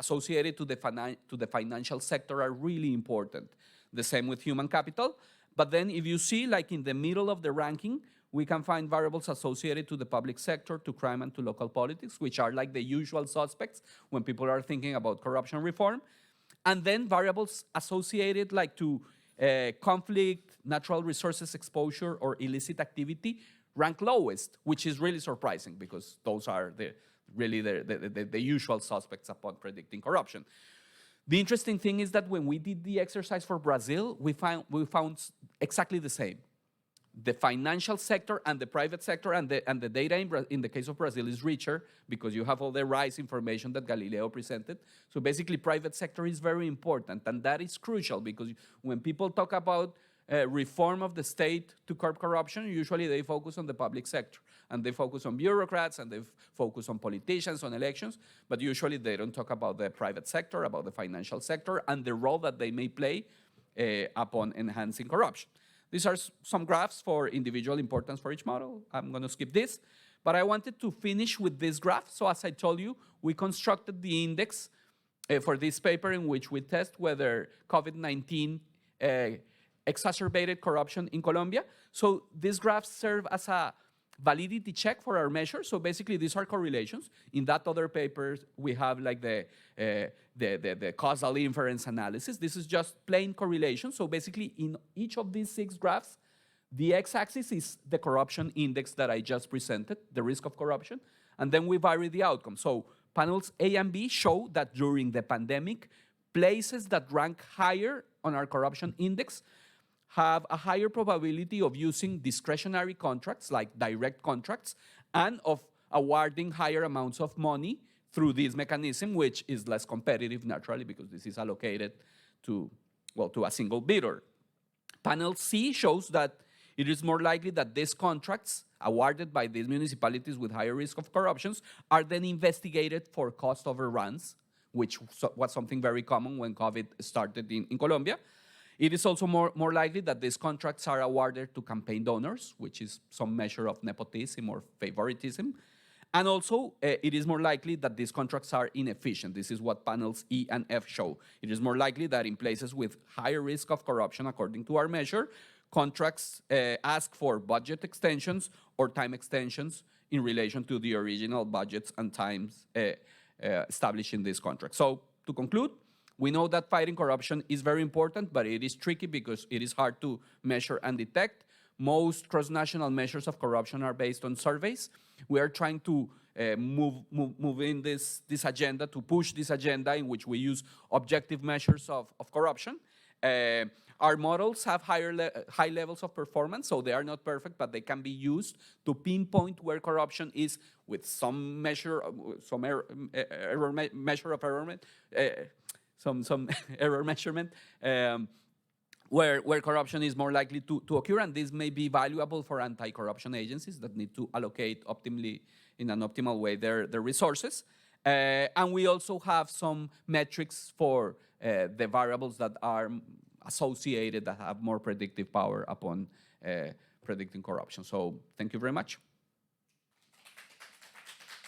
associated to the financial sector are really important. The same with human capital. But then if you see, like in the middle of the ranking, we can find variables associated to the public sector, to crime, and to local politics, which are like the usual suspects when people are thinking about corruption reform. And then variables associated like to conflict, natural resources exposure, or illicit activity rank lowest, which is really surprising because those are really the usual suspects upon predicting corruption. The interesting thing is that when we did the exercise for Brazil, we found exactly the same. The financial sector and the private sector and the data in the case of Brazil is richer because you have all the RISE information that Galileo presented. So basically private sector is very important, and that is crucial because when people talk about reform of the state to curb corruption, usually they focus on the public sector and they focus on bureaucrats and they focus on politicians, on elections, but usually they don't talk about the private sector, about the financial sector and the role that they may play upon enhancing corruption. These are some graphs for individual importance for each model. I'm going to skip this, but I wanted to finish with this graph. So as I told you, we constructed the index for this paper in which we test whether COVID-19 exacerbated corruption in Colombia. So these graphs serve as a validity check for our measure. So basically these are correlations. In that other paper, we have like the causal inference analysis. This is just plain correlation. So basically in each of these 6 graphs, the x-axis is the corruption index that I just presented, the risk of corruption, and then we vary the outcome. So panels A and B show that during the pandemic, places that rank higher on our corruption index have a higher probability of using discretionary contracts like direct contracts and of awarding higher amounts of money through this mechanism, which is less competitive naturally because this is allocated to a single bidder. Panel C shows that it is more likely that these contracts awarded by these municipalities with higher risk of corruptions are then investigated for cost overruns, which was something very common when COVID started in Colombia. It is also more likely that these contracts are awarded to campaign donors, which is some measure of nepotism or favoritism. And also, it is more likely that these contracts are inefficient. This is what panels E and F show. It is more likely that in places with higher risk of corruption, according to our measure, contracts ask for budget extensions or time extensions in relation to the original budgets and times established in this contract. So, to conclude, we know that fighting corruption is very important, but it is tricky because it is hard to measure and detect. Most cross-national measures of corruption are based on surveys. We are trying to move in this agenda, to push this agenda in which we use objective measures of corruption. Our models have high levels of performance, so they are not perfect, but they can be used to pinpoint where corruption is with some measure, some error measurement, where corruption is more likely to occur, and this may be valuable for anti-corruption agencies that need to allocate optimally, in an optimal way, their resources. And we also have some metrics for the variables that are associated, that have more predictive power upon predicting corruption. So thank you very much.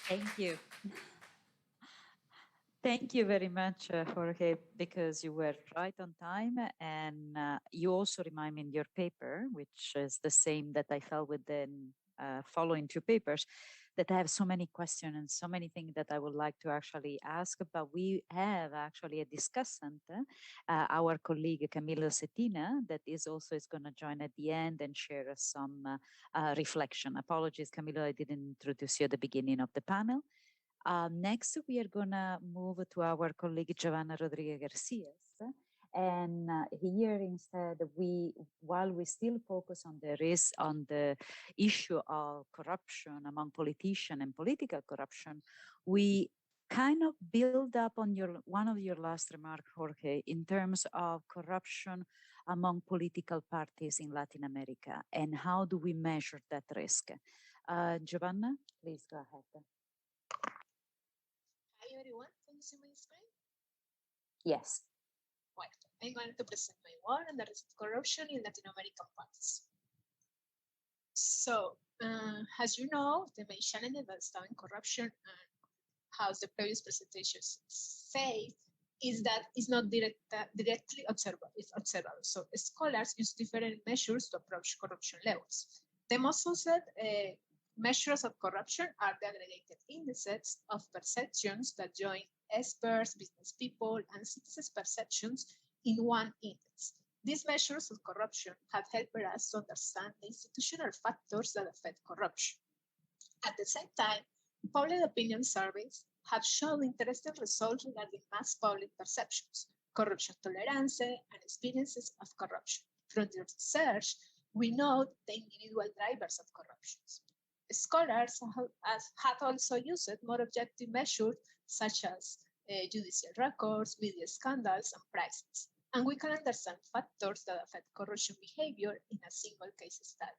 Thank you. Thank you very much, Jorge, because you were right on time. And you also remind me in your paper, which is the same that I felt with the following 2 papers, that I have so many questions and so many things that I would like to actually ask. But we have actually a discussant, our colleague Camilo Cetina, that is going to join at the end and share some reflection. Apologies, Camilo, I didn't introduce you at the beginning of the panel. Next, we are going to move to our colleague Giovanna Rodriguez Garcia. And here instead, while we still focus on the risk, on the issue of corruption among politicians and political corruption, we kind of build up on one of your last remarks, Jorge, in terms of corruption among political parties in Latin America, and how do we measure that risk? Giovanna, please go ahead. Hi everyone, can you see my screen? Yes. Well, I'm going to present my work on the risk of corruption in Latin American parties. So, as you know, the main challenge about studying corruption, and how the previous presentations say, is that it's not directly observable. It's observable. So scholars use different measures to approach corruption levels. The most used measures of corruption are the aggregated indices of perceptions that join experts, business people, and citizens' perceptions in one index. These measures of corruption have helped us to understand the institutional factors that affect corruption. At the same time, public opinion surveys have shown interesting results regarding mass public perceptions, corruption tolerance, and experiences of corruption. From the research, we know the individual drivers of corruption. Scholars have also used more objective measures such as judicial records, media scandals, and prices. And we can understand factors that affect corruption behavior in a single case study.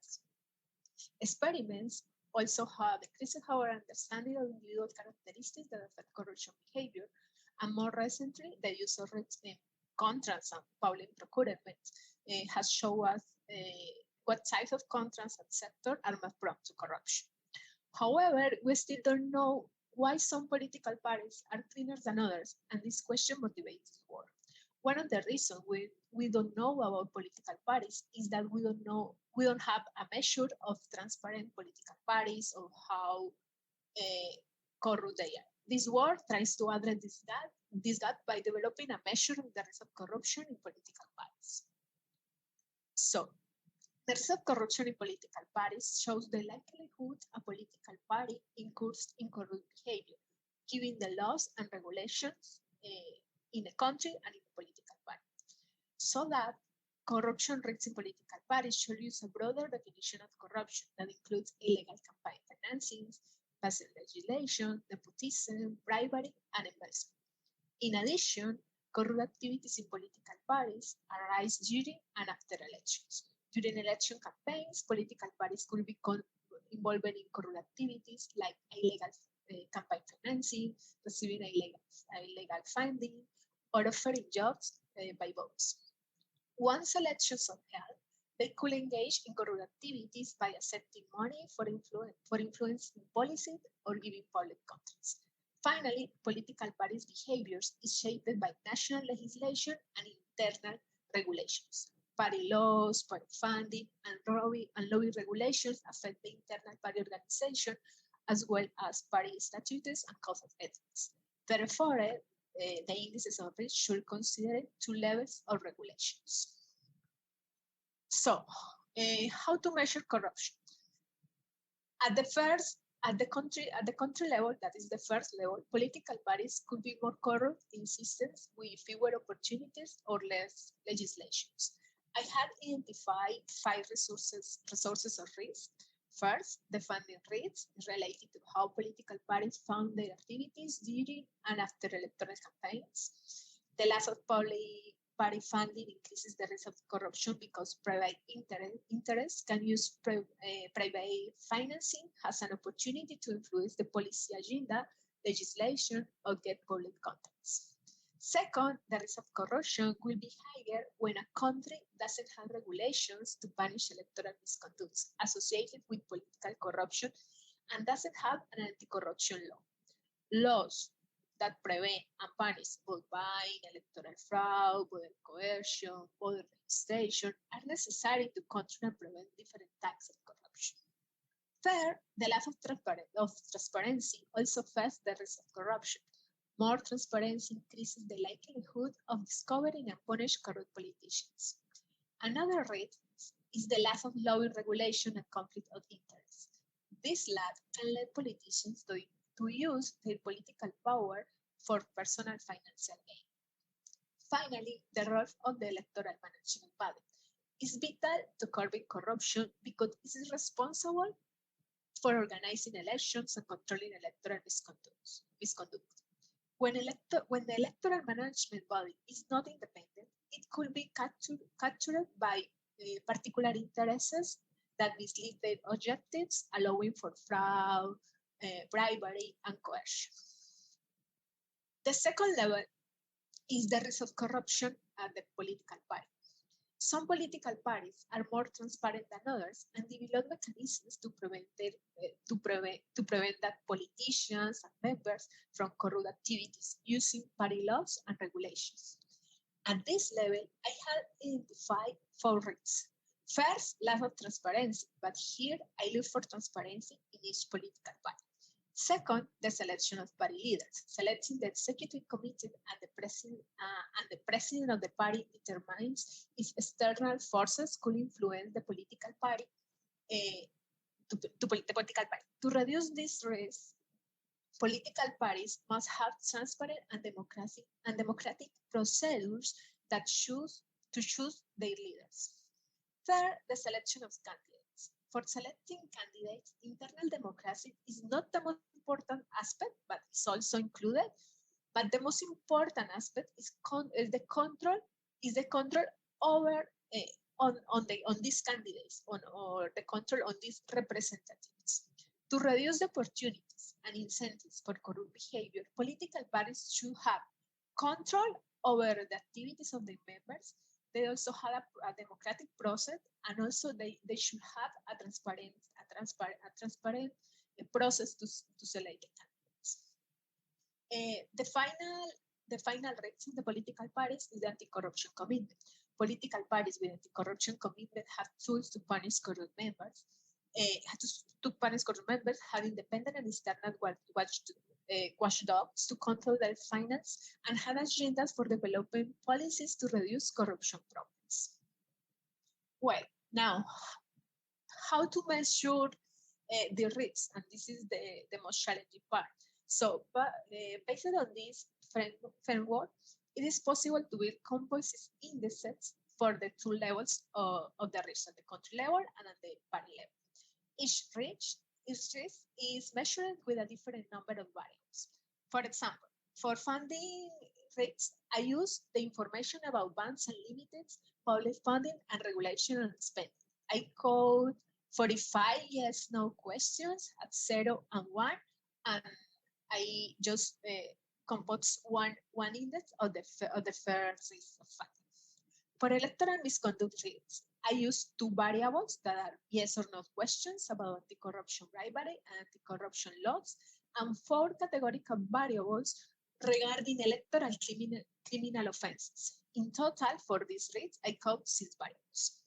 Experiments also have increased our understanding of individual characteristics that affect corruption behavior, and more recently, the use of contracts and public procurement has shown us what types of contracts and sectors are more prone to corruption. However, we still don't know why some political parties are cleaner than others, and this question motivates work. One of the reasons we don't know about political parties is that we don't have a measure of transparent political parties or how corrupt they are. This work tries to address this gap by developing a measure of the risk of corruption in political parties. So, the risk of corruption in political parties shows the likelihood a political party incurs in corrupt behavior, given the laws and regulations in the country and in the political party. So that corruption risks in political parties should use a broader definition of corruption that includes illegal campaign financing, passive legislation, nepotism, bribery, and embezzlement. In addition, corrupt activities in political parties arise during and after elections. During election campaigns, political parties could be involved in corrupt activities like illegal campaign financing, receiving illegal funding, or offering jobs by votes. Once elections are held, they could engage in corrupt activities by accepting money for influencing policy or giving public contracts. Finally, political parties' behaviors is shaped by national legislation and internal regulations. Party laws, party funding, and lobby regulations affect the internal party organization, as well as party statutes and codes of ethics. Therefore, the indices of risk should consider two levels of regulations. So, how to measure corruption? At the country level, that is the first level, political parties could be more corrupt in systems with fewer opportunities or less legislations. I had identified 5 resources of risk. First, the funding rates related to how political parties fund their activities during and after electoral campaigns. The lack of public party funding increases the risk of corruption because private interests can use private financing as an opportunity to influence the policy agenda, legislation, or get public contracts. Second, the risk of corruption will be higher when a country doesn't have regulations to punish electoral misconduct associated with political corruption and doesn't have an anti-corruption law. Laws that prevent and punish vote buying, electoral fraud, voter coercion, voter registration are necessary to control and prevent different types of corruption. Third, the lack of transparency also affects the risk of corruption. More transparency increases the likelihood of discovering and punishing corrupt politicians. Another risk is the lack of lobby regulation and conflict of interest. This lack can lead politicians to to use their political power for personal financial gain. Finally, the role of the electoral management body is vital to curbing corruption because it is responsible for organizing elections and controlling electoral misconduct. When the electoral management body is not independent, it could be captured by particular interests that mislead their objectives, allowing for fraud, bribery, and coercion. The second level is the risk of corruption at the political party. Some political parties are more transparent than others and develop mechanisms to prevent that politicians and members from corrupt activities using party laws and regulations. At this level, I have identified 4 risks. First, lack of transparency, but here I look for transparency in each political party. Second, the selection of party leaders. Selecting the executive committee and the president of the party determines if external forces could influence the political party. To reduce this risk, political parties must have transparent and democratic procedures that choose their leaders. Third, the selection of candidates. For selecting candidates, internal democracy is not the most important aspect, but it's also included. But the most important aspect is the control over on these candidates or the control on these representatives. To reduce the opportunities and incentives for corrupt behavior, political parties should have control over the activities of their members. They also have a democratic process, and also they should have a transparent process to select the candidates. The final risk in the political parties is the anti-corruption commitment. Political parties with anti-corruption commitment have tools to punish corrupt members. Have independent and external watchdogs to control their finance and have agendas for developing policies to reduce corruption problems. Well, now, how to measure the risks? And this is the most challenging part. So, based on this framework, it is possible to build composite indices for the 2 levels of the risk, at the country level and at the party level. Each risk is measured with a different number of variables. For example, for funding risks, I use the information about bans and limits, public funding, and regulation and spending. I code 45 yes/no questions at 0 and 1, and I just compose one index of the first risk of funding. For electoral misconduct risks, I use 2 variables that are yes or no questions about anti-corruption bribery and anti-corruption laws, and 4 categorical variables regarding electoral criminal offenses. In total, for these risks, I code 6 variables.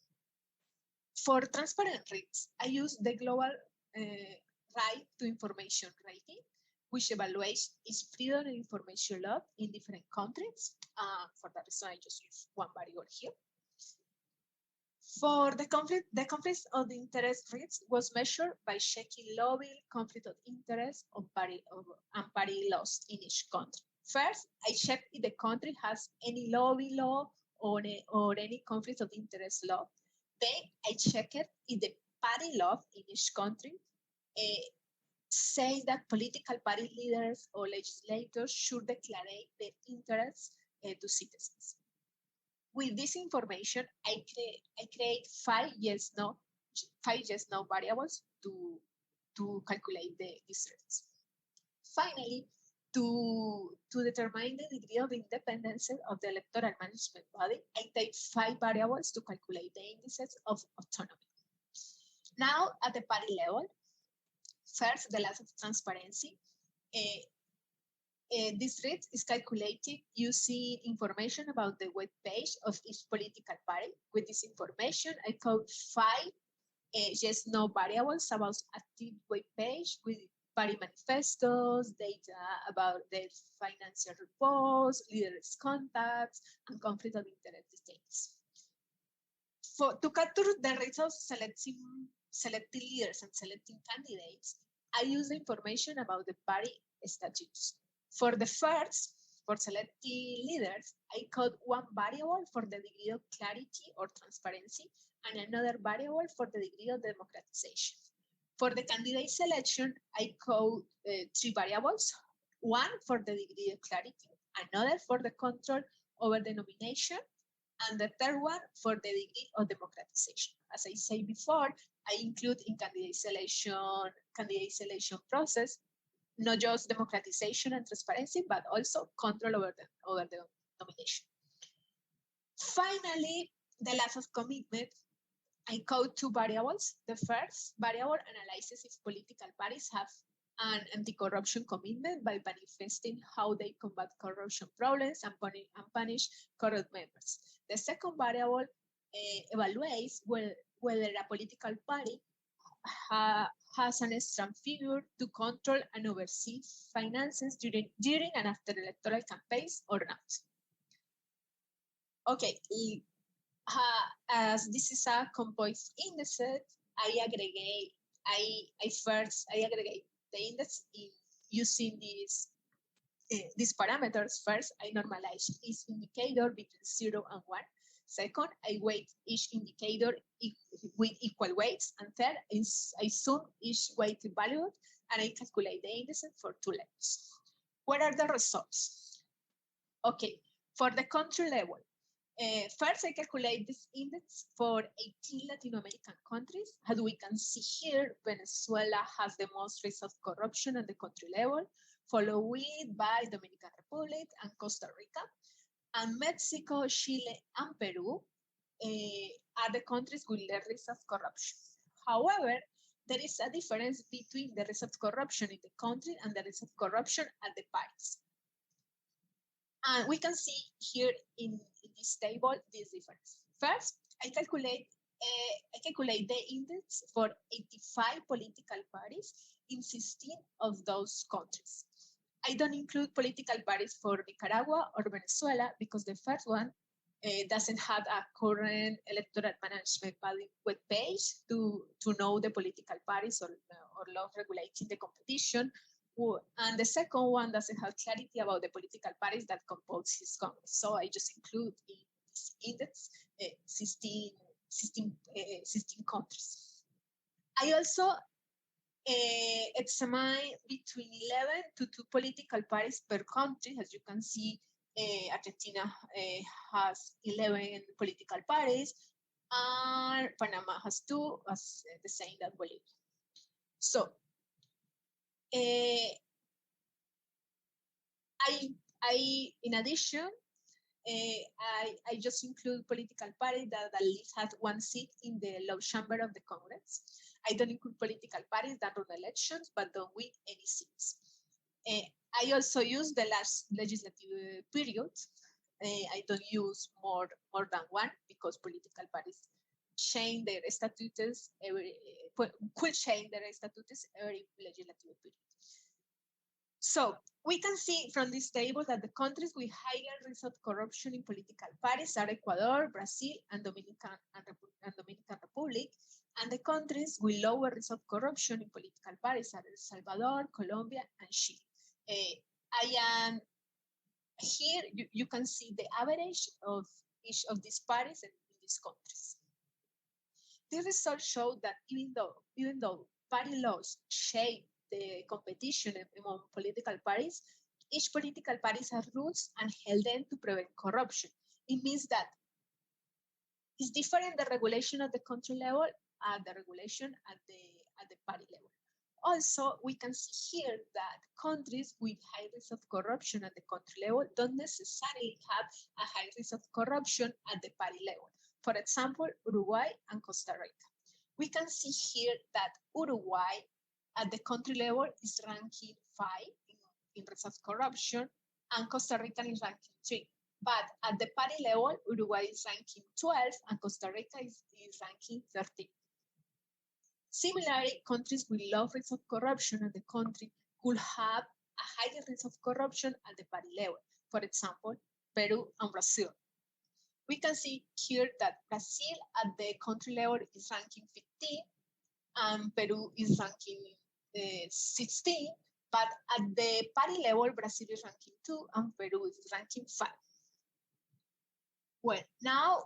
For transparent risks, I use the global right to information rating, which evaluates its freedom of information law in different countries. For that reason, I just use 1 variable here. For the conflict of interest risk was measured by checking lobbying, conflict of interest, and party laws in each country. First, I check if the country has any lobby law or any conflict of interest law. Then I check it if the party law in each country say that political party leaders or legislators should declare their interests to citizens. With this information, I create 5 yes/no variables to calculate these risks. Finally, to determine the degree of independence of the electoral management body, I take 5 variables to calculate the indices of autonomy. Now, at the party level, first, the lack of transparency. This risk is calculated using information about the web page of each political party. With this information, I code 5 yes/no variables about active web page with party manifestos, data about their financial reports, leaders' contacts, and conflict of interest details. To capture the results selecting leaders and selecting candidates, I use the information about the party statutes. For the first, for selecting leaders, I code one variable for the degree of clarity or transparency and another variable for the degree of democratization. For the candidate selection, I code 3 variables, one for the degree of clarity, another for the control over the nomination, and the third one for the degree of democratization. As I said before, I include in candidate selection process, not just democratization and transparency, but also control over the nomination. Finally, the last of commitment, I code 2 variables. The first variable analyzes if political parties have an anti-corruption commitment by manifesting how they combat corruption problems and punish corrupt members. The second variable evaluates whether a political party has an strong figure to control and oversee finances during and after electoral campaigns or not. Okay, as this is a composite index, I aggregate the index using these parameters. First, I normalize each indicator between 0 and 1. Second, I weight each indicator with equal weights. And third, I sum each weighted value and I calculate the indices for 2 levels. What are the results? Okay, for the country level, first, I calculate this index for 18 Latin American countries. As we can see here, Venezuela has the most risk of corruption at the country level, followed by Dominican Republic and Costa Rica. And Mexico, Chile, and Peru are the countries with the risk of corruption. However, there is a difference between the risk of corruption in the country and the risk of corruption at the parties. And we can see here in this table this difference. First, I calculate the index for 85 political parties in 16 of those countries. I don't include political parties for Nicaragua or Venezuela because the first one doesn't have a current electoral management web page to know the political parties or law regulating the competition. And the second one doesn't have clarity about the political parties that compose his Congress. So I just include in this index 16 countries. I also examine between 11 to 2 political parties per country. As you can see, Argentina has 11 political parties, and Panama has 2, as the same as Bolivia. So, in addition, I just include political parties that at least have 1 seat in the lower chamber of the Congress. I don't include political parties that run elections but don't win any seats. I also use the last legislative period. I don't use more than 1 because political parties change their statutes could change their statutes every legislative period. So we can see from this table that the countries with higher risk of corruption in political parties are Ecuador, Brazil, and Dominican Republic, and the countries with lower risk of corruption in political parties are El Salvador, Colombia, and Chile. I am here. You can see the average of each of these parties in these countries. The results show that even though party laws shape the competition among political parties, each political party has rules and held them to prevent corruption. It means that it's different the regulation at the country level and the regulation at the party level. Also, we can see here that countries with high risk of corruption at the country level don't necessarily have a high risk of corruption at the party level. For example, Uruguay and Costa Rica. We can see here that Uruguay at the country level is ranking 5 in risk of corruption, and Costa Rica is ranking 3. But at the party level, Uruguay is ranking 12 and Costa Rica is ranking 13. Similarly, countries with low risk of corruption at the country could have a higher risk of corruption at the party level. For example, Peru and Brazil. We can see here that Brazil at the country level is ranking 15 and Peru is ranking 16, but at the party level, Brazil is ranking 2 and Peru is ranking 5. Well, now,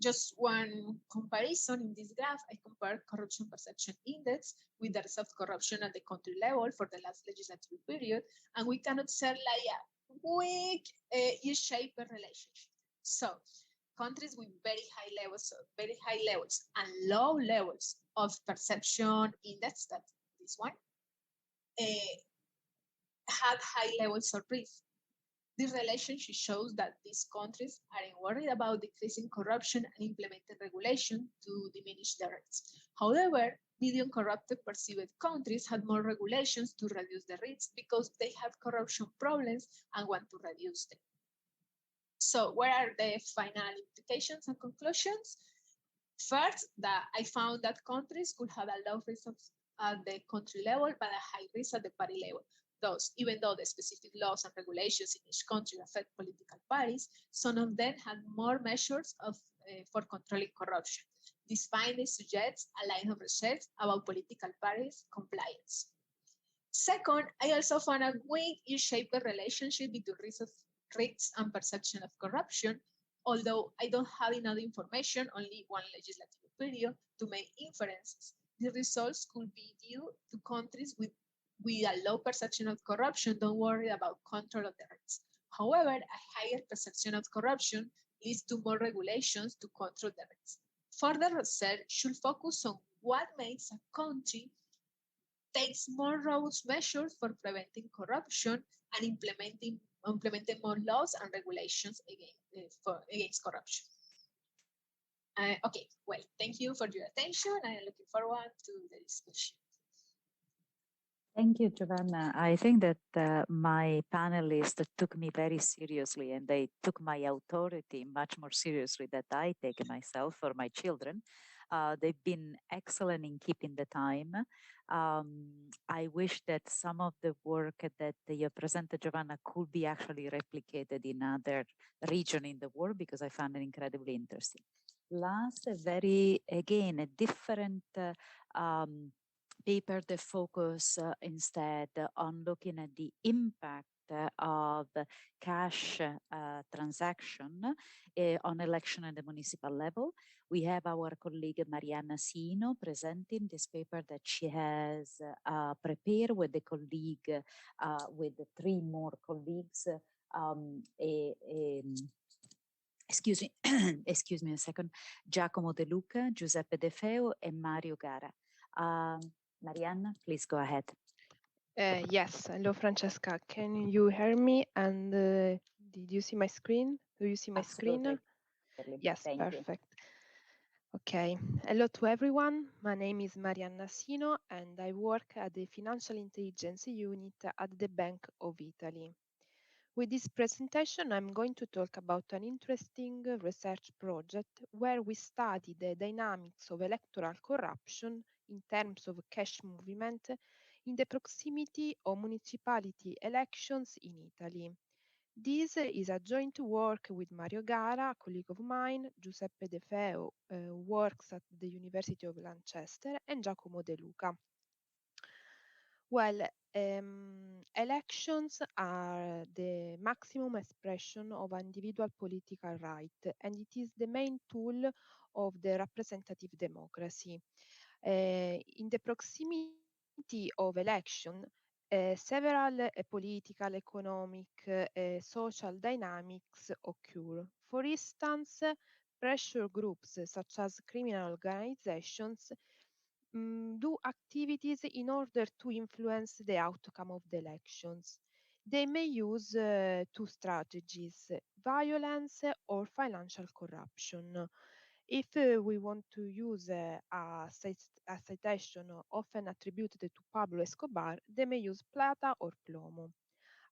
just one comparison in this graph, I compare corruption perception index with the result of corruption at the country level for the last legislative period, and we can observe like a weak U-shaped relationship. So countries with very high levels and low levels of perception index, that this one, had high levels of risk. This relationship shows that these countries aren't worried about decreasing corruption and implementing regulation to diminish the risks. However, medium corrupted perceived countries had more regulations to reduce the risks because they have corruption problems and want to reduce them. So what are the final implications and conclusions? First, that I found that countries could have a low risk at the country level, but a high risk at the party level. Thus, even though the specific laws and regulations in each country affect political parties, some of them had more measures for controlling corruption. This finding suggests a line of research about political parties' compliance. Second, I also found a weak U-shaped relationship between risks and perception of corruption. Although I don't have enough information, only one legislative period, to make inferences. The results could be due to countries with a low perception of corruption don't worry about control of the risks. However, a higher perception of corruption leads to more regulations to control the risks. Further research should focus on what makes a country takes more robust measures for preventing corruption and implementing more laws and regulations against corruption. Okay, well, thank you for your attention. I am looking forward to the discussion. Thank you, Giovanna. I think that my panelists took me very seriously, and they took my authority much more seriously than I take myself or my children. They've been excellent in keeping the time. I wish that some of the work that you presented, Giovanna, could be actually replicated in other regions in the world, because I found it incredibly interesting. Last, again, a different paper that focus instead on looking at the impact of cash transaction on election at the municipal level. We have our colleague Mariana Sino presenting this paper that she has prepared with the colleague, with 3 more colleagues. Excuse me a second, Giacomo De Luca, Giuseppe De Feo, and Mario Gara. Mariana, please go ahead. Yes, hello Francesca, can you hear me? And did you see my screen? Do you see my screen? Yes, Thank perfect. You. Okay, hello to everyone. My name is Marianna Sino and I work at the Financial Intelligence Unit at the Bank of Italy. With this presentation, I'm going to talk about an interesting research project where we study the dynamics of electoral corruption in terms of cash movement in the proximity of municipality elections in Italy. This is a joint work with Mario Gara, a colleague of mine, Giuseppe De Feo, who works at the University of Lancaster, and Giacomo De Luca. Well, elections are the maximum expression of individual political right, and it is the main tool of the representative democracy. In the proximity of election, several political, economic, social dynamics occur. For instance, pressure groups such as criminal organizations do activities in order to influence the outcome of the elections. They may use 2 strategies, violence or financial corruption. If we want to use a citation often attributed to Pablo Escobar, they may use plata or plomo.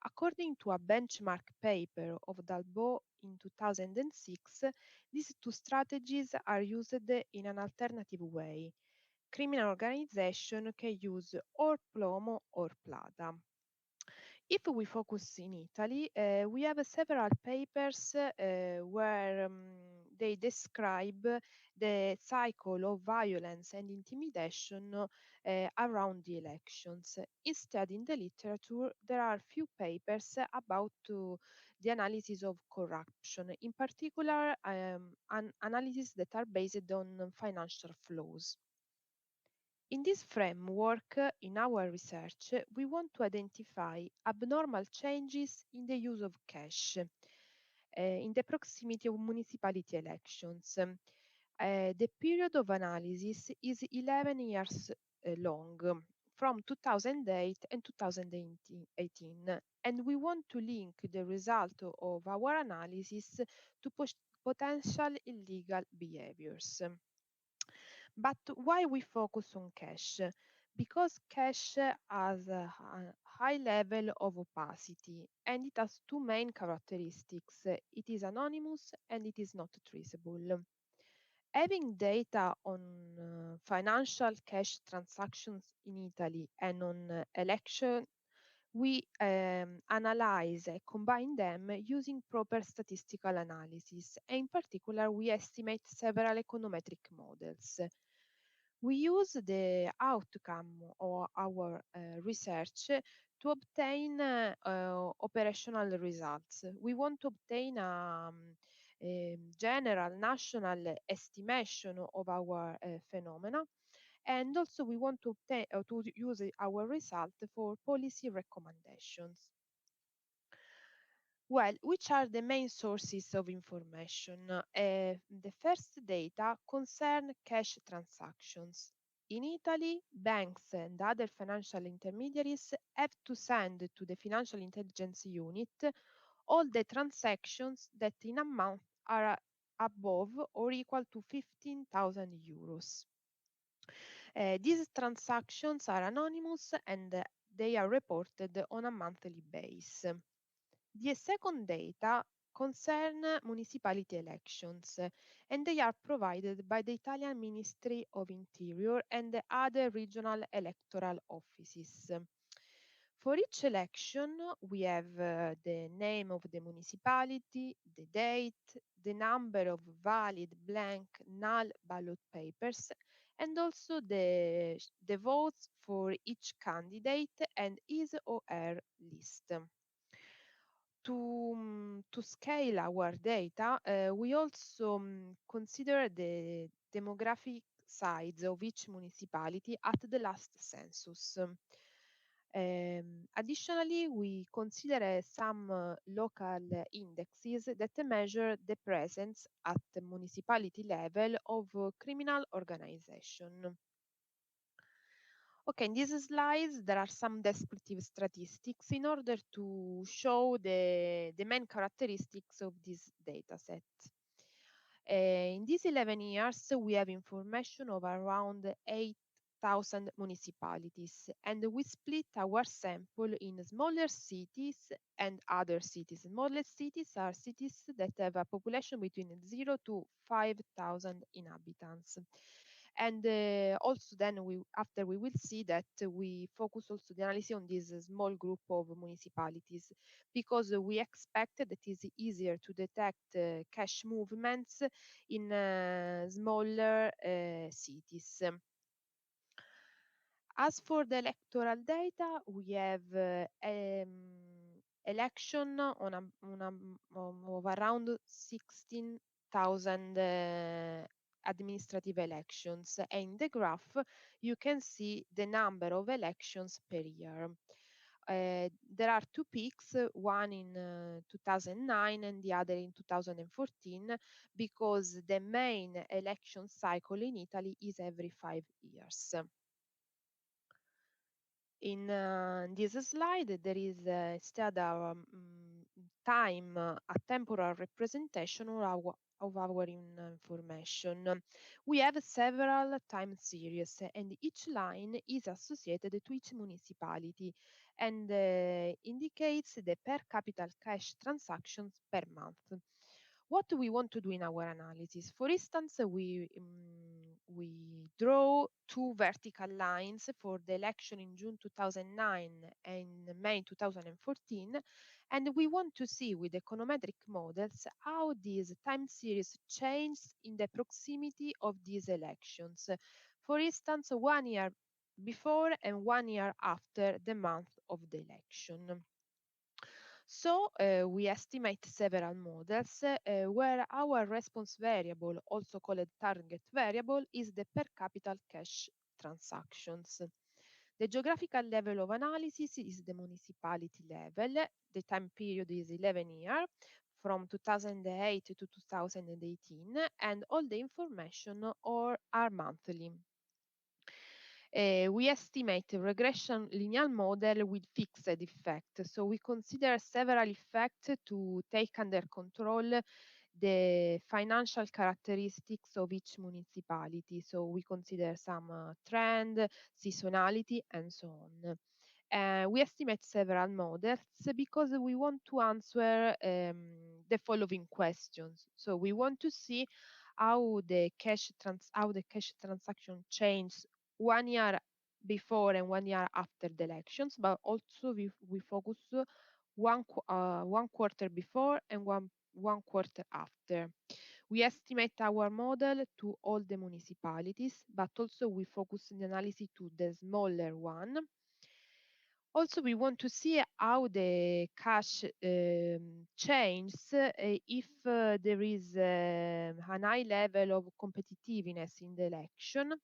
According to a benchmark paper of Dalbo in 2006, these 2 strategies are used in an alternative way. Criminal organization can use or plomo or plata. If we focus in Italy, we have several papers where they describe the cycle of violence and intimidation around the elections. Instead, in the literature, there are few papers about the analysis of corruption, in particular, analyses that are based on financial flows. In this framework, in our research, we want to identify abnormal changes in the use of cash in the proximity of municipality elections. The period of analysis is 11 years long, from 2008 and 2018, and we want to link the result of our analysis to potential illegal behaviors. But why we focus on cash? Because cash has a high level of opacity and it has two main characteristics. It is anonymous and it is not traceable. Having data on financial cash transactions in Italy and on election, we analyze and combine them using proper statistical analysis. And in particular, we estimate several econometric models. We use the outcome of our research to obtain operational results. We want to obtain a general national estimation of our phenomena, and also we want to obtain to use our result for policy recommendations. Well, which are the main sources of information? The first data concern cash transactions. In Italy, banks and other financial intermediaries have to send to the Financial Intelligence Unit all the transactions that in amount are above or equal to 15,000 euros. These transactions are anonymous and they are reported on a monthly basis. The second data concern municipality elections, and they are provided by the Italian Ministry of Interior and the other regional electoral offices. For each election, we have the name of the municipality, the date, the number of valid blank null ballot papers, and also the votes for each candidate and his or her list. To scale our data, we also consider the demographic size of each municipality at the last census. Additionally, we consider some local indexes that measure the presence at the municipality level of criminal organization. Okay, in these slides, there are some descriptive statistics in order to show the main characteristics of this data set. In these 11 years, we have information of around 8,000 municipalities, and we split our sample in smaller cities and other cities. Smallest cities are cities that have a population between 0 to 5,000 inhabitants. And also then after we will see that we focus also the analysis on this small group of municipalities, because we expect that it is easier to detect cash movements in smaller cities. As for the electoral data, we have election of around 16,000 administrative elections. And in the graph, you can see the number of elections per year. There are two peaks, one in 2009 and the other in 2014, because the main election cycle in Italy is every 5 years. In this slide, there is instead a temporal representation of our information. We have several time series, and each line is associated to each municipality and indicates the per capita cash transactions per month. What we want to do in our analysis, for instance, we draw two vertical lines for the election in June 2009 and May 2014, and we want to see with econometric models how these time series change in the proximity of these elections. For instance, 1 year before and 1 year after the month of the election. So we estimate several models where our response variable, also called target variable, is the per capita cash transactions. The geographical level of analysis is the municipality level. The time period is 11 years, from 2008 to 2018, and all the information are monthly. We estimate a regression linear model with fixed effect. So we consider several effects to take under control the financial characteristics of each municipality. So we consider some trend, seasonality, and so on. We estimate several models because we want to answer the following questions. So we want to see how the cash transaction changes 1 year before and 1 year after the elections, but also we focus one quarter before and one quarter after. We estimate our model to all the municipalities, but also we focus the analysis to the smaller one. Also, we want to see how the cash changes if there is a high level of competitiveness in the election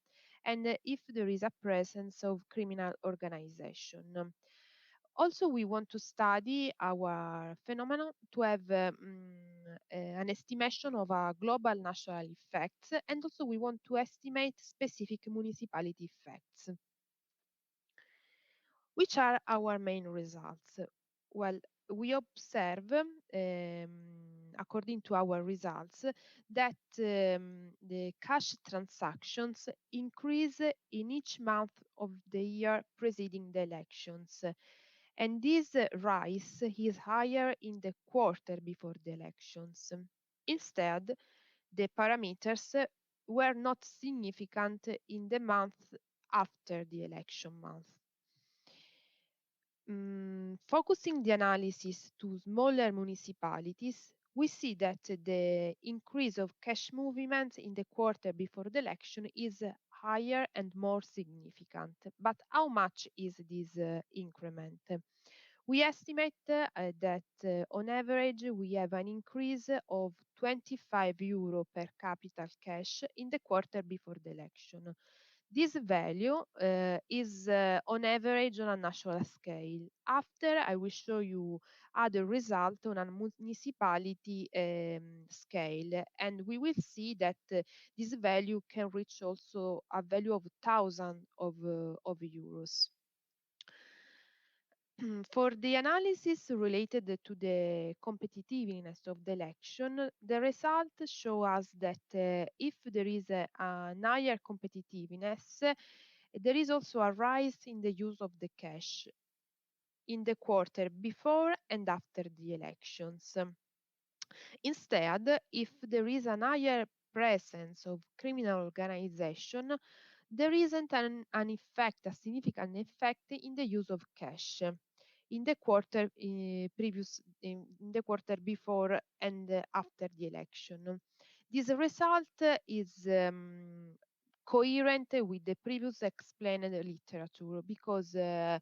and if there is a presence of criminal organization. Also, we want to study our phenomenon to have an estimation of a global national effects, and also we want to estimate specific municipality effects. Which are our main results? Well, we observe, according to our results, that the cash transactions increase in each month of the year preceding the elections. And this rise is higher in the quarter before the elections. Instead, the parameters were not significant in the month after the election month. Focusing the analysis to smaller municipalities, we see that the increase of cash movements in the quarter before the election is higher and more significant. But how much is this increment? We estimate that on average we have an increase of 25 euro per capita cash in the quarter before the election. This value is on average on a national scale. After, I will show you other results on a municipality scale, and we will see that this value can reach also a value of thousands of euros. For the analysis related to the competitiveness of the election, the results show us that if there is a higher competitiveness, there is also a rise in the use of the cash in the quarter before and after the elections. Instead, if there is a higher presence of criminal organization, there isn't an effect, a significant effect in the use of cash in the quarter in the quarter before and after the election. This result is coherent with the previous explained literature because in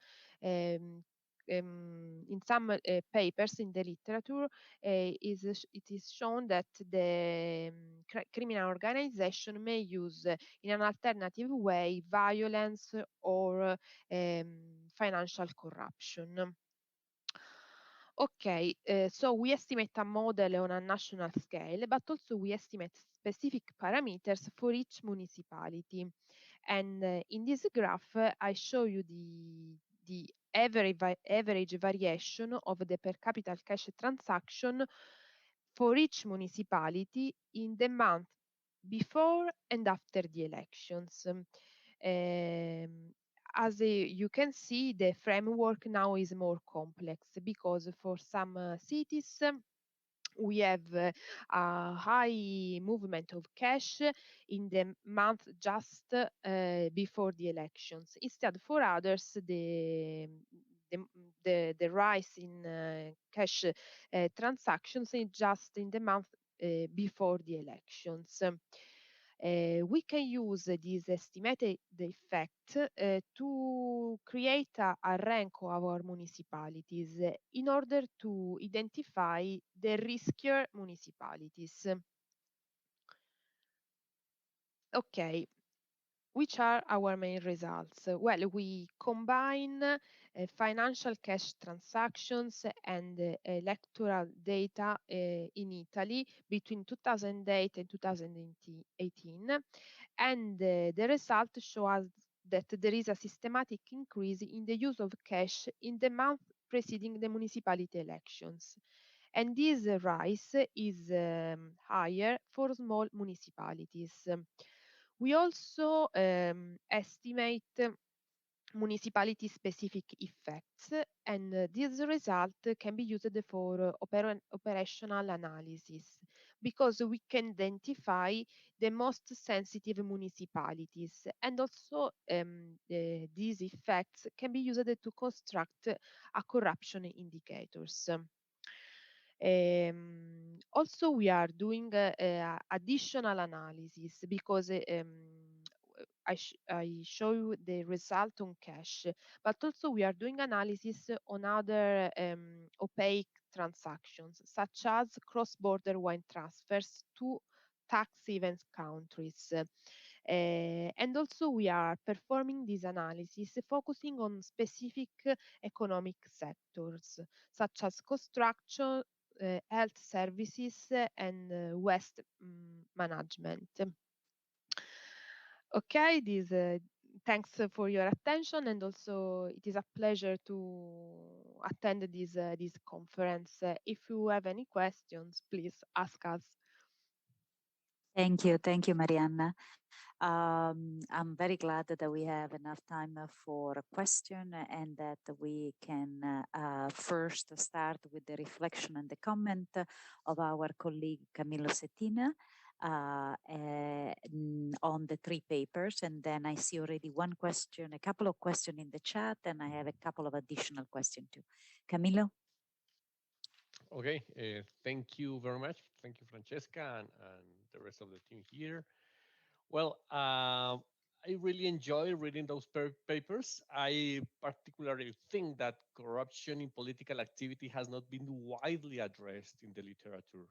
some papers in the literature it is shown that the criminal organization may use in an alternative way violence or financial corruption. Okay, so we estimate a model on a national scale, but also we estimate specific parameters for each municipality. And in this graph, I show you the average variation of the per capita cash transaction for each municipality in the month before and after the elections. As you can see, the framework now is more complex because for some cities, we have a high movement of cash in the month just before the elections. Instead, for others, the rise in cash transactions is just in the month before the elections. We can use this estimated effect to create a rank of our municipalities in order to identify the riskier municipalities. Okay, which are our main results? Well, we combine financial cash transactions and electoral data in Italy between 2008 and 2018, and the results show us that there is a systematic increase in the use of cash in the month preceding the municipality elections. And this rise is higher for small municipalities. We also estimate municipality-specific effects, and this result can be used for operational analysis because we can identify the most sensitive municipalities, and also these effects can be used to construct a corruption indicators. Also, we are doing additional analysis because I show you the result on cash, but also we are doing analysis on other opaque transactions, such as cross-border wine transfers to tax havens countries. And also we are performing this analysis focusing on specific economic sectors, such as construction, health services, and waste management. Okay, thanks for your attention, and also it is a pleasure to attend this conference. If you have any questions, please ask us. Thank you, Marianna. I'm very glad that we have enough time for a question and that we can first start with the reflection and the comment of our colleague Camillo Settina on the three papers. And then I see already one question, a couple of questions in the chat, and I have a couple of additional questions too. Camillo? Okay, thank you very much. Thank you, Francesca, and the rest of the team here. Well, I really enjoy reading those papers. I particularly think that corruption in political activity has not been widely addressed in the literature,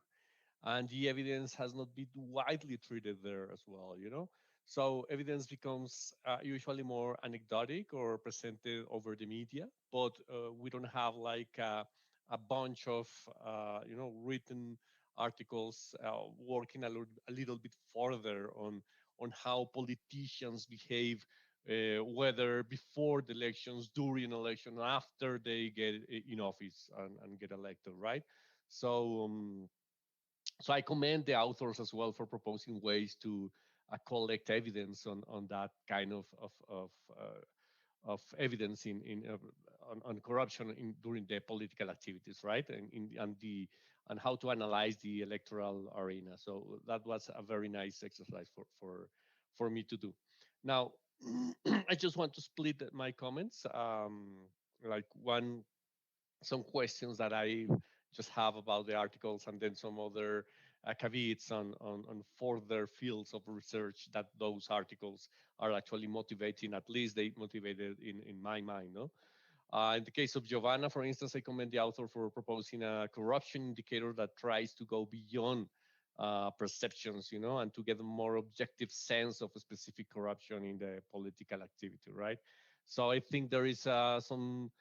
and the evidence has not been widely treated there as well, you know? So evidence becomes usually more anecdotic or presented over the media, but we don't have like a bunch of, written articles working a little bit further on how politicians behave, whether before the elections, during election, after they get in office and get elected, right? So, so I commend the authors as well for proposing ways to collect evidence on that kind of evidence on corruption during the political activities, right? And how to analyze the electoral arena. So that was a very nice exercise for me to do. Now, I just want to split my comments, like some questions that I just have about the articles, and then some other caveats on further fields of research that those articles are actually motivating. At least they motivated in my mind, no? In the case of Giovanna, for instance, I commend the author for proposing a corruption indicator that tries to go beyond perceptions, you know, and to get a more objective sense of a specific corruption in the political activity, right? So I think there is some,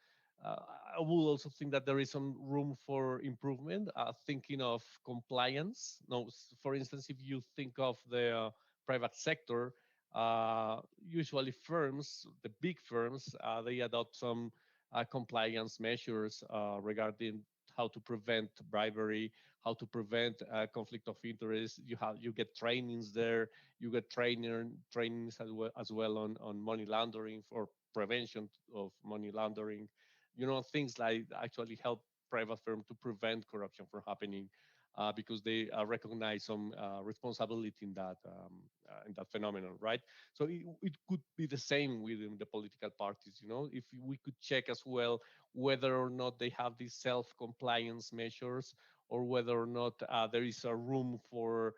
I would also think that there is some room for improvement, thinking of compliance. No, for instance, if you think of the private sector, usually firms, the big firms, they adopt some compliance measures regarding how to prevent bribery, how to prevent conflict of interest. You get trainings there, you get trainings as well on money laundering, for prevention of money laundering. You know, things like actually help private firm to prevent corruption from happening because they recognize some responsibility in that phenomenon, right? So it could be the same within the political parties, if we could check as well whether or not they have these self-compliance measures, or whether or not there is a room for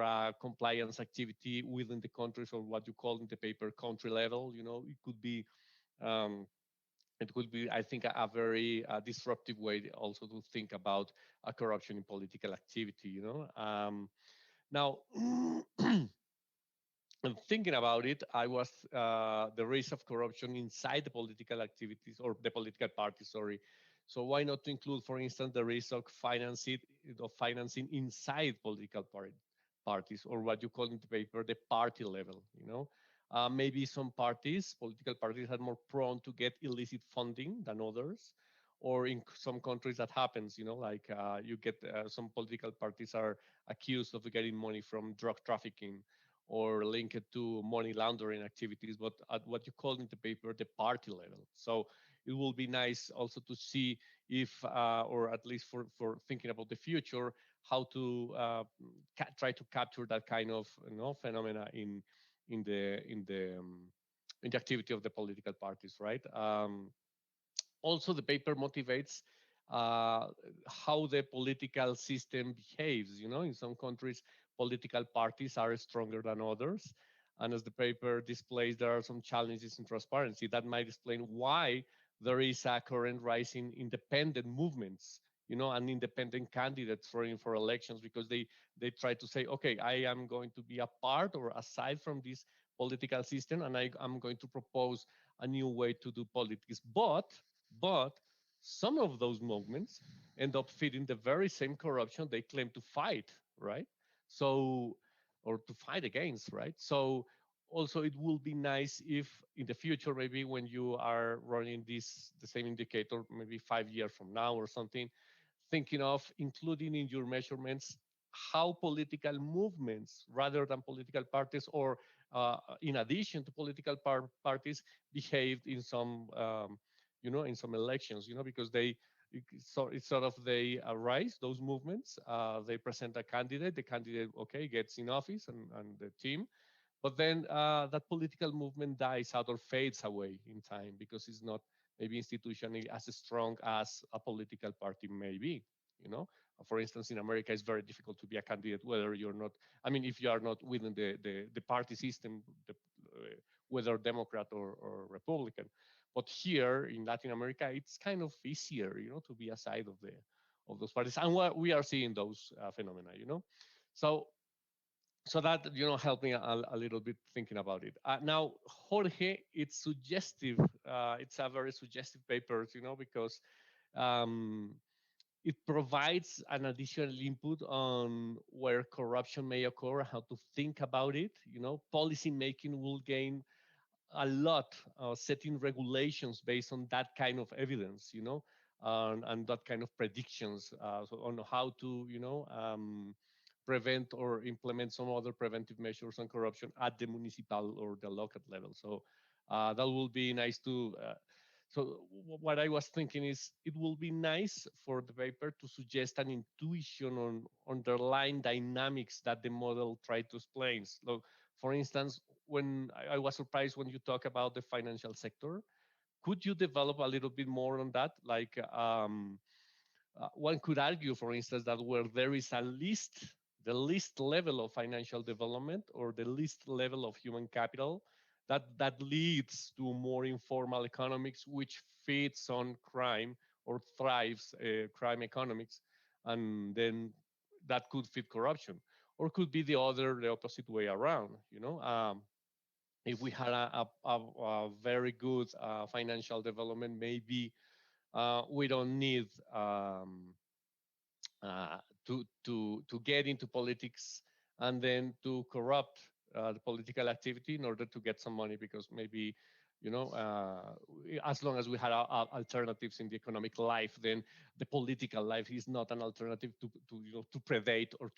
a compliance activity within the countries, or what you call in the paper country level. It could be um, I think, a very disruptive way also to think about corruption in political activity. Now, and thinking about it, I was the risk of corruption inside the political activities, or the political parties, sorry. So why not to include, for instance, the risk of financing inside political parties, or what you call in the paper the party level. Maybe some political parties, are more prone to get illicit funding than others, or in some countries that happens. Like you get some political parties are accused of getting money from drug trafficking, or link it to money laundering activities, but at what you call in the paper the party level. So it will be nice also to see if, or at least for thinking about the future, how to try to capture that kind of phenomena in the activity of the political parties, right? Also, the paper motivates how the political system behaves. In some countries, political parties are stronger than others. And as the paper displays, there are some challenges in transparency that might explain why there is a current rise in independent movements, and independent candidates for elections, because they try to say, okay, I am going to be a part or aside from this political system, and I'm going to propose a new way to do politics. But some of those movements end up feeding the very same corruption they claim to fight, right? So, or to fight against, right? So also it will be nice if in the future, maybe when you are running the same indicator, maybe 5 years from now or something, thinking of including in your measurements how political movements, rather than political parties, or in addition to political parties, behaved in some in some elections, because it's sort of they arise, those movements, they present a candidate, the candidate, okay, gets in office, and the team, but then that political movement dies out or fades away in time, because it's not maybe institutionally as strong as a political party may be. For instance, in America, it's very difficult to be a candidate whether you're not, if you are not within the party system, whether Democrat or Republican. But here in Latin America, it's kind of easier, to be aside of those parties, and we are seeing those phenomena. So that helped me a little bit thinking about it. Now, Jorge, it's suggestive. It's a very suggestive paper, because it provides an additional input on where corruption may occur, how to think about it. Policy making will gain a lot, setting regulations based on that kind of evidence, and that kind of predictions, so on how to, prevent or implement some other preventive measures on corruption at the municipal or the local level. So that will be nice to. So what I was thinking is it will be nice for the paper to suggest an intuition on underlying dynamics that the model tried to explain. So, for instance, when I was surprised when you talk about the financial sector, could you develop a little bit more on that? Like one could argue, for instance, that where there is the least level of financial development, or the least level of human capital, that leads to more informal economics, which feeds on crime or thrives crime economics, and then that could feed corruption, or could be the opposite way around. If we had a very good financial development, maybe we don't need to get into politics and then to corrupt the political activity in order to get some money, because maybe as long as we had alternatives in the economic life, then the political life is not an alternative to predate or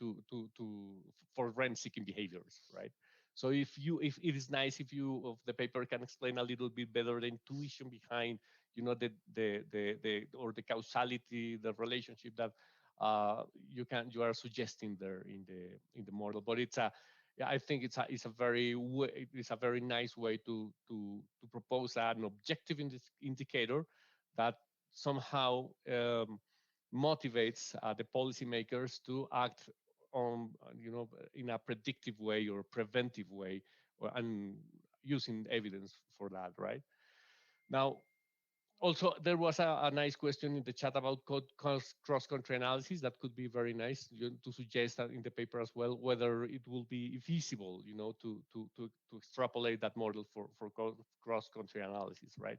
for rent-seeking behaviors, right? So if it is nice if the paper can explain a little bit better the intuition behind the causality, the relationship that you are suggesting there in the model. But I think it's a very nice way to propose an objective indicator that somehow motivates the policymakers to act on, in a predictive way or preventive way, and using evidence for that, right? Now, also, there was a nice question in the chat about cross-country analysis. That could be very nice to suggest that in the paper as well, whether it will be feasible, to extrapolate that model for cross-country analysis, right?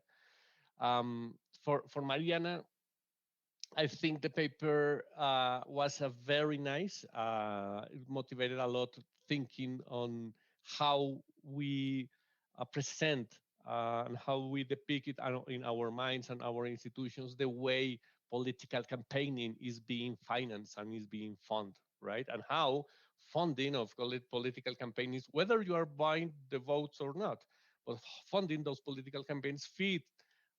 For Mariana, I think the paper was a very nice. It motivated a lot thinking on how we present and how we depict it in our minds and our institutions, the way political campaigning is being financed and is being funded, right? And how funding of political campaigns, whether you are buying the votes or not, but funding those political campaigns feed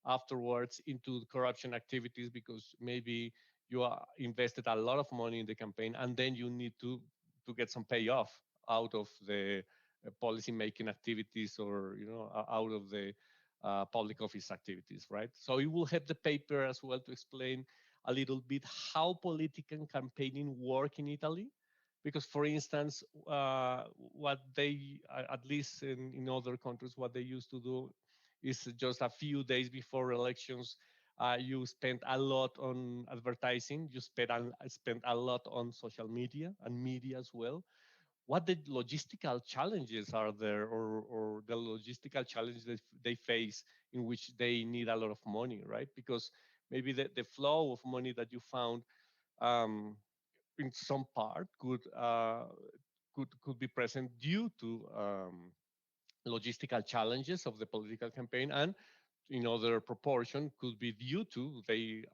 afterwards into corruption activities, because maybe you are invested a lot of money in the campaign and then you need to get some payoff out of the policy making activities, or out of the public office activities, right? So it will have the paper as well to explain a little bit how political campaigning work in Italy, because for instance, what they, at least in other countries, what they used to do is just a few days before elections, you spend a lot on advertising, you spend a lot on social media and media as well. What the logistical challenges are there, or the logistical challenges that they face in which they need a lot of money, right? Because maybe the flow of money that you found in some part could be present due to logistical challenges of the political campaign, and in other proportion could be due to they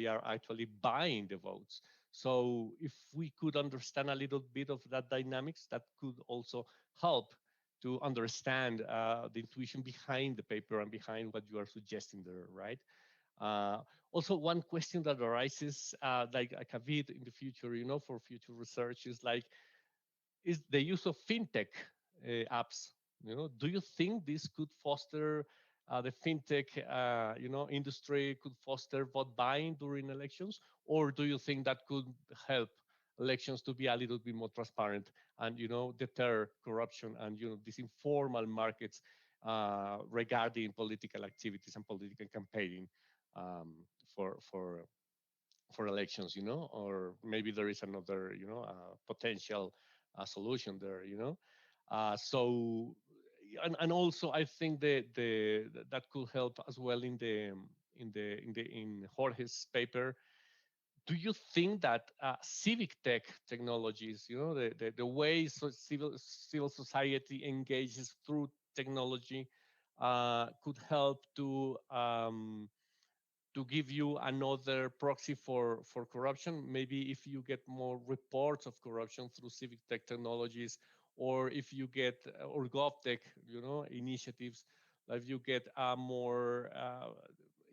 are actually buying the votes. So if we could understand a little bit of that dynamics, that could also help to understand the intuition behind the paper and behind what you are suggesting there, right? Also, one question that arises, like a bit in the future, for future research, is like, is the use of fintech apps. Do you think this could foster the fintech, industry could foster vote buying during elections, or do you think that could help elections to be a little bit more transparent and deter corruption and these informal markets regarding political activities and political campaigning for elections, or maybe there is another, potential solution there, so, and also I think that could help as well in Jorge's paper. Do you think that civic tech technologies, the way civil society engages through technology, could help to give you another proxy for corruption? Maybe if you get more reports of corruption through civic tech technologies, or if you get, or GovTech, initiatives, if you get more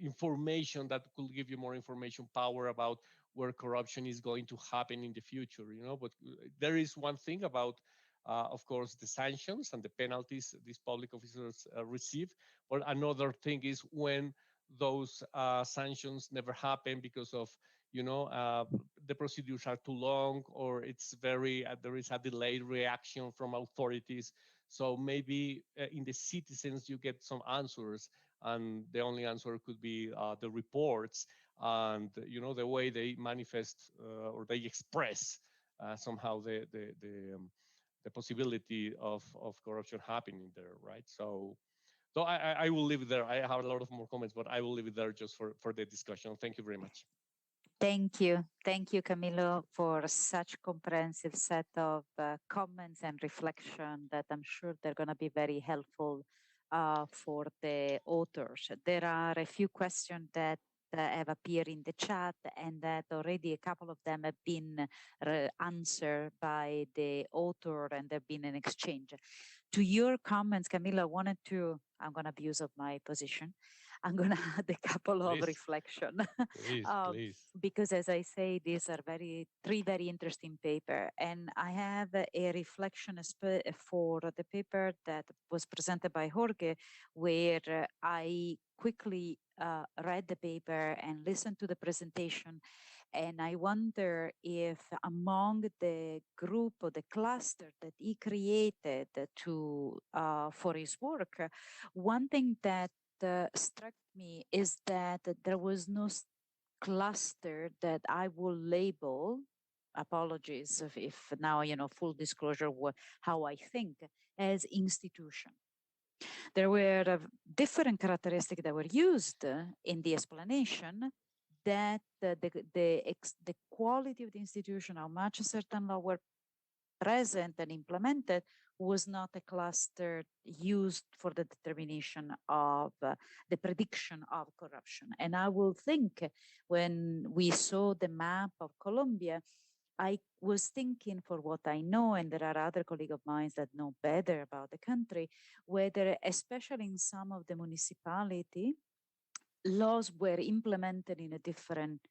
information that could give you more information power about where corruption is going to happen in the future, But there is one thing about, of course, the sanctions and the penalties these public officers receive. But another thing is when those sanctions never happen because of, the procedures are too long, or it's very, there is a delayed reaction from authorities. So maybe in the citizens, you get some answers, and the only answer could be the reports and, the way they manifest or they express somehow the possibility of corruption happening there, right? So I will leave it there. I have a lot of more comments, but I will leave it there just for the discussion. Thank you very much. Thank you. Thank you, Camilo, for such comprehensive set of comments and reflection that I'm sure they're going to be very helpful for the authors. There are a few questions that have appeared in the chat, and that already a couple of them have been answered by the author, and there have been an exchange. To your comments, Camilo, I'm going to abuse of my position. I'm going to add a couple of reflection. Please. Because as I say, these are three very interesting paper. And I have a reflection for the paper that was presented by Jorge, where I quickly read the paper and listened to the presentation. And I wonder if among the group or the cluster that he created for his work, one thing that struck me is that there was no cluster that I will label, apologies if now, full disclosure, how I think, as institution. There were different characteristics that were used in the explanation that the quality of the institution, how much certain law were present and implemented, was not a cluster used for the determination of the prediction of corruption. And I will think when we saw the map of Colombia, I was thinking, for what I know, and there are other colleagues of mine that know better about the country, whether, especially in some of the municipality, laws were implemented in a different,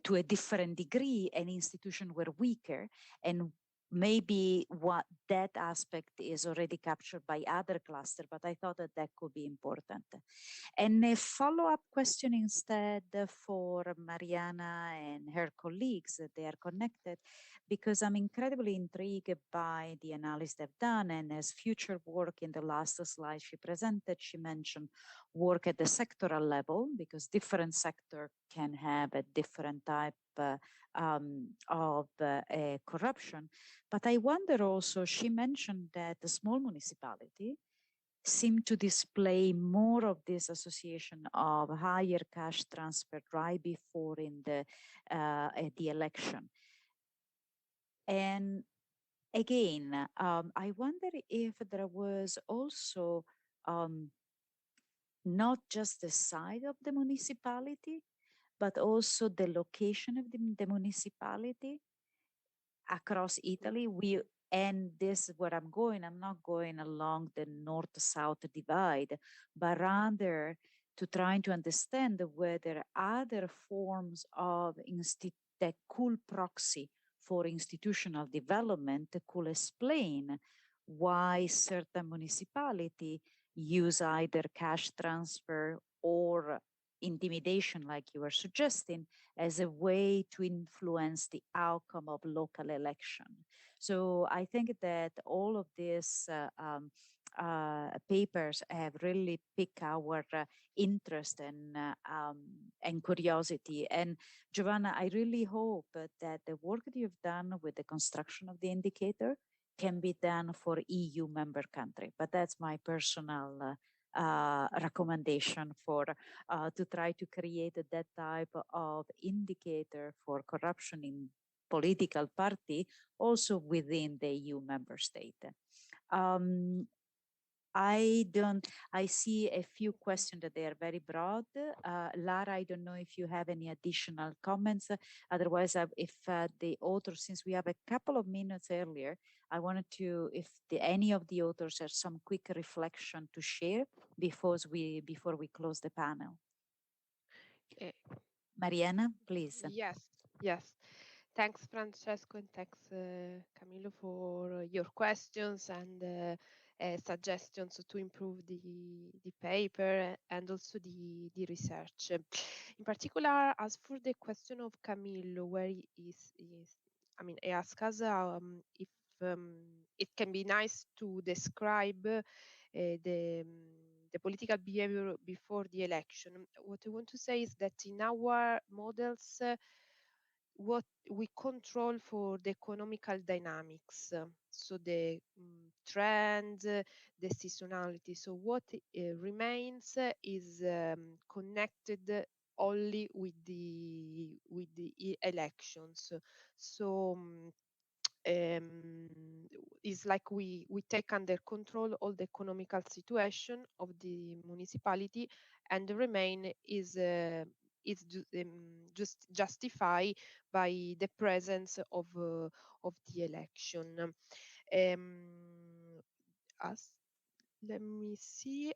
to a different degree, and institutions were weaker, and maybe what that aspect is already captured by other clusters, but I thought that could be important. And a follow-up question instead for Mariana and her colleagues, they are connected, because I'm incredibly intrigued by the analysis they've done, and as future work in the last slide she presented, she mentioned work at the sectoral level, because different sector can have a different type of corruption. But I wonder also, she mentioned that the small municipality seem to display more of this association of higher cash transfer right before in the election. And again, I wonder if there was also not just the size of the municipality, but also the location of the municipality across Italy. And this is where I'm going. I'm not going along the north-south divide, but rather to trying to understand whether other forms of that could proxy for institutional development could explain why certain municipality use either cash transfer or intimidation, like you were suggesting, as a way to influence the outcome of local election. So I think that all of these papers have really piqued our interest and curiosity. And Giovanna, I really hope that the work that you've done with the construction of the indicator can be done for EU member country. But that's my personal recommendation for to try to create that type of indicator for corruption in political party also within the EU member state. I see a few questions that they are very broad. Lara, I don't know if you have any additional comments. Otherwise, if the authors, since we have a couple of minutes earlier, I wanted to, if any of the authors have some quick reflection to share before we close the panel. Mariana, please. Yes. Thanks, Francesco, and thanks, Camilo, for your questions and suggestions to improve the paper and also the research. In particular, as for the question of Camilo, where he asked us if it can be nice to describe the political behavior before the election. What I want to say is that in our models, what we control for the economical dynamics, so the trends, the seasonality. So what remains is connected only with the elections. So it's like we take under control all the economical situation of the municipality, and the remain is just justified by the presence of the election. let me see.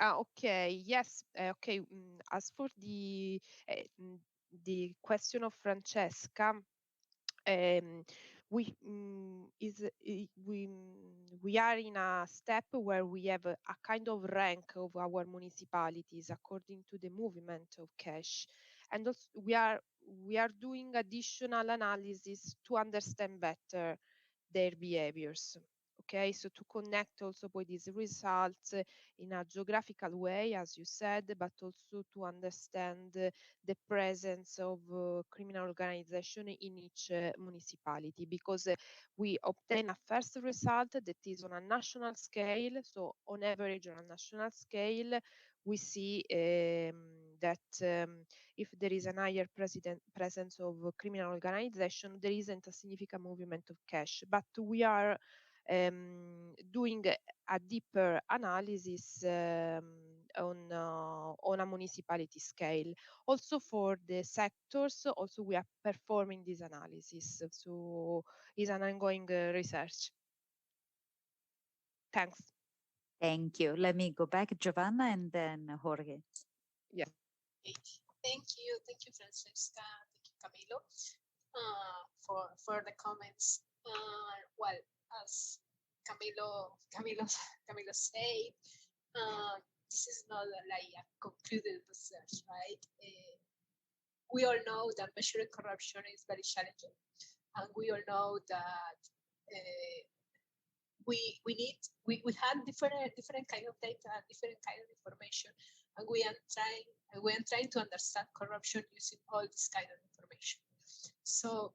Okay, yes. Okay. As for the question of Francesca, we we are in a step where we have a kind of rank of our municipalities according to the movement of cash, and also we are doing additional analysis to understand better their behaviors. Okay, so to connect also with these results in a geographical way, as you said, but also to understand the presence of criminal organization in each municipality, because we obtain a first result that is on a national scale. So on average, on a national scale, we see that if there is a higher presence of criminal organization, there isn't a significant movement of cash. But we are doing a deeper analysis on a municipality scale. Also for the sectors, also we are performing this analysis. So it's an ongoing research. Thanks. Thank you. Let me go back, Giovanna, and then Jorge. Yeah. Thank you, Francesca. Thank you, Camilo, for the comments. Well, as Camilo said, this is not like a concluded research, right? We all know that measuring corruption is very challenging, and we all know that we have different kind of data, different kind of information, and we are trying to understand corruption using all this kind of information. So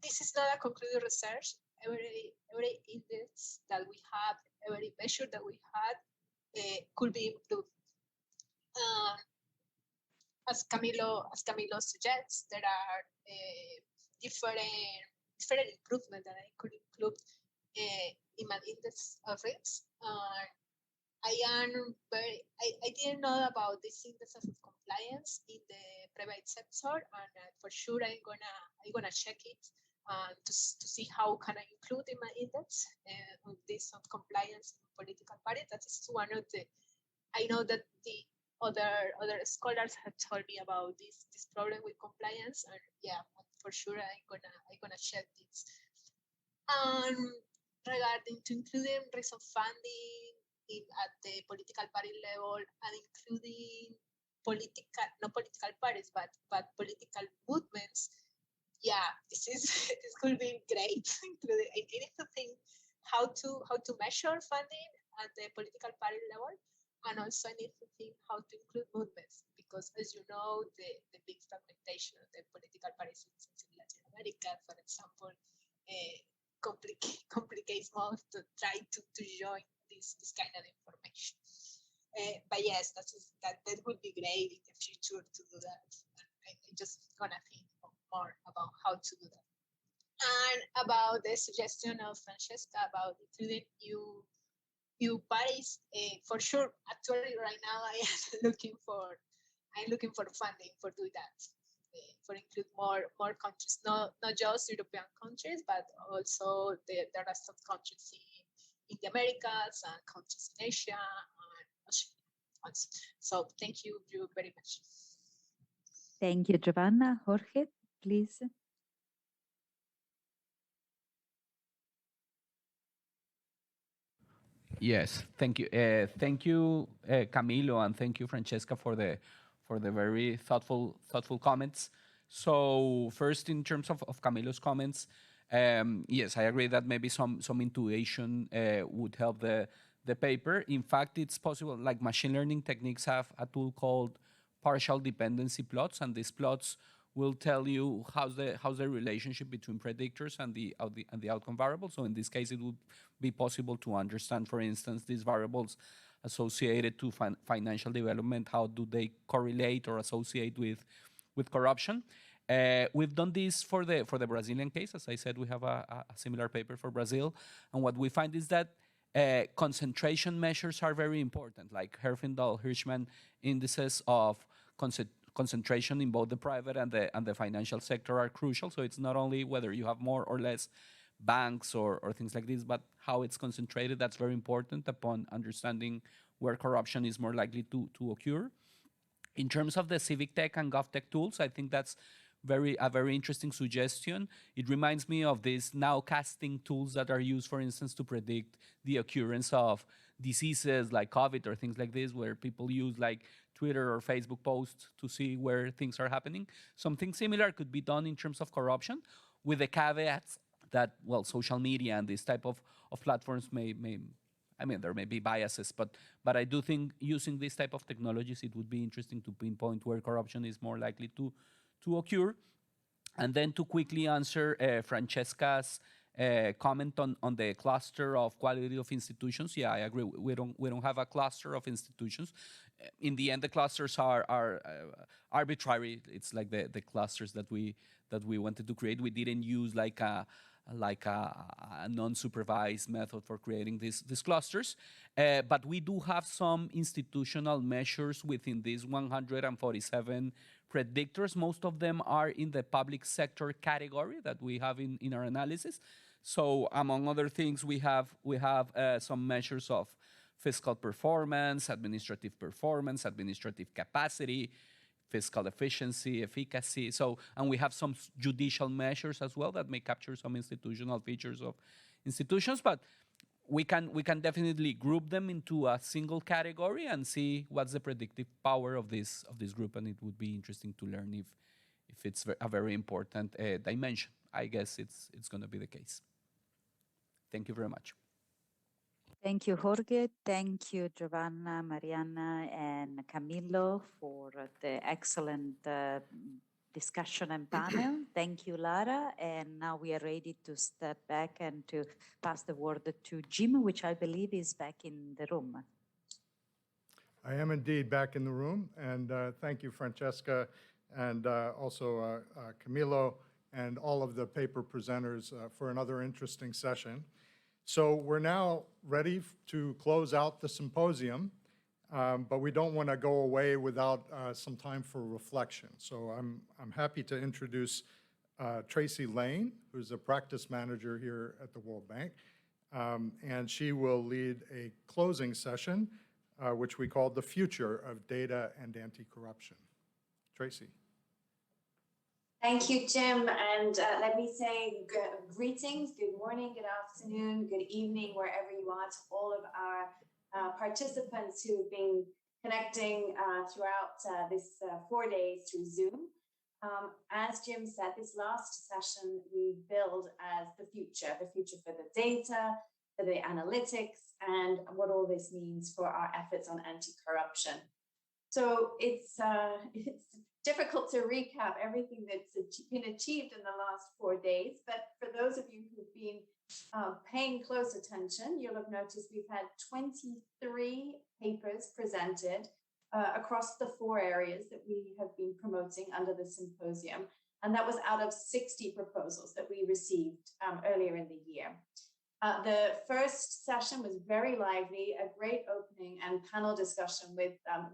this is not a concluded research. Every index that we have, every measure that we had could be improved. As Camilo suggests, there are different improvements that I could include in my index of risks. I didn't know about this index of compliance in the private sector, and for sure I'm gonna check it to see how can I include in my index on this on compliance in political parties. That is one of the. I know that the other scholars have told me about this problem with compliance, and yeah, for sure I'm gonna check this. Regarding to including risk of funding at the political party level and including not political parties, but political movements. Yeah, this could be great. I need to think how to measure funding at the political party level, and also I need to think how to include movements, because as you know, the big fragmentation of the political parties in Latin America, for example, complicates most to try to join this kind of information. But yes, that would be great in the future to do that. I'm just gonna think more about how to do that. And about the suggestion of Francesca about including new parties, for sure. Actually, right now I am looking for funding for doing that. For include more countries, not just European countries, but also the rest of countries in the Americas and countries in Asia and Australia. So thank you very much. Thank you, Giovanna. Jorge, please. Yes, thank you. Thank you, Camilo, and thank you, Francesca, for the very thoughtful comments. So first, in terms of Camilo's comments, yes, I agree that maybe some intuition would help the paper. In fact, it's possible, like machine learning techniques have a tool called partial dependency plots, and these plots will tell you how's the relationship between predictors and the outcome variable. So in this case, it would be possible to understand, for instance, these variables associated to financial development. How do they correlate or associate with corruption? We've done this for the Brazilian case. As I said, we have a similar paper for Brazil, and what we find is that concentration measures are very important, like Herfindahl-Hirschman indices of concentration in both the private and the financial sector are crucial. So it's not only whether you have more or less banks or things like this, but how it's concentrated. That's very important upon understanding where corruption is more likely to occur. In terms of the civic tech and GovTech tools, I think that's a very interesting suggestion. It reminds me of these nowcasting tools that are used, for instance, to predict the occurrence of diseases like Covet or things like this, where people use like Twitter or Facebook posts to see where things are happening. Something similar could be done in terms of corruption, with the caveats that, well, social media and this type of platforms may I mean, there may be biases, but I do think using this type of technologies, it would be interesting to pinpoint where corruption is more likely to occur. And then to quickly answer Francesca's comment on the cluster of quality of institutions. Yeah, I agree. We don't have a cluster of institutions. In the end, the clusters are arbitrary. It's like the clusters that we wanted to create. We didn't use like a non-supervised method for creating these clusters. But we do have some institutional measures within these 147 predictors. Most of them are in the public sector category that we have in our analysis. So among other things, we have some measures of fiscal performance, administrative capacity, fiscal efficiency, efficacy. So, and we have some judicial measures as well that may capture some institutional features of institutions, but we can definitely group them into a single category and see what's the predictive power of this group, and it would be interesting to learn if it's a very important dimension. I guess it's going to be the case. Thank you very much. Thank you, Jorge. Thank you, Giovanna, Mariana, and Camillo for the excellent discussion and panel. Thank you, Lara. And now we are ready to step back and to pass the word to Jim, which I believe is back in the room. I am indeed back in the room. And thank you, Francesca, and also Camillo, and all of the paper presenters for another interesting session. So we're now ready to close out the symposium, but we don't want to go away without some time for reflection. So I'm happy to introduce Tracy Lane, who's a practice manager here at the World Bank, and she will lead a closing session, which we called The Future of Data and Anti-Corruption. Tracy. Thank you, Jim. And let me say greetings, good morning, good afternoon, good evening, wherever you are, to all of our participants who've been connecting throughout this 4 days through Zoom. As Jim said, this last session we billed as the future for the data, for the analytics, and what all this means for our efforts on anti-corruption. So it's difficult to recap everything that's been achieved in the last 4 days, but for those of you who've been paying close attention, you'll have noticed we've had 23 papers presented across the 4 areas that we have been promoting under the symposium, and that was out of 60 proposals that we received earlier in the year. The first session was very lively, a great opening and panel discussion with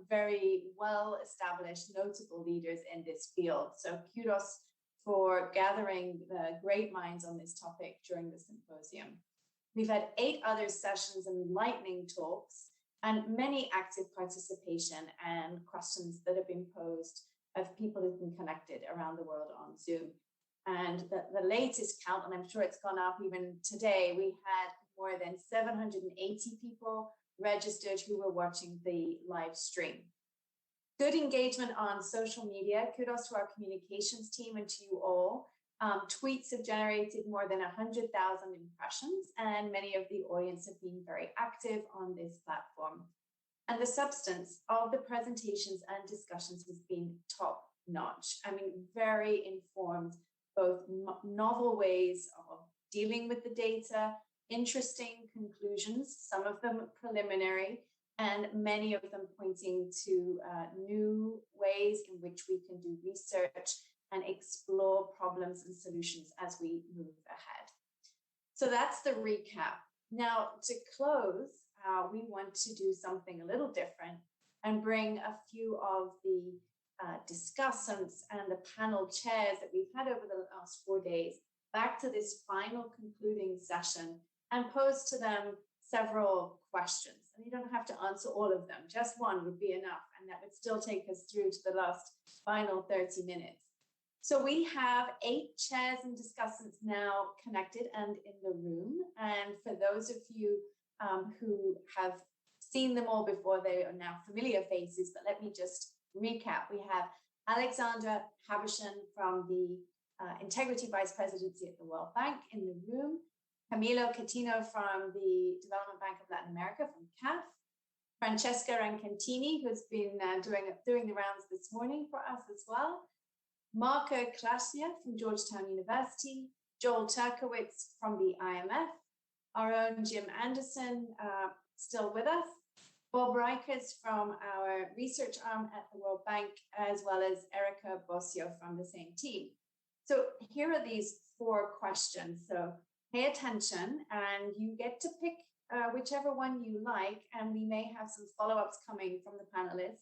very well-established, notable leaders in this field. So kudos for gathering the great minds on this topic during the symposium. We've had 8 other sessions and lightning talks, and many active participation and questions that have been posed of people who've been connected around the world on Zoom. And the latest count, and I'm sure it's gone up even today, we had more than 780 people registered who were watching the live stream. Good engagement on social media. Kudos to our communications team and to you all. Tweets have generated more than 100,000 impressions, and many of the audience have been very active on this platform. And the substance of the presentations and discussions has been top notch. I mean, very informed, both novel ways of dealing with the data, interesting conclusions, some of them preliminary, and many of them pointing to new ways in which we can do research and explore problems and solutions as we move ahead. So that's the recap. Now, to close, we want to do something a little different and bring a few of the discussants and the panel chairs that we've had over the last 4 days back to this final concluding session and pose to them several questions. And you don't have to answer all of them, just one would be enough. And that would still take us through to the last final 30 minutes. So we have 8 chairs and discussants now connected and in the room. And for those of you who have seen them all before, they are now familiar faces, but let me just recap. We have Alexandra Habashan from the Integrity Vice Presidency at the World Bank in the room, Camilo Catino from the Development Bank of Latin America from CAF, Francesca Rancantini, who's been doing the rounds this morning for us as well, Marco Klasnia from Georgetown University, Joel Turkowitz from the IMF, our own Jim Anderson, still with us, Bob Reichers from our research arm at the World Bank, as well as Erica Bossio from the same team. So here are these 4 questions. So pay attention and you get to pick whichever one you like, and we may have some follow-ups coming from the panelists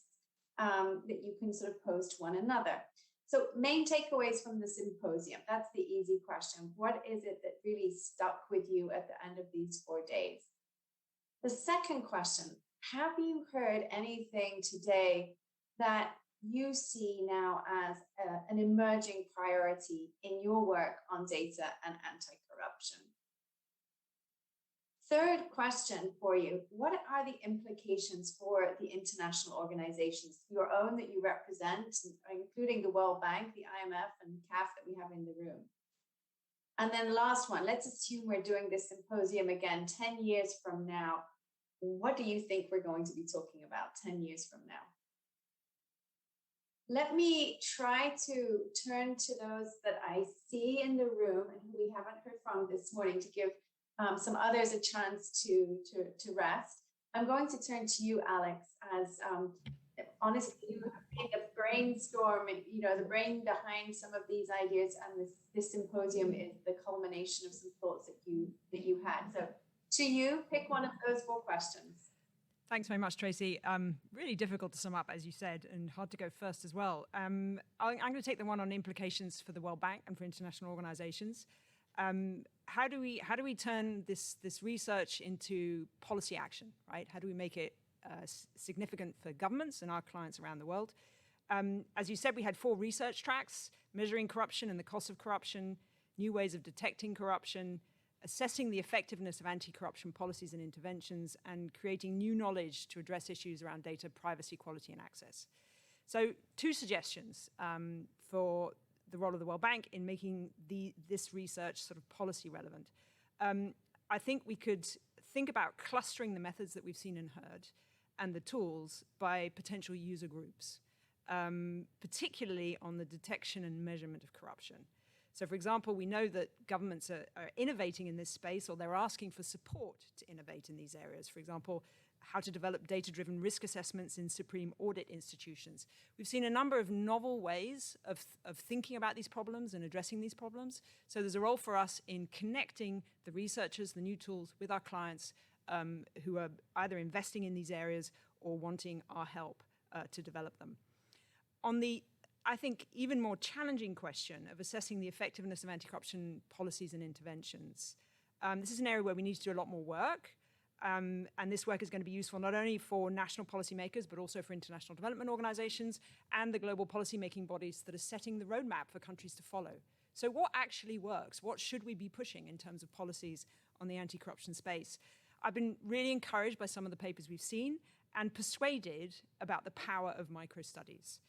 that you can sort of pose to one another. So main takeaways from the symposium, that's the easy question. What is it that really stuck with you at the end of these 4 days? The second question, have you heard anything today that you see now as an emerging priority in your work on data and anti-corruption? Third question for you, what are the implications for the international organizations, your own that you represent, including the World Bank, the IMF and CAF that we have in the room? And then last one, let's assume we're doing this symposium again 10 years from now. What do you think we're going to be talking about 10 years from now? Let me try to turn to those that I see in the room and who we haven't heard from this morning to give some others a chance to rest. I'm going to turn to you, Alex, as honestly, you have been the brainstorm, you know, the brain behind some of these ideas, and this symposium is the culmination of some thoughts that you had. So to you, pick one of those 4 questions. Thanks very much, Tracy. Really difficult to sum up, as you said, and hard to go first as well. I'm going to take the one on implications for the World Bank and for international organizations. How do we turn this research into policy action, right? How do we make it significant for governments and our clients around the world? As you said, we had 4 research tracks: measuring corruption and the cost of corruption, new ways of detecting corruption, assessing the effectiveness of anti-corruption policies and interventions, and creating new knowledge to address issues around data privacy, quality, and access. So 2 suggestions for the role of the World Bank in making this research sort of policy relevant. I think we could think about clustering the methods that we've seen and heard and the tools by potential user groups, particularly on the detection and measurement of corruption. So, for example, we know that governments are innovating in this space, or they're asking for support to innovate in these areas. For example, how to develop data-driven risk assessments in supreme audit institutions. We've seen a number of novel ways of thinking about these problems and addressing these problems. So there's a role for us in connecting the researchers, the new tools, with our clients who are either investing in these areas or wanting our help to develop them. On the, I think, even more challenging question of assessing the effectiveness of anti-corruption policies and interventions, this is an area where we need to do a lot more work. And this work is going to be useful not only for national policymakers, but also for international development organizations and the global policymaking bodies that are setting the roadmap for countries to follow. So what actually works? What should we be pushing in terms of policies on the anti-corruption space? I've been really encouraged by some of the papers we've seen and persuaded about the power of micro-studies.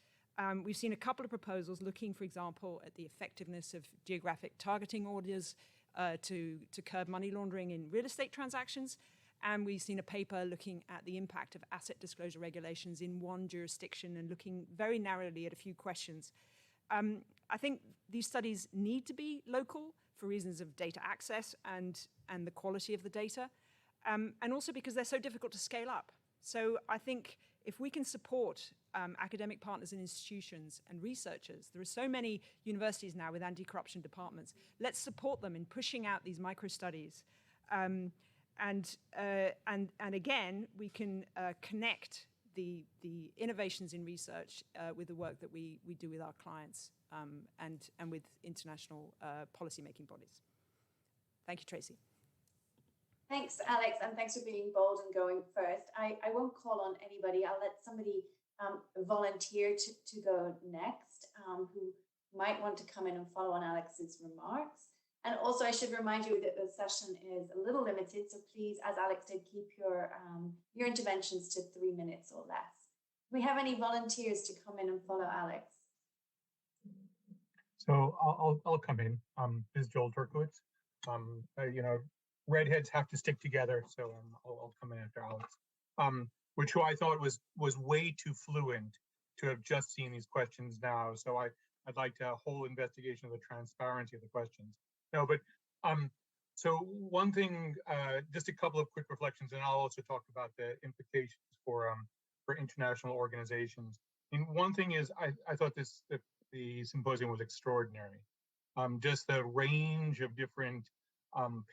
We've seen a couple of proposals looking, for example, at the effectiveness of geographic targeting orders to curb money laundering in real estate transactions. And we've seen a paper looking at the impact of asset disclosure regulations in one jurisdiction and looking very narrowly at a few questions. I think these studies need to be local for reasons of data access and the quality of the data, and also because they're so difficult to scale up. So I think if we can support academic partners and institutions and researchers, there are so many universities now with anti-corruption departments, let's support them in pushing out these micro-studies. And again, we can connect the innovations in research with the work that we do with our clients and with international policymaking bodies. Thank you, Tracy. Thanks, Alex, and thanks for being bold and going first. I won't call on anybody. I'll let somebody volunteer to go next, who might want to come in and follow on Alex's remarks. And also, I should remind you that the session is a little limited, so please, as Alex did, keep your interventions to 3 minutes or less. Do we have any volunteers to come in and follow Alex? So I'll come in. This is Joel Turkowitz. You know, redheads have to stick together, so I'll come in after Alex. Which who I thought was way too fluent to have just seen these questions now. So I'd like to whole investigation of the transparency of the questions. No, but so one thing, just a couple of quick reflections, and I'll also talk about the implications for international organizations. And one thing is, I thought the symposium was extraordinary. Just the range of different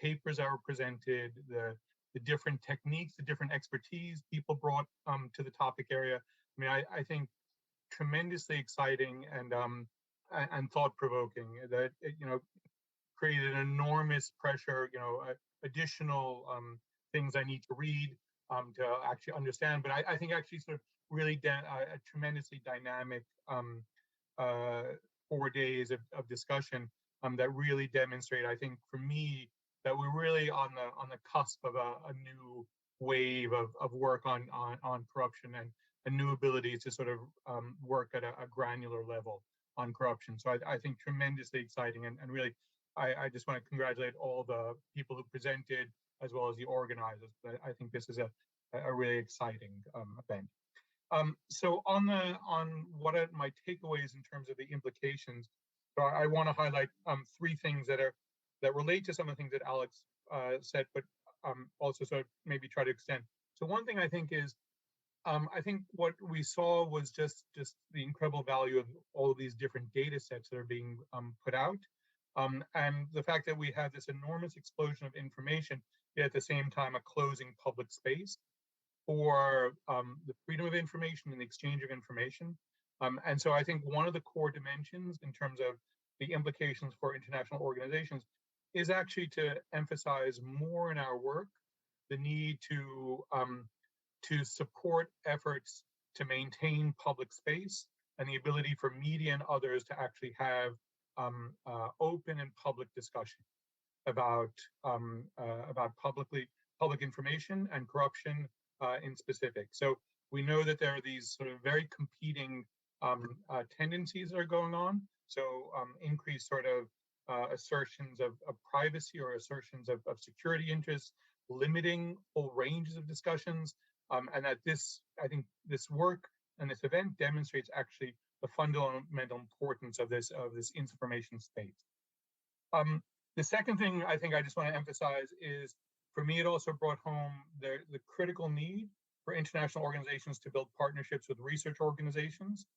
papers that were presented, the different techniques, the different expertise people brought to the topic area. I mean, I think tremendously exciting and thought-provoking. That you know, created an enormous pressure. You know, additional things I need to read to actually understand. But I think actually sort of really a tremendously dynamic 4 days of discussion that really demonstrate, I think, for me, that we're really on the cusp of a new wave of work on corruption and a new ability to sort of work at a granular level on corruption. So I think tremendously exciting, and really, I just want to congratulate all the people who presented as well as the organizers. I think this is a really exciting event. So on what are my takeaways in terms of the implications, so I want to highlight 3 things that relate to some of the things that Alex said, but also sort of maybe try to extend. So one thing I think is, I think what we saw was just the incredible value of all of these different data sets that are being put out, and the fact that we have this enormous explosion of information, yet at the same time a closing public space for the freedom of information and the exchange of information. And so I think one of the core dimensions in terms of the implications for international organizations is actually to emphasize more in our work the need to support efforts to maintain public space and the ability for media and others to actually have open and public discussion about public information and corruption in specific. So we know that there are these sort of very competing tendencies that are going on. So increased sort of assertions of privacy or assertions of security interests, limiting whole ranges of discussions, and that I think this work and this event demonstrates actually the fundamental importance of this information space. The second thing I think I just want to emphasize is, for me, it also brought home the critical need for international organizations to build partnerships with research organizations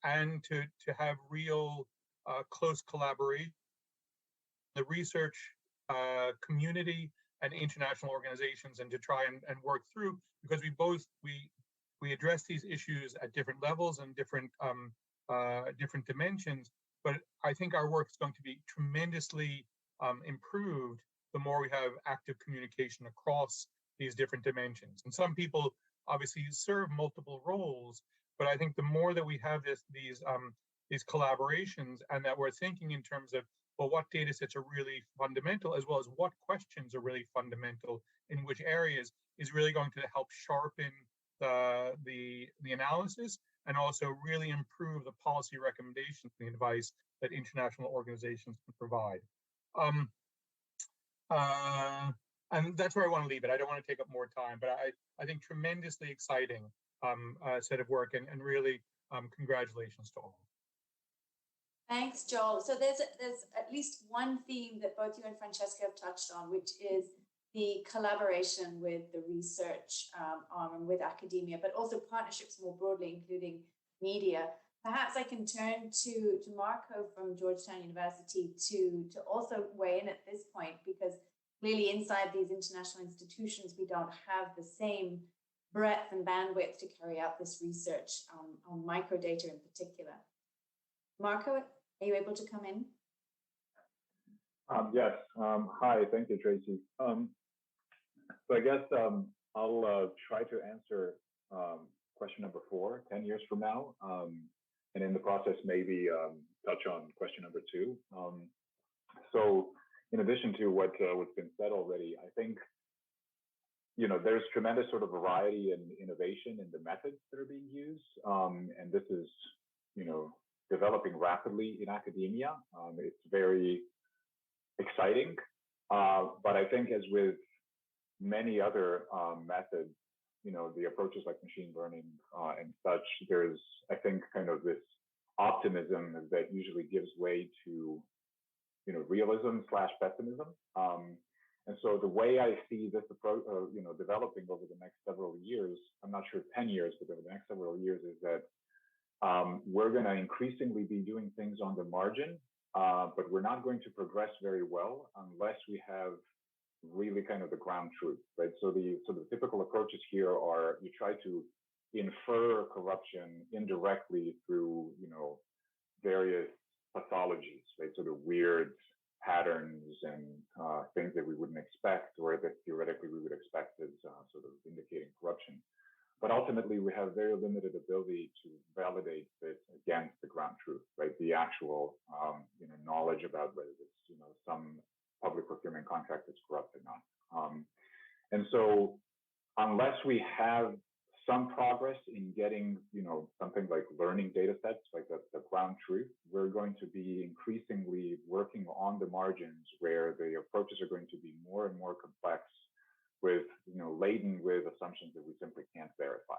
and to have real close collaboration. The research community and international organizations, and to try and work through, because we address these issues at different levels and different dimensions. But I think our work is going to be tremendously improved the more we have active communication across these different dimensions. And some people obviously serve multiple roles, but I think the more that we have these collaborations, and that we're thinking in terms of, well, what data sets are really fundamental, as well as what questions are really fundamental in which areas, is really going to help sharpen the analysis and also really improve the policy recommendations and the advice that international organizations can provide. And that's where I want to leave it. I don't want to take up more time, but I think tremendously exciting set of work, and really congratulations to all. Thanks, Joel. So there's at least one theme that both you and Francesca have touched on, which is the collaboration with the research arm and with academia, but also partnerships more broadly, including media. Perhaps I can turn to Marco from Georgetown University to also weigh in at this point, because clearly inside these international institutions, we don't have the same breadth and bandwidth to carry out this research on microdata in particular. Marco, are you able to come in? Yes. Hi, thank you, Tracy. So I guess I'll try to answer question number 4, 10 years from now, and in the process maybe touch on question number 2. So in addition to what's been said already, I think there's tremendous sort of variety and innovation in the methods that are being used, and this is developing rapidly in academia. It's very exciting, but I think as with many other methods, the approaches like machine learning and such, there's, I think, kind of this optimism that usually gives way to, realism/pessimism. And so the way I see this approach, developing over the next several years, I'm not sure 10 years, but over the next several years, is that we're going to increasingly be doing things on the margin, but we're not going to progress very well unless we have really kind of the ground truth, right? So the typical approaches here are you try to infer corruption indirectly through, various pathologies, right? So the weird patterns and things that we wouldn't expect, or that theoretically we would expect as sort of indicating corruption. But ultimately, we have very limited ability to validate this against the ground truth, right? The actual, knowledge about whether this, some public procurement contract is corrupt or not. And so, unless we have some progress in getting, something like learning data sets, like the ground truth, we're going to be increasingly working on the margins where the approaches are going to be more and more complex, with laden with assumptions that we simply can't verify.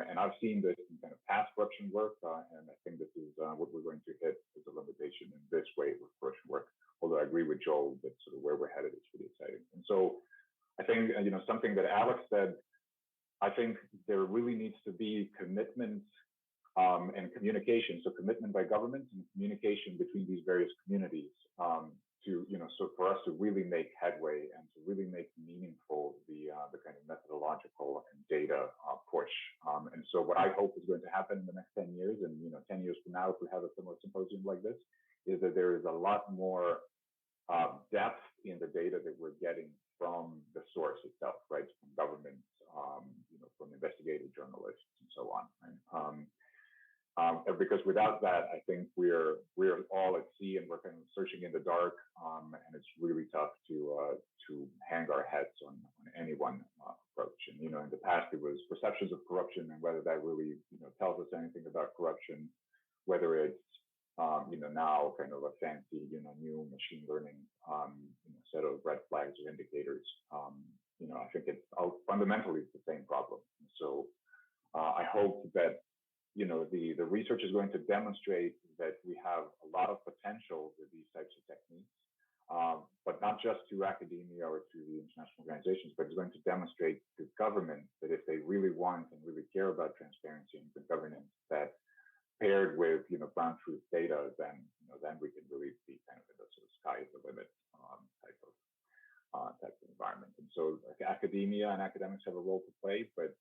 And I've seen this in kind of past corruption work, and I think this is what we're going to hit as a limitation in this way with corruption work. Although I agree with Joel that sort of where we're headed is pretty exciting. And so I think something that Alex said, I think there really needs to be commitment and communication. So commitment by governments and communication between these various communities to, so for us to really make headway and to really make meaningful the kind of methodological and data push. And so what I hope is going to happen in the next 10 years, and 10 years from now, if we have a similar symposium like this, is that there is a lot more depth in the data that we're getting from the source itself, right? From governments, from investigative journalists and so on. And because without that, I think we're all at sea and we're kind of searching in the dark, and it's really tough to hang our heads on any one approach. And in the past it was perceptions of corruption, and whether that really tells us anything about corruption, whether it's now kind of a fancy new machine learning set of red flags or indicators. I think it's fundamentally the same problem. So I hope that the research is going to demonstrate that we have a lot of potential with these types of techniques, but not just to academia or to the international organizations, but it's going to demonstrate to governments that if they really want and really care about transparency and good governance, that paired with ground truth data, then we can really be kind of in the sort of sky is the limit type of environment. And so academia and academics have a role to play, but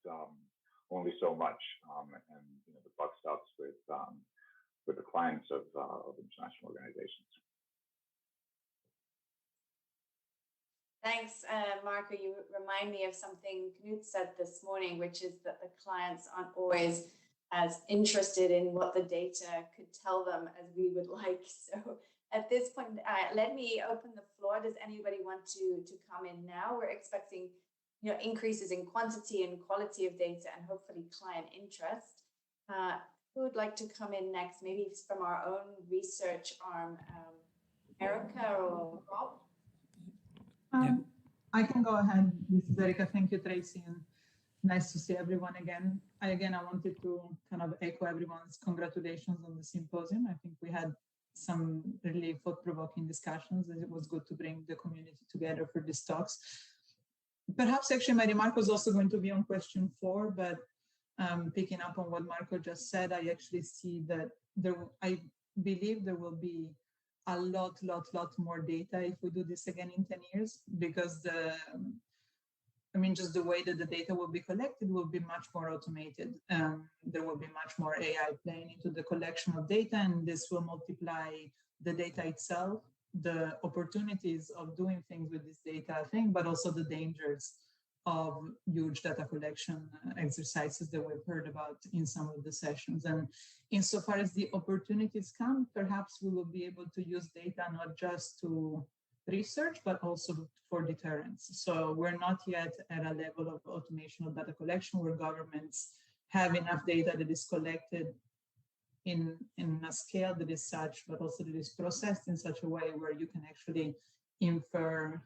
only so much. And the buck stops with the clients of international organizations. Thanks, Marco. You remind me of something Knut said this morning, which is that the clients aren't always as interested in what the data could tell them as we would like. So at this point, let me open the floor. Does anybody want to come in now? We're expecting increases in quantity and quality of data and hopefully client interest. Who would like to come in next? Maybe from our own research arm, Erica or Rob? I can go ahead. This is Erica. Thank you, Tracy, and nice to see everyone again. I wanted to kind of echo everyone's congratulations on the symposium. I think we had some really thought-provoking discussions, and it was good to bring the community together for these talks. Perhaps actually my remark was also going to be on question 4, but picking up on what Marco just said, I actually see that I believe there will be a lot more data if we do this again in 10 years, because just the way that the data will be collected will be much more automated. There will be much more AI playing into the collection of data, and this will multiply the data itself, the opportunities of doing things with this data, I think, but also the dangers of huge data collection exercises that we've heard about in some of the sessions. And insofar as the opportunities come, perhaps we will be able to use data not just to research, but also for deterrence. So we're not yet at a level of automation of data collection where governments have enough data that is collected in a scale that is such, but also that is processed in such a way where you can actually infer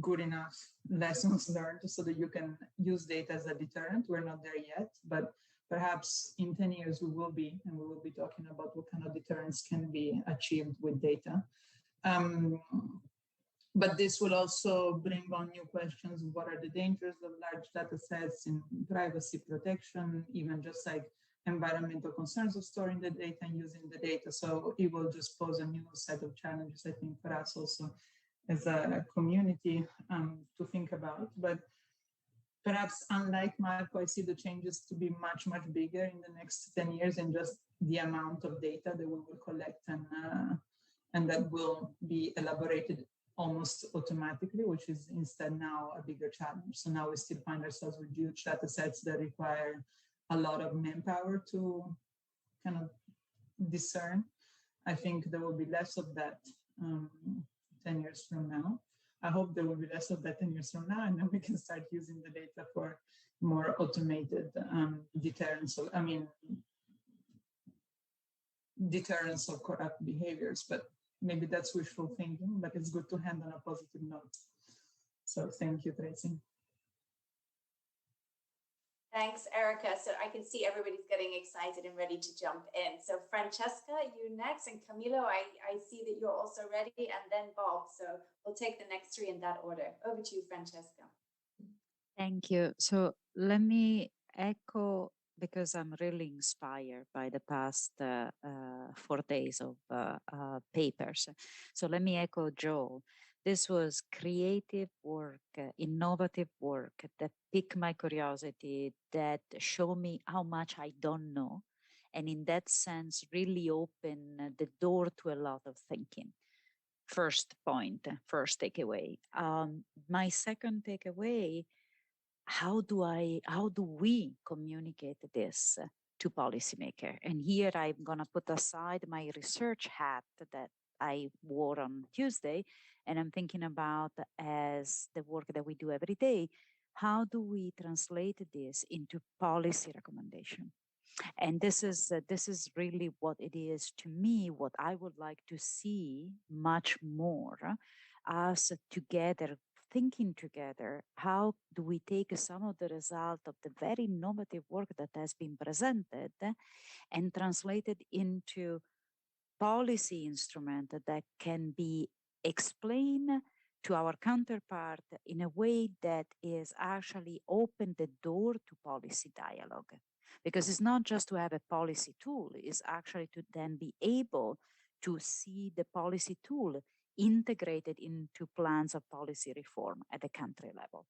good enough lessons learned so that you can use data as a deterrent. We're not there yet, but perhaps in 10 years we will be, and we will be talking about what kind of deterrence can be achieved with data. But this will also bring on new questions. What are the dangers of large data sets in privacy protection, even just like environmental concerns of storing the data and using the data. So it will just pose a new set of challenges, I think, for us also as a community to think about. But perhaps unlike Marco, I see the changes to be much, much bigger in the next 10 years in just the amount of data that we will collect and that will be elaborated almost automatically, which is instead now a bigger challenge. So now we still find ourselves with huge data sets that require a lot of manpower to kind of discern. I think there will be less of that 10 years from now. I hope there will be less of that 10 years from now, and then we can start using the data for more automated deterrence of, deterrence of corrupt behaviors. But maybe that's wishful thinking, but it's good to end on a positive note. So thank you, Tracy. Thanks, Erica. So I can see everybody's getting excited and ready to jump in. So Francesca, you next, and Camilo, I see that you're also ready, and then Bob. So we'll take the next three in that order. Over to you, Francesca. Thank you. So let me echo, because I'm really inspired by the past 4 days of papers. So let me echo Joel. This was creative work, innovative work that piqued my curiosity, that showed me how much I don't know. And in that sense, really opened the door to a lot of thinking. First point, first takeaway. My second takeaway, how do we communicate this to policymakers? And here I'm gonna put aside my research hat that I wore on Tuesday, and I'm thinking about, as the work that we do every day, how do we translate this into policy recommendation? And this is really what it is to me, what I would like to see much more, us together, thinking together, how do we take some of the result of the very innovative work that has been presented and translate it into policy instrument that can be explained to our counterpart in a way that is actually open the door to policy dialogue. Because it's not just to have a policy tool, it's actually to then be able to see the policy tool integrated into plans of policy reform at the country level.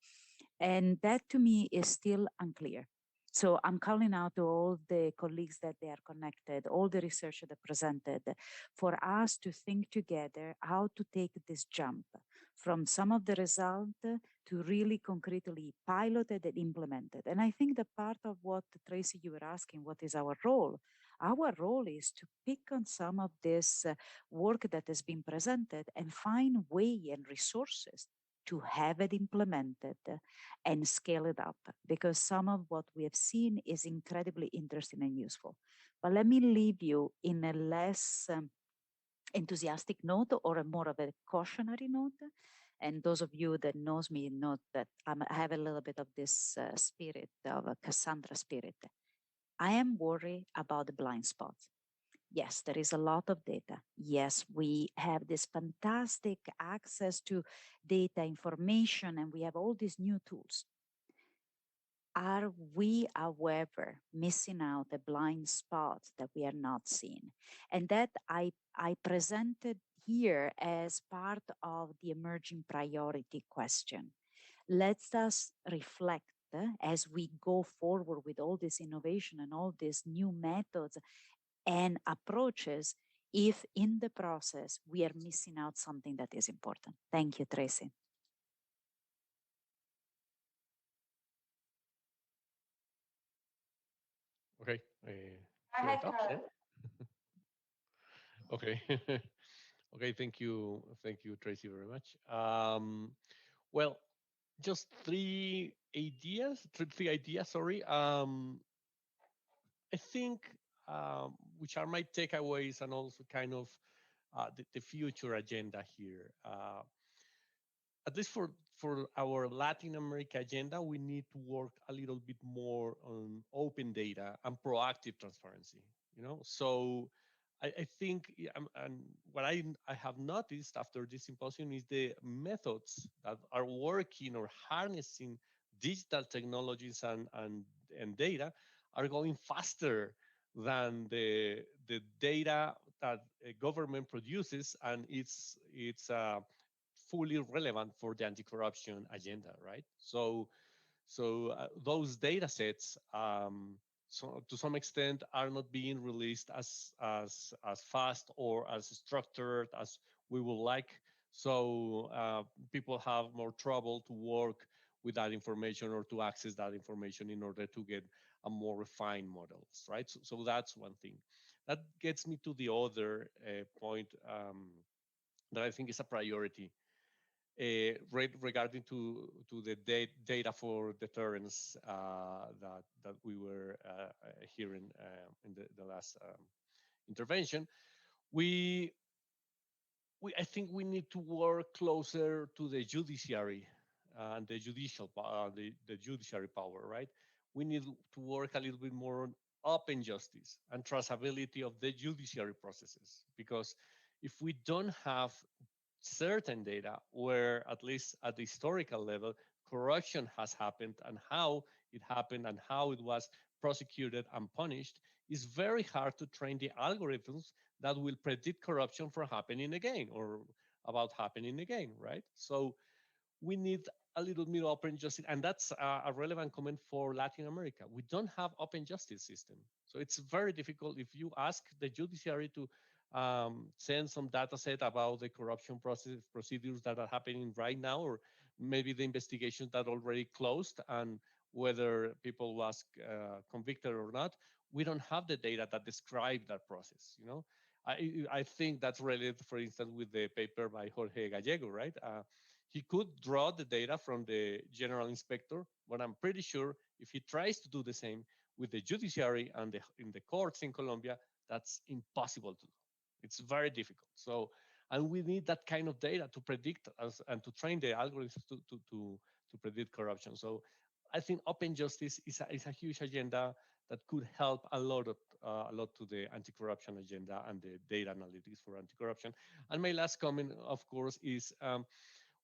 And that to me is still unclear. So I'm calling out to all the colleagues that they are connected, all the research that presented, for us to think together how to take this jump from some of the result to really concretely piloted and implemented. And I think that part of what, Tracy, you were asking, what is our role? Our role is to pick on some of this work that has been presented and find way and resources to have it implemented and scale it up, because some of what we have seen is incredibly interesting and useful. But let me leave you in a less enthusiastic note, or a more of a cautionary note. And those of you that knows me know that I have a little bit of this spirit, of a Cassandra spirit. I am worried about the blind spots. Yes, there is a lot of data. Yes, we have this fantastic access to data information, and we have all these new tools. Are we, however, missing out a blind spot that we are not seeing? And that I presented here as part of the emerging priority question. Let us reflect as we go forward with all this innovation and all these new methods and approaches, if in the process we are missing out something that is important. Thank you, Tracy. Okay. Go Should I ahead, talk? Carlos. Okay. Okay. Thank you, Tracy, very much. Well, just three ideas. Sorry. I think which are my takeaways and also kind of the future agenda here. At least for our Latin America agenda, we need to work a little bit more on open data and proactive transparency. So I think, and what I have noticed after this symposium is the methods that are working or harnessing digital technologies and data are going faster than the data that a government produces, and it's fully relevant for the anti-corruption agenda, right? So those data sets, so to some extent, are not being released as fast or as structured as we would like. So people have more trouble to work with that information or to access that information in order to get a more refined models, right? So that's one thing. That gets me to the other point that I think is a priority regarding to the data for deterrence that we were hearing in the last intervention. I think we need to work closer to the judiciary and the judiciary power, right? We need to work a little bit more on open justice and traceability of the judiciary processes, because if we don't have certain data where, at least at the historical level, corruption has happened and how it happened and how it was prosecuted and punished, it's very hard to train the algorithms that will predict corruption from happening again or about happening again, right? So we need a little bit open justice, and that's a relevant comment for Latin America. We don't have open justice system, so it's very difficult if you ask the judiciary to send some data set about the corruption procedures that are happening right now, or maybe the investigations that already closed and whether people was convicted or not. We don't have the data that describe that process. I think that's related, for instance, with the paper by Jorge Gallego, right? He could draw the data from the general inspector, but I'm pretty sure if he tries to do the same with the judiciary and in the courts in Colombia, that's impossible to do. It's very difficult. So, and we need that kind of data to predict us and to train the algorithms to predict corruption. So I think open justice is a huge agenda that could help a lot to the anti-corruption agenda and the data analytics for anti-corruption. And my last comment, of course, is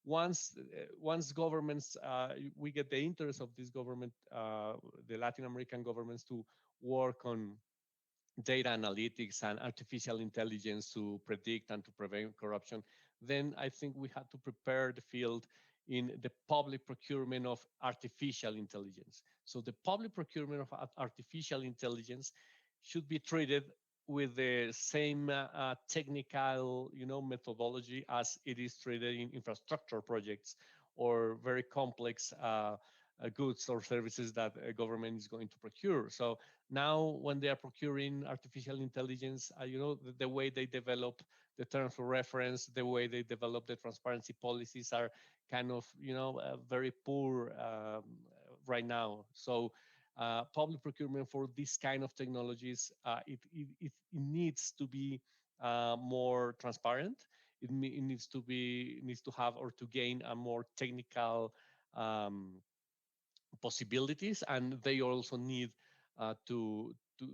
once governments, we get the interest of this government, the Latin American governments, to work on data analytics and artificial intelligence to predict and to prevent corruption, then I think we have to prepare the field in the public procurement of artificial intelligence. So the public procurement of artificial intelligence should be treated with the same technical, methodology as it is treated in infrastructure projects or very complex goods or services that a government is going to procure. So now when they are procuring artificial intelligence, the way they develop the terms of reference, the way they develop the transparency policies are kind of, very poor right now. So public procurement for this kind of technologies, it needs to be more transparent. It needs to have or to gain a more technical possibilities, and they also need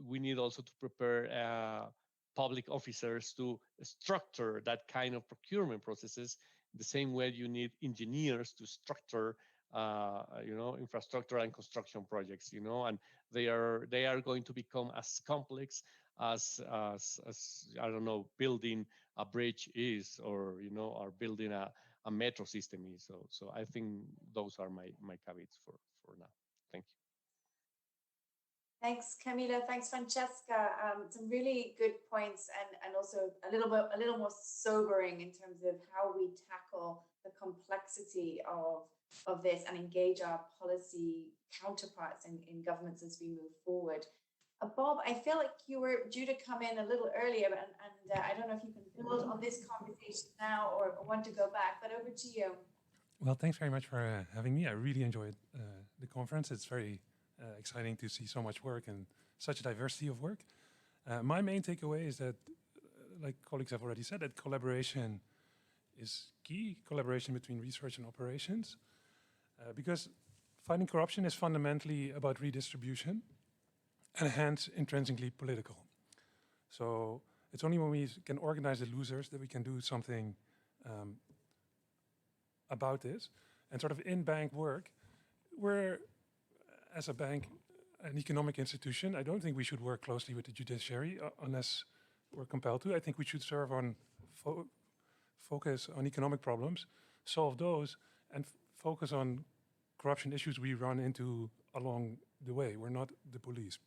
we need also to prepare public officers to structure that kind of procurement processes the same way you need engineers to structure infrastructure and construction projects, and they are going to become as complex as I don't know, building a bridge is, or or building a metro system is. So I think those are my caveats for now. Thank you. Thanks, Camila. Thanks, Francesca. Some really good points, and also a little more sobering in terms of how we tackle the complexity of this and engage our policy counterparts in governments as we move forward. Bob, I feel like you were due to come in a little earlier, and I don't know if you can build on this conversation now or want to go back, but over to you. Well, thanks very much for having me. I really enjoyed the conference. It's very exciting to see so much work and such a diversity of work. My main takeaway is that, like colleagues have already said, that collaboration is key, collaboration between research and operations, because fighting corruption is fundamentally about redistribution and hence intrinsically political. So it's only when we can organize the losers that we can do something about this. And sort of in bank work, we're, as a bank, an economic institution, I don't think we should work closely with the judiciary unless we're compelled to. I think we should serve on focus on economic problems, solve those, and focus on corruption issues we run into along the way. We're not the police.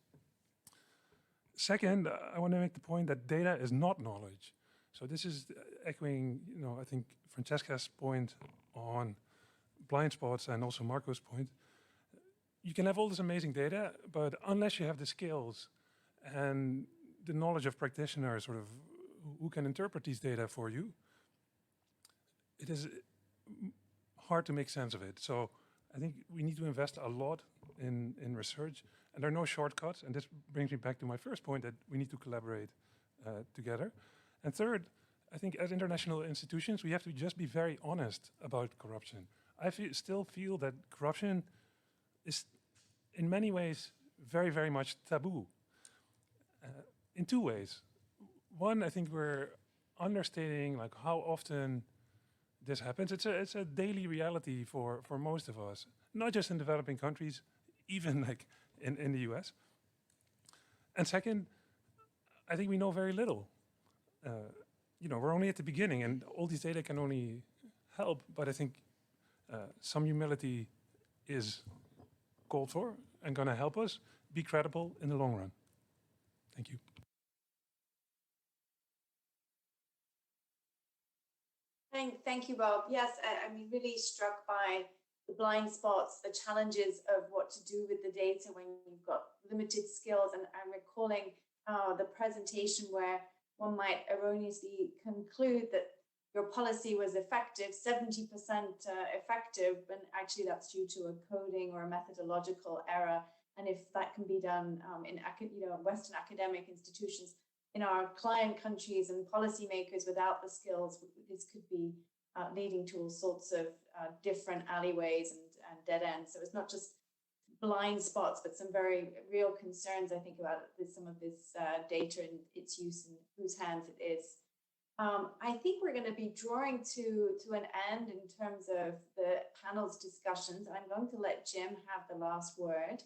Second, I want to make the point that data is not knowledge. So this is echoing, I think Francesca's point on blind spots and also Marco's point. You can have all this amazing data, but unless you have the skills and the knowledge of practitioners sort of who can interpret these data for you, it is hard to make sense of it. So I think we need to invest a lot in research, and there are no shortcuts. And this brings me back to my first point that we need to collaborate together. And third, I think as international institutions, we have to just be very honest about corruption. I still feel that corruption is in many ways very, very much taboo. In two ways. One, I think we're understating like how often this happens. It's a daily reality for most of us, not just in developing countries, even like in the US. And second, I think we know very little. We're only at the beginning, and all these data can only help, but I think some humility is called for and going to help us be credible in the long run. Thank you. Thank you, Bob. Yes, I'm really struck by the blind spots, the challenges of what to do with the data when you've got limited skills. And I'm recalling the presentation where one might erroneously conclude that your policy was effective, 70% effective, and actually that's due to a coding or a methodological error. And if that can be done in Western academic institutions, in our client countries and policymakers without the skills, this could be leading to all sorts of different alleyways and dead ends. So it's not just blind spots, but some very real concerns, I think, about some of this data and its use and whose hands it is. I think we're going to be drawing to an end in terms of the panel's discussions. I'm going to let Jim have the last word.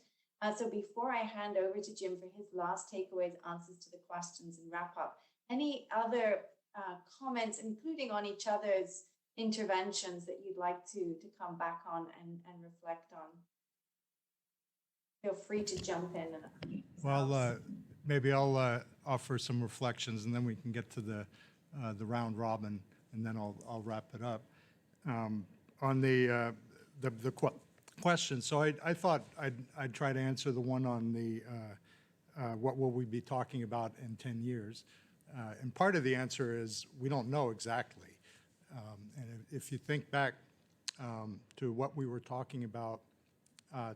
So before I hand over to Jim for his last takeaways, answers to the questions and wrap up, any other comments, including on each other's interventions that you'd like to come back on and reflect on? Feel free to jump in. Well, maybe I'll offer some reflections, and then we can get to the round robin, and then I'll wrap it up. On the question, so I thought I'd try to answer the one on the what will we be talking about in 10 years. And part of the answer is we don't know exactly. And if you think back to what we were talking about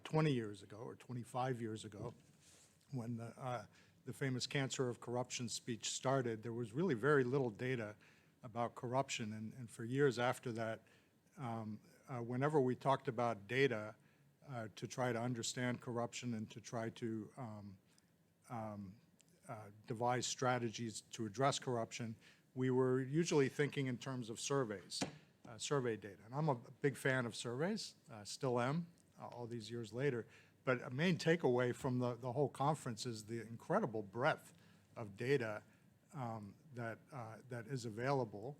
20 years ago or 25 years ago, when the famous Cancer of Corruption speech started, there was really very little data about corruption. And for years after that, whenever we talked about data to try to understand corruption and to try to devise strategies to address corruption, we were usually thinking in terms of surveys, survey data. And I'm a big fan of surveys, still am, all these years later. But a main takeaway from the whole conference is the incredible breadth of data that is available.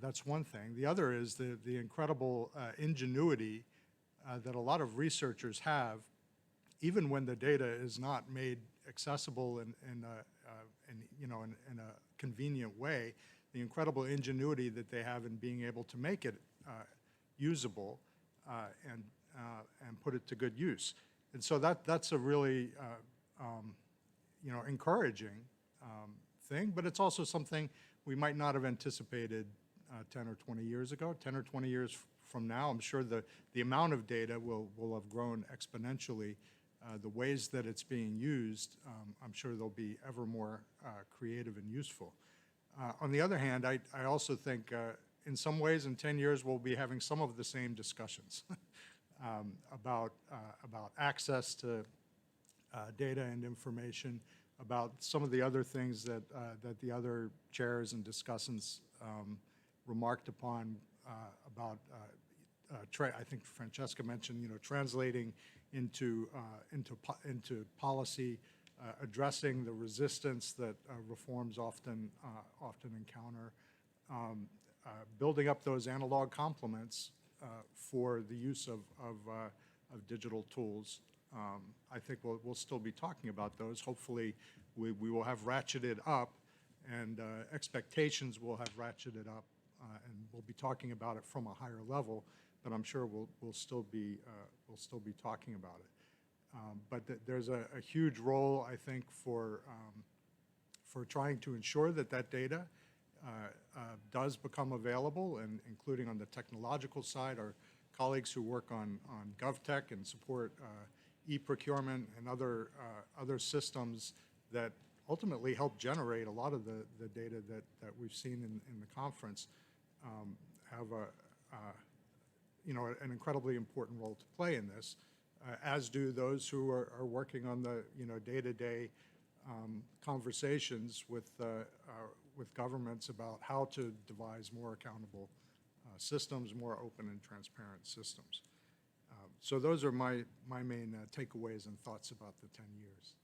That's one thing. The other is the incredible ingenuity that a lot of researchers have, even when the data is not made accessible in a convenient way. The incredible ingenuity that they have in being able to make it usable and put it to good use. And so that's a really encouraging thing, but it's also something we might not have anticipated 10 or 20 years ago. 10 or 20 years from now, I'm sure the amount of data will have grown exponentially. The ways that it's being used, I'm sure they'll be ever more creative and useful. On the other hand, I also think in some ways in 10 years we'll be having some of the same discussions about access to data and information, about some of the other things that the other chairs and discussants remarked upon about. I think Francesca mentioned, translating into policy, addressing the resistance that reforms often encounter, building up those analog complements for the use of digital tools. I think we'll still be talking about those. Hopefully, we will have ratcheted up, and expectations will have ratcheted up, and we'll be talking about it from a higher level. But I'm sure we'll still be talking about it. But there's a huge role, I think, for trying to ensure that data does become available, and including on the technological side, our colleagues who work on GovTech and support e-procurement and other systems that ultimately help generate a lot of the data that we've seen in the conference, have an incredibly important role to play in this, as do those who are working on the day-to-day conversations with governments about how to devise more accountable systems, more open and transparent systems. So those are my main takeaways and thoughts about the 10 years.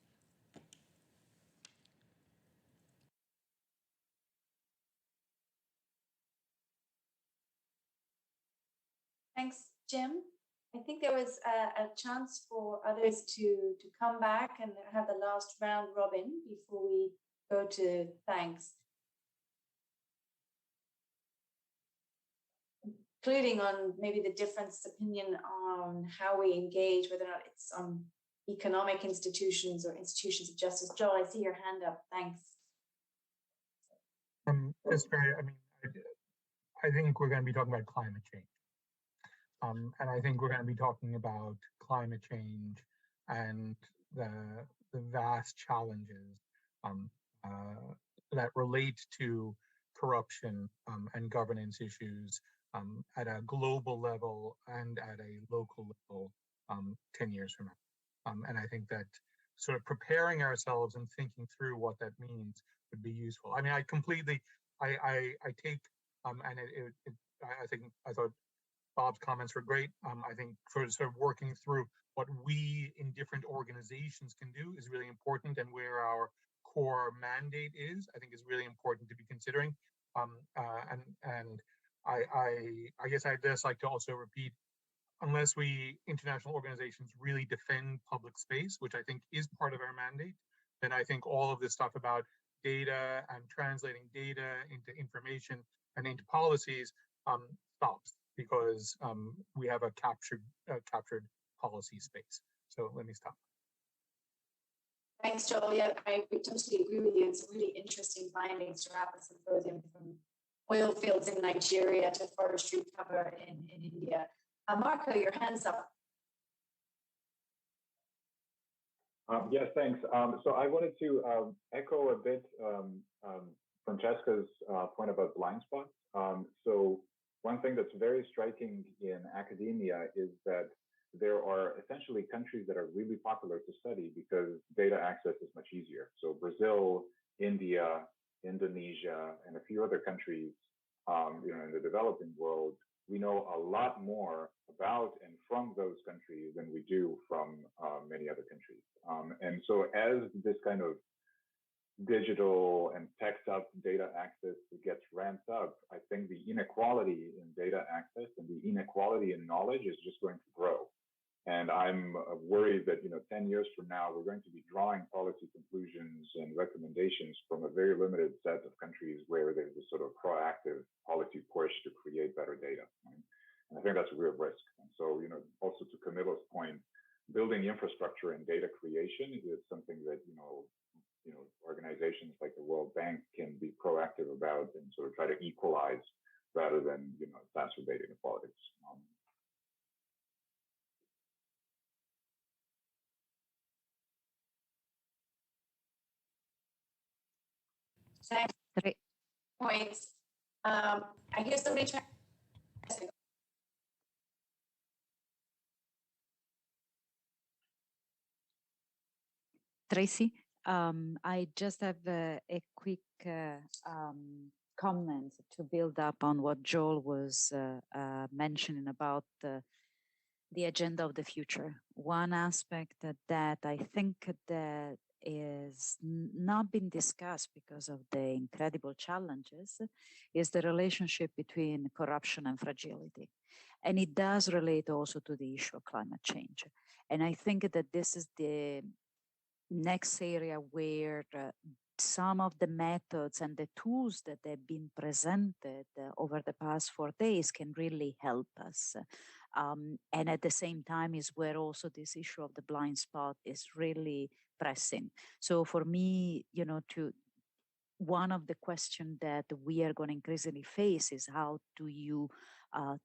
Thanks, Jim. I think there was a chance for others to come back and have the last round robin before we go to thanks, including on maybe the difference opinion on how we engage, whether or not it's on economic institutions or institutions of justice. Joel, I see your hand up. Thanks. Just very, I think we're going to be talking about climate change. And I think we're going to be talking about climate change and the vast challenges that relate to corruption and governance issues at a global level and at a local level 10 years from now. And I think that sort of preparing ourselves and thinking through what that means would be useful. I take, and I thought Bob's comments were great. I think for sort of working through what we in different organizations can do is really important, and where our core mandate is, I think is really important to be considering. And I guess I'd just like to also repeat, unless we international organizations really defend public space, which I think is part of our mandate, then I think all of this stuff about data and translating data into information and into policies stops, because we have a captured policy space. So let me stop. Thanks, Joel. Yeah, I totally agree with you. It's really interesting findings throughout the symposium, from oil fields in Nigeria to forestry cover in India. Marco, your hand's up. Yes, thanks. So I wanted to echo a bit Francesca's point about blind spots. So one thing that's very striking in academia is that there are essentially countries that are really popular to study because data access is much easier. So Brazil, India, Indonesia, and a few other countries, in the developing world, we know a lot more about and from those countries than we do from many other countries. And so as this kind of digital and teched up data access gets ramped up, I think the inequality in data access and the inequality in knowledge is just going to grow. And I'm worried that 10 years from now, we're going to be drawing policy conclusions and recommendations from a very limited set of countries where there's a sort of proactive policy push to create better data. Right? And I think that's a real risk. And so, also to Camilo's point, building infrastructure and data creation is something that, organizations like the World Bank can be proactive about and sort of try to equalize rather than, exacerbate inequalities. Next points. I hear somebody trying. Tracy, I just have a quick comment to build up on what Joel was mentioning about the agenda of the future. One aspect that I think that is not been discussed because of the incredible challenges is the relationship between corruption and fragility. And it does relate also to the issue of climate change. And I think that this is the next area where some of the methods and the tools that have been presented over the past 4 days can really help us. And at the same time is where also this issue of the blind spot is really pressing. So for me, one of the questions that we are going to increasingly face is how do you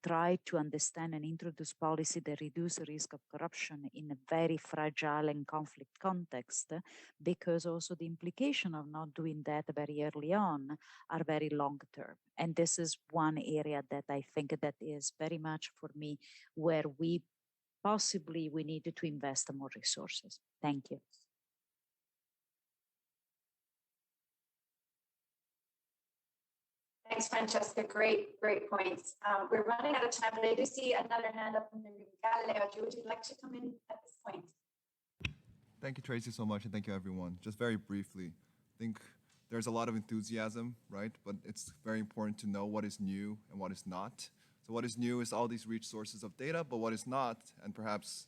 try to understand and introduce policy that reduce the risk of corruption in a very fragile and conflict context, because also the implication of not doing that very early on are very long term. And this is one area that I think that is very much for me where we needed to invest more resources. Thank you. Thanks, Francesca. Great points. We're running out of time, but I do see another hand up from Gallego. Would you like to come in at this point? Thank you, Tracy, so much, and thank you, everyone. Just very briefly, I think there's a lot of enthusiasm, right? But it's very important to know what is new and what is not. So what is new is all these rich sources of data, but what is not, and perhaps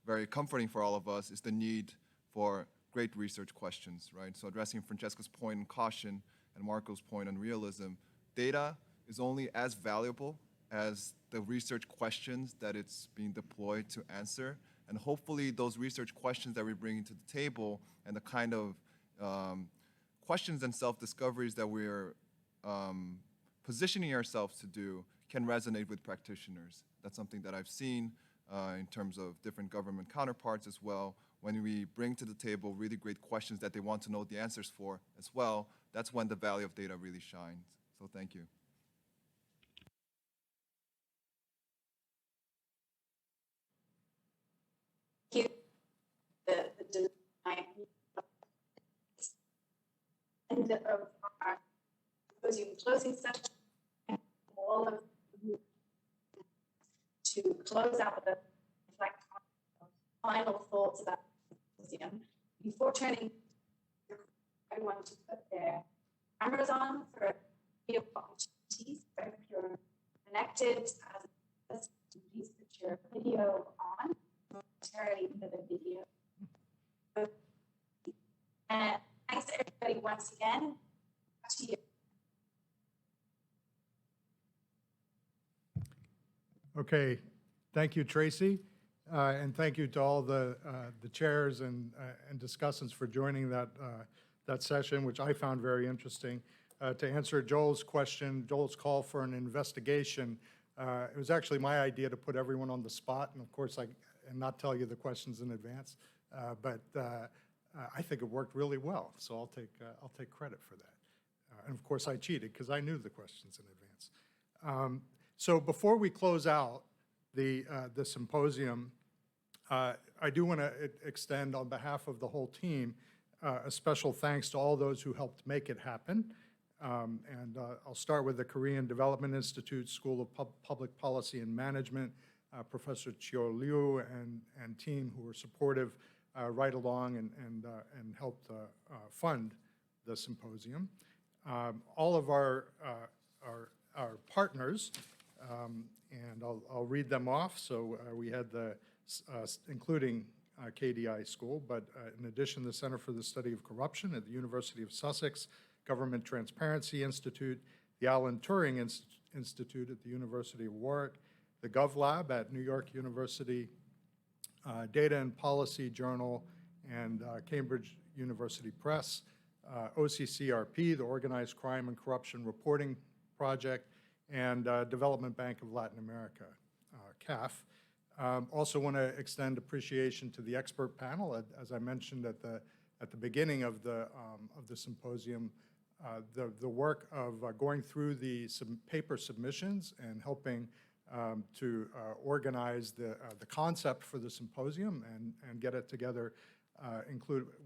very comforting for all of us, is the need for great research questions, right? So addressing Francesca's point on caution and Marco's point on realism, data is only as valuable as the research questions that it's being deployed to answer. And hopefully those research questions that we're bringing to the table and the kind of questions and self-discoveries that we're positioning ourselves to do can resonate with practitioners. That's something that I've seen in terms of different government counterparts as well. When we bring to the table really great questions that they want to know the answers for as well, that's when the value of data really shines. So thank you. Thank you. The end of our closing session, and all of you to close out the final thoughts about the symposium before turning everyone to put their cameras on for video opportunities. If you're connected, please put your video on momentarily for the video. And thanks everybody once again. Back to you. Okay, thank you, Tracy. And thank you to all the chairs and discussants for joining that session, which I found very interesting. To answer Joel's question, Joel's call for an investigation, it was actually my idea to put everyone on the spot, and of course, and not tell you the questions in advance. But I think it worked really well, so I'll take credit for that. And of course, I cheated because I knew the questions in advance. So before we close out the symposium, I do want to extend on behalf of the whole team a special thanks to all those who helped make it happen. And I'll start with the Korean Development Institute School of Public Policy and Management, Professor Chio Liu and team who were supportive right along and helped fund the symposium. All of our partners, and I'll read them off. So we had including KDI School, but in addition, the Center for the Study of Corruption at the University of Sussex, Government Transparency Institute, the Alan Turing Institute at the University of Warwick, the GovLab at New York University, Data and Policy Journal, and Cambridge University Press, OCCRP, the Organized Crime and Corruption Reporting Project, and Development Bank of Latin America, CAF. Also want to extend appreciation to the expert panel. As I mentioned at the beginning of the symposium, the work of going through the paper submissions and helping to organize the concept for the symposium and get it together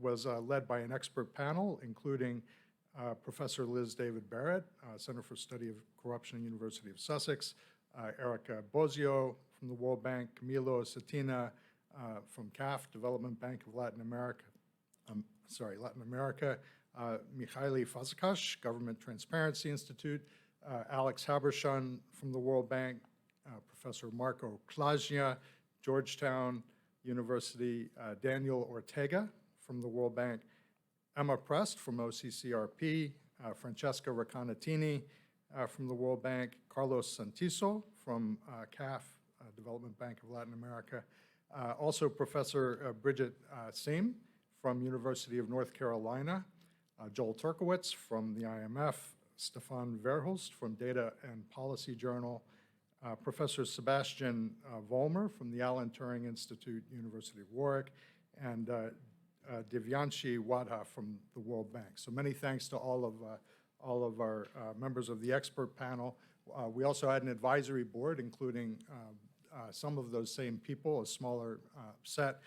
was led by an expert panel, including Professor Liz David Barrett, Center for Study of Corruption, University of Sussex, Erica Bozio from the World Bank, Camilo Cetina from CAF, Development Bank of Latin America, Mihaly Fazekas, Government Transparency Institute, Alex Habershon from the World Bank, Professor Marco Klajnia, Georgetown University, Daniel Ortega from the World Bank, Emma Prest from OCCRP, Francesca Racconatini from the World Bank, Carlos Santiso from CAF, Development Bank of Latin America, also Professor Bridget Seam from University of North Carolina, Joel Turkowitz from the IMF, Stefan Verhulst from Data and Policy Journal, Professor Sebastian Vollmer from the Alan Turing Institute, University of Warwick, and Divyanshi Wadha from the World Bank. So many thanks to all of our members of the expert panel. We also had an advisory board, including some of those same people, a smaller set,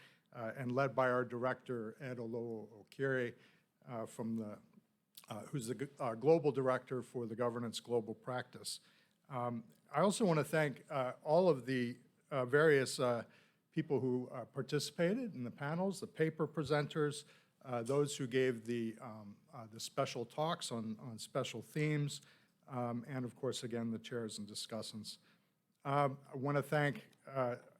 and led by our director, Ed Olowo Okiri, who's the global director for the Governance Global Practice. I also want to thank all of the various people who participated in the panels, the paper presenters, those who gave the special talks on special themes, and of course, again, the chairs and discussants. I want to thank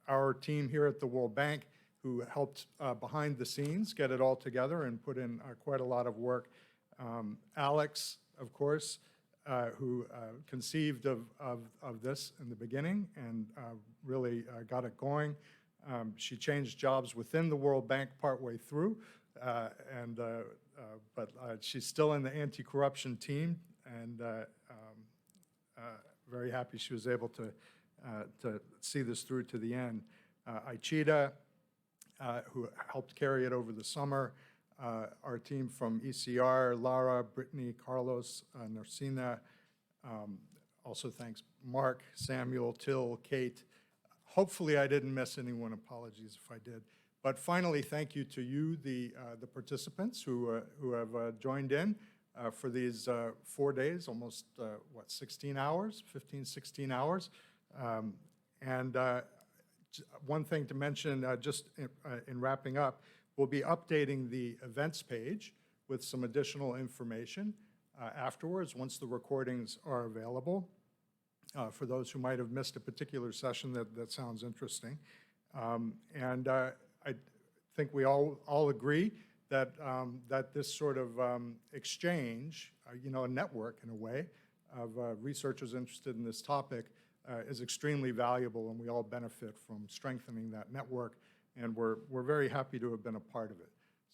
our team here at the World Bank who helped behind the scenes get it all together and put in quite a lot of work. Alex, of course, who conceived of this in the beginning and really got it going. She changed jobs within the World Bank partway through, but she's still in the anti-corruption team, and very happy she was able to see this through to the end. Aichida, who helped carry it over the summer, our team from ECR, Lara, Brittany, Carlos, Nursina, also thanks Mark, Samuel, Till, Kate. Hopefully I didn't miss anyone, apologies if I did. But finally, thank you to you, the participants who have joined in for these 4 days, almost, 16 hours, 15, 16 hours. One thing to mention, just in wrapping up, we'll be updating the events page with some additional information afterwards once the recordings are available for those who might have missed a particular session that sounds interesting. I think we all agree that that this sort of exchange, a network in a way, of researchers interested in this topic is extremely valuable, and we all benefit from strengthening that network, and we're very happy to have been a part of it.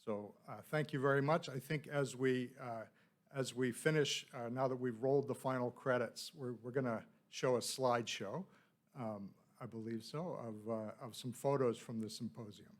So thank you very much. I think as we finish, now that we've rolled the final credits, we're going to show a slideshow, I believe so, of some photos from the symposium.